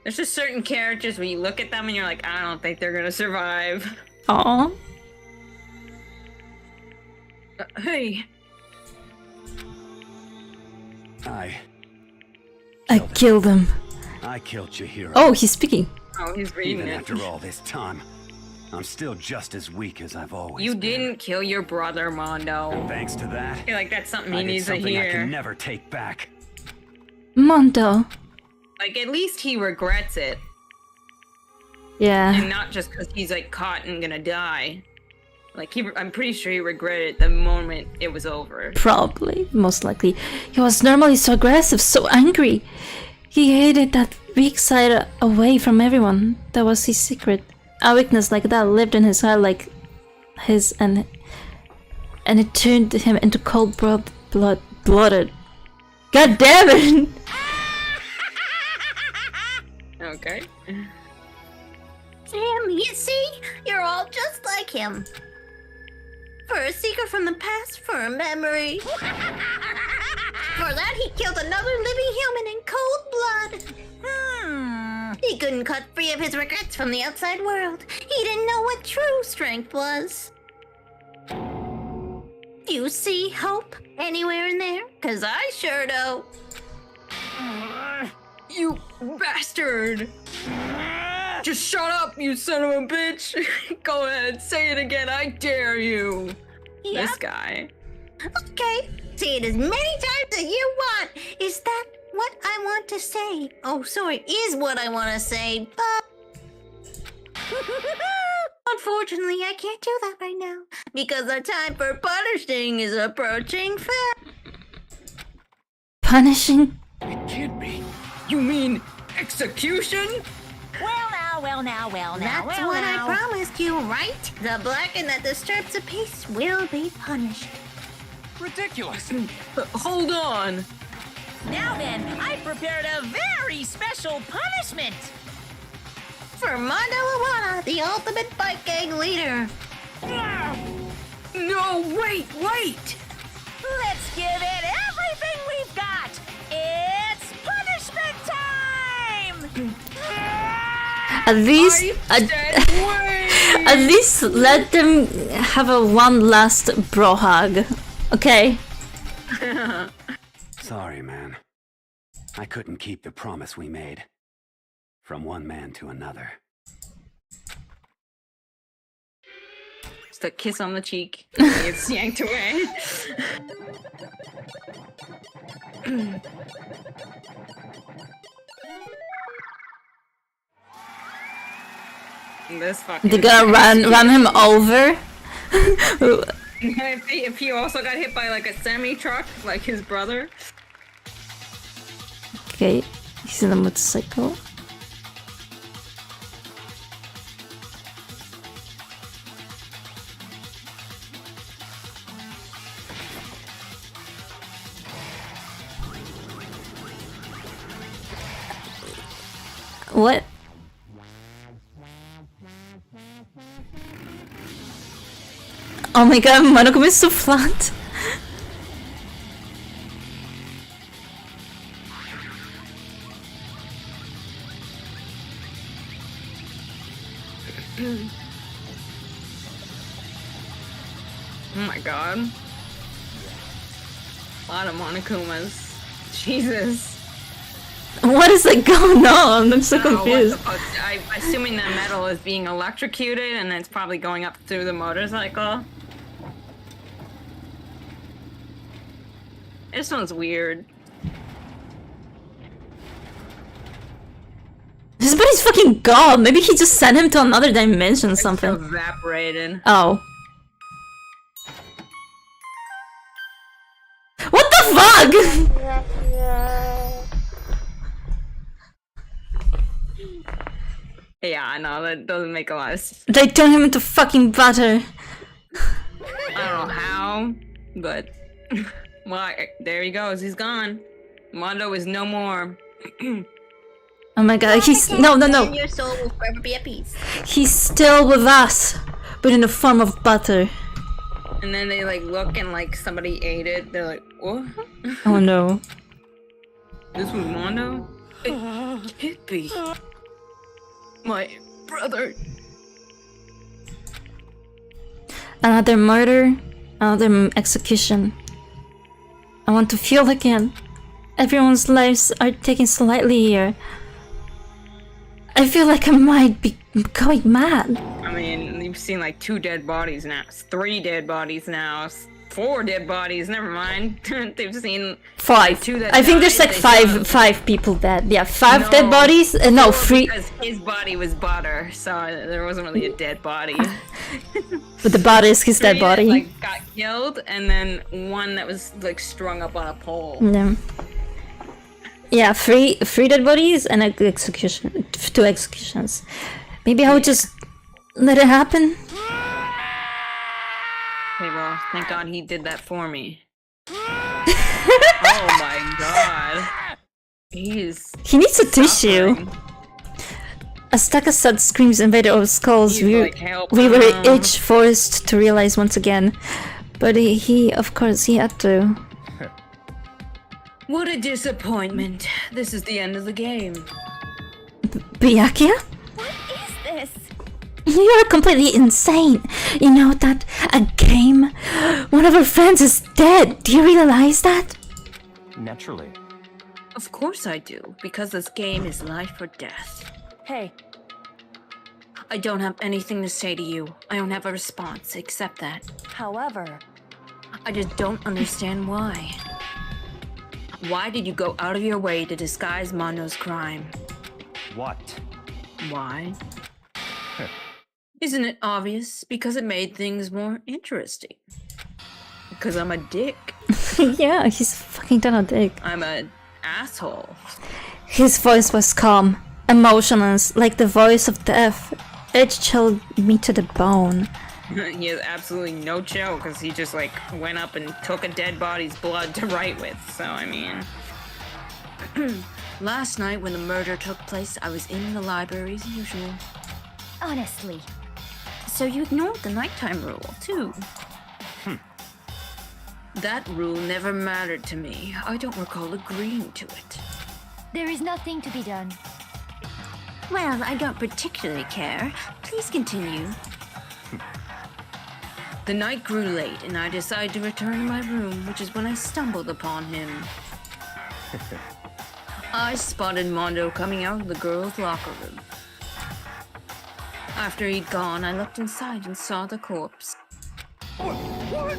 There's just certain characters when you look at them and you're like, I don't think they're gonna survive. Aww. Hey. I killed him. I killed Chihiro. Oh, he's speaking. Oh, he's reading Even it. after all this time, I'm still just as weak as I've always You been. didn't kill your brother, Mondo. And thanks to that, I feel like that's something I he did needs to something I hear. can never take back. Mondo. Like, at least he regrets it. Yeah. And not just because he's, like, caught and gonna die. Like, I'm pretty sure he regretted the moment it was over. Probably, most likely. He was normally so aggressive, so angry. He hated that weak side away from everyone. That was his secret. A weakness like that lived in his heart like his, and it turned him into cold-blooded. God damn it! Okay. Sam, you see? You're all just like him. For a secret from the past, for a memory. For that, he killed another living human in cold blood. He couldn't cut free of his regrets from the outside world. He didn't know what true strength was. Do you see hope anywhere in there? 'Cause I sure do. You bastard! Just shut up, you son of a bitch! Go ahead, say it again, I dare you! Yep. This guy. Okay, say it as many times as you want. Is that what I want to say? Oh, sorry, is what I want to say, but... Unfortunately, I can't do that right now because the time for punishing is approaching fast. Punishing? It can't be. You mean execution? Well now. That's what I promised you, right? The blackened that disturbs the peace will be punished. Ridiculous. Hold on. Now then, I prepared a very special punishment. For Mondo Awana, the ultimate bike gang leader. No, wait! Let's give it everything we've got. It's punishment time. At least let them have a one last bro hug. Okay. Sorry, man. I couldn't keep the promise we made. From one man to another. Just a kiss on the cheek. It's yanked away. This fucking. They're gonna run him over. If he also got hit by like a semi-truck, like his brother. Okay, he's in a motorcycle. What? Oh my god, Monokuma is so flat. Oh my god. A lot of Monokumas. Jesus. What is like going on? I'm so confused. I'm assuming the metal is being electrocuted and it's probably going up through the motorcycle. This one's weird. His body's fucking gone. Maybe he just sent him to another dimension or something. It's evaporated. Oh. What the fuck? Yeah, I know, that doesn't make a lot of sense. They turned him into fucking butter. I don't know how, but... well, there he goes, he's gone. Mondo is no more. Oh my god, he's... No. Your soul will forever be at peace. He's still with us, but in the form of butter. And then they like look and like somebody ate it. They're like, what? Oh no. This was Mondo? It can't be. My brother. Another murder, another execution. I want to feel again. Everyone's lives are taken slightly here. I feel like I might be going mad. I mean, you've seen like 2 dead bodies now. 3 dead bodies now. 4 dead bodies, never mind. They've seen 5. 2 that I think there's died, like five people dead. Yeah, 5 dead bodies. No, 3. Because his body was butter, so there wasn't really a dead body. But the body is his dead 3 that, body. like, got killed, and then 1 that was like strung up on a pole. Yeah. Yeah, 3 dead bodies and an execution. 2 executions. Maybe I would just let it happen. Okay, well, thank God he did that for me. Oh my god. He needs a tissue. As Taka-san screams invaded our skulls, we were each forced to realize once again. But he of course, he had to. What a disappointment. This is the end of the game. Byakuya? What is this? You're completely insane. You know that a game? One of our friends is dead. Do you realize that? Naturally. Of course I do, because this game is life or death. Hey. I don't have anything to say to you. I don't have a response except that. However, I just don't understand why. Why did you go out of your way to disguise Mondo's crime? What? Why? Isn't it obvious? Because it made things more interesting. Because I'm a dick. Yeah, he's fucking done a dick. I'm an asshole. His voice was calm, emotionless, like the voice of death. It chilled me to the bone. He has absolutely no chill because he just like went up and took a dead body's blood to write with. So I mean, last night when the murder took place, I was in the library as usual. Honestly. So you ignored the nighttime rule too. That rule never mattered to me. I don't recall agreeing to it. There is nothing to be done. Well, I don't particularly care. Please continue. The night grew late, and I decided to return to my room, which is when I stumbled upon him. I spotted Mondo coming out of the girls' locker room. After he'd gone, I looked inside and saw the corpse. What?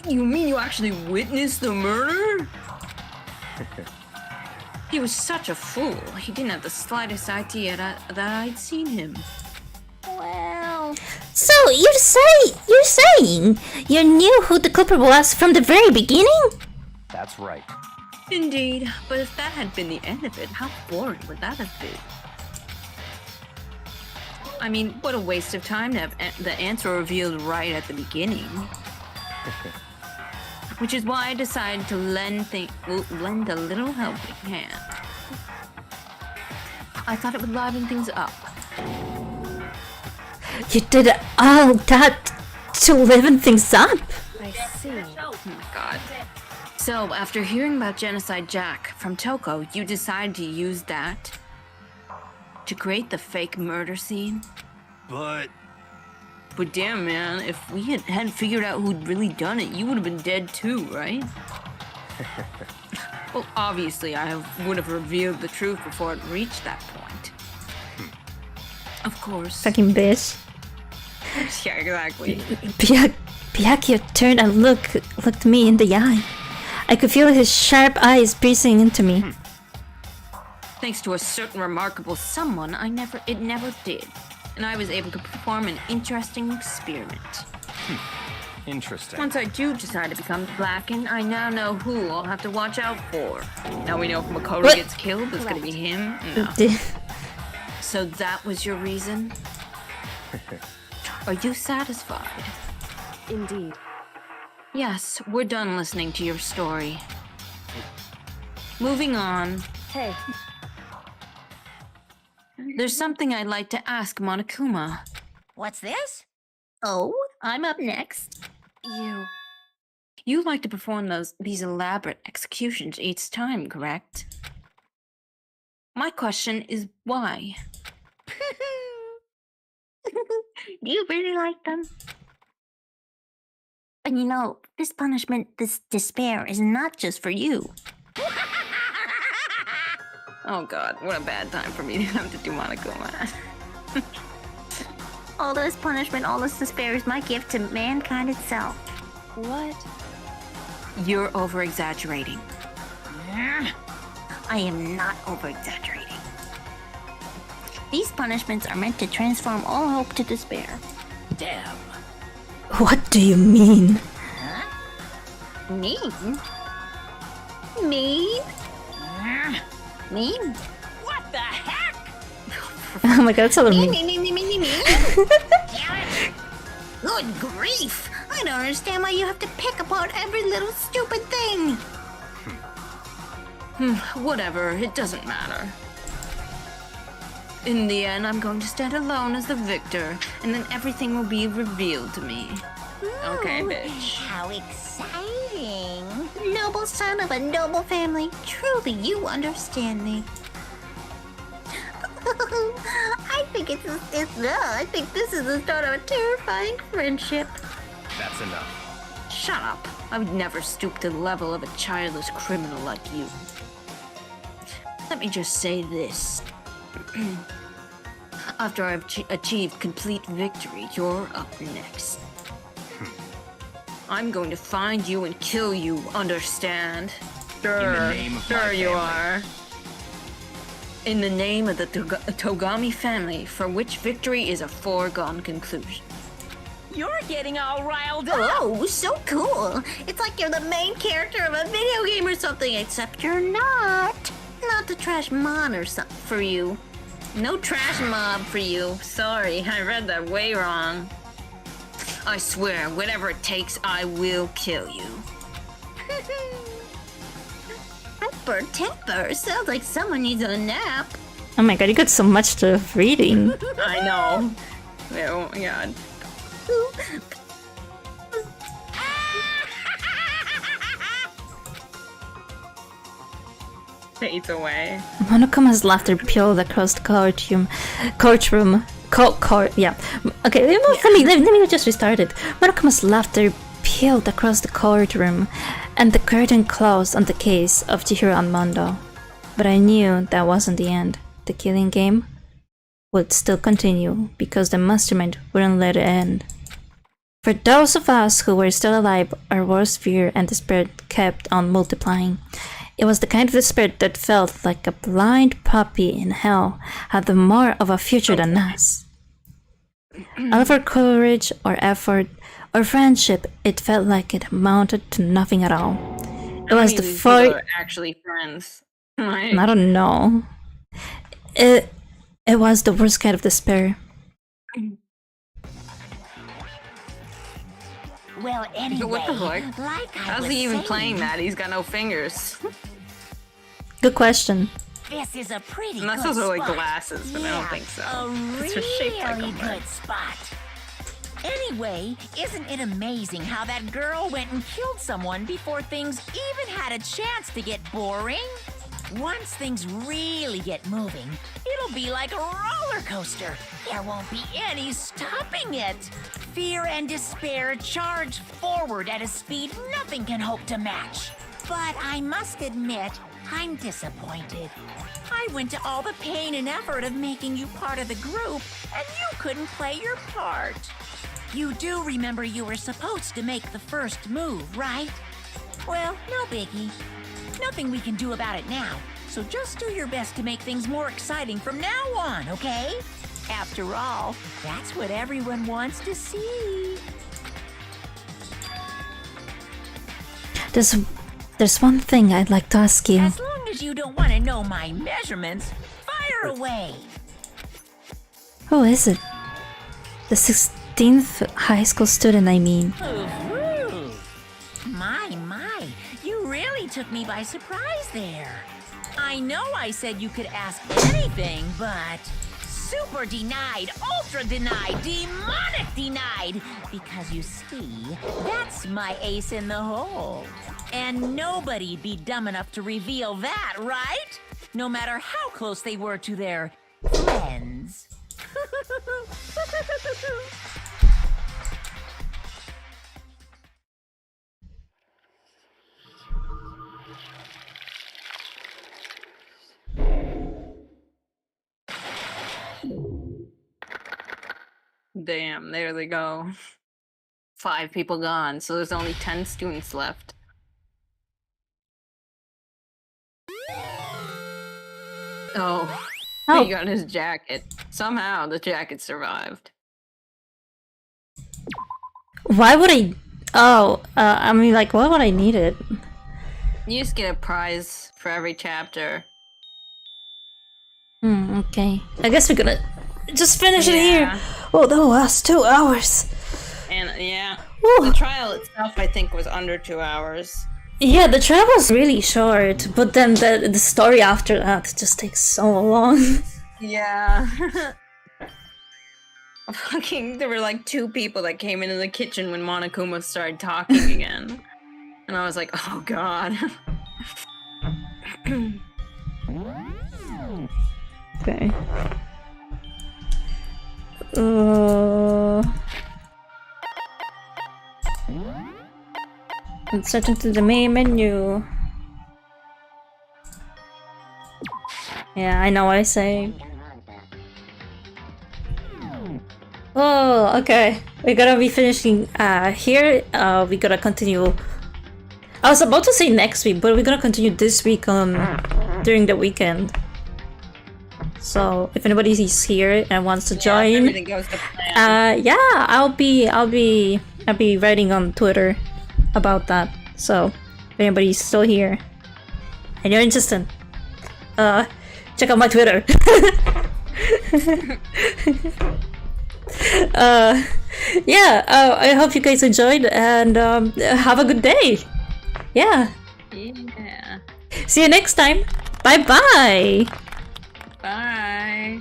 You mean you actually witnessed the murder? He was such a fool. He didn't have the slightest idea that I'd seen him. Well... So you're saying you knew who the culprit was from the very beginning? That's right. Indeed, but if that had been the end of it, how boring would that have been? I mean, what a waste of time to have the answer revealed right at the beginning. Which is why I decided to lend a little helping hand. I thought it would liven things up. You did all that to liven things up? I see. Oh my god. So, after hearing about Genocide Jack from Toko, you decided to use that to create the fake murder scene? But damn, man, if we hadn't figured out who'd really done it, you would have been dead too, right? Well, obviously, I would have revealed the truth before it reached that point. Of course. Fucking bitch. Yeah, exactly. Byakuya turned and looked me in the eye. I could feel his sharp eyes piercing into me. Thanks to a certain remarkable someone, it never did. And I was able to perform an interesting experiment. Interesting. Once I do decide to become Blackened, I now know who I'll have to watch out for. Now we know if Makoto gets killed, it's gonna be him. No. So that was your reason? Are you satisfied? Indeed. Yes, we're done listening to your story. Moving on. Hey. There's something I'd like to ask Monokuma. What's this? Oh, I'm up next. You like to perform these elaborate executions each time, correct? My question is why? Do you really like them? And you know, this punishment, this despair, is not just for you. Oh god, what a bad time for me to have to do Monokuma. All this punishment, all this despair is my gift to mankind itself. What? You're over-exaggerating. I am not over-exaggerating. These punishments are meant to transform all hope to despair. Damn. What do you mean? Huh? Mean? Mean? Mean? What the heck? Oh my god, that's all mean. Me. Good grief! I don't understand why you have to pick apart every little stupid thing. Whatever, it doesn't matter. In the end, I'm going to stand alone as the victor, and then everything will be revealed to me. Okay, bitch. How exciting! Noble son of a noble family, truly you understand me. I think I think this is the start of a terrifying friendship. That's enough. Shut up. I would never stoop to the level of a childless criminal like you. Let me just say this. After I've achieved complete victory, you're up next. I'm going to find you and kill you, understand? In the name of my you family. are. In the name of the Togami family, for which victory is a foregone conclusion. You're getting all riled up. Oh, so cool. It's like you're the main character of a video game or something, except you're not. Not the trash mon or something for you. No trash mob for you. Sorry, I read that way wrong. I swear, whatever it takes, I will kill you. Hyper temper. Sounds like someone needs a nap. Oh my god, you got so much stuff reading. I know. Oh my god. Fades away. Monokuma's laughter peeled across the courtroom. Yeah. Okay, let me just restart it. Monokuma's laughter peeled across the courtroom, and the curtain closed on the case of Chihiro and Mondo. But I knew that wasn't the end. The killing game would still continue, because the mastermind wouldn't let it end. For those of us who were still alive, our worst fear and despair kept on multiplying. It was the kind of despair that felt like a blind puppy in hell had more of a future than us. All of our courage or effort or friendship, it felt like it amounted to nothing at all. It was the four actually friends. I don't know. It was the worst kind of despair. Well, anyway, what the fuck? How's he even playing that? He's got no fingers. Good question. This is a pretty Unless good those are like spot. glasses, but I don't think so. A It's just shaped like really a good spot. Anyway, isn't it amazing how that girl went and killed someone before things even had a chance to get boring? Once things really get moving, it'll be like a roller coaster. There won't be any stopping it. Fear and despair charge forward at a speed nothing can hope to match. But I must admit, I'm disappointed. I went to all the pain and effort of making you part of the group, and you couldn't play your part. You do remember you were supposed to make the first move, right? Well, no biggie. Nothing we can do about it now, so just do your best to make things more exciting from now on, okay? After all, that's what everyone wants to see. There's one thing I'd like to ask you. As long as you don't want to know my measurements, fire away. Who is it? The 16th high school student, I mean. My, you really took me by surprise there. I know I said you could ask anything, but super denied, ultra denied, demonic denied. Because you see, that's my ace in the hole. And nobody'd be dumb enough to reveal that, right? No matter how close they were to their friends. Damn, there they go. 5 people gone, so there's only 10 students left. Oh, he got his jacket. Somehow the jacket survived. Why would I? Oh, I mean, like, why would I need it? You just get a prize for every chapter. Okay. I guess we're gonna just finish it here. Oh, that was 2 hours. And yeah, the trial itself, I think, was under 2 hours. Yeah, the trial was really short, but then the story after that just takes so long. Yeah. There were like 2 people that came into the kitchen when Monokuma started talking again. And I was like, oh god. Okay. Insert into the main menu. Yeah, I know what I say. Oh, okay. We're gonna be finishing here. We gotta continue. I was about to say next week, but we're gonna continue this week during the weekend. So if anybody's here and wants to Yeah, if join, everything goes to plan. yeah, I'll be writing on Twitter about that. So if anybody's still here and you're interested, check out my Twitter. I hope you guys enjoyed and have a good day. Yeah. Yeah. See you next time. Bye bye. Bye.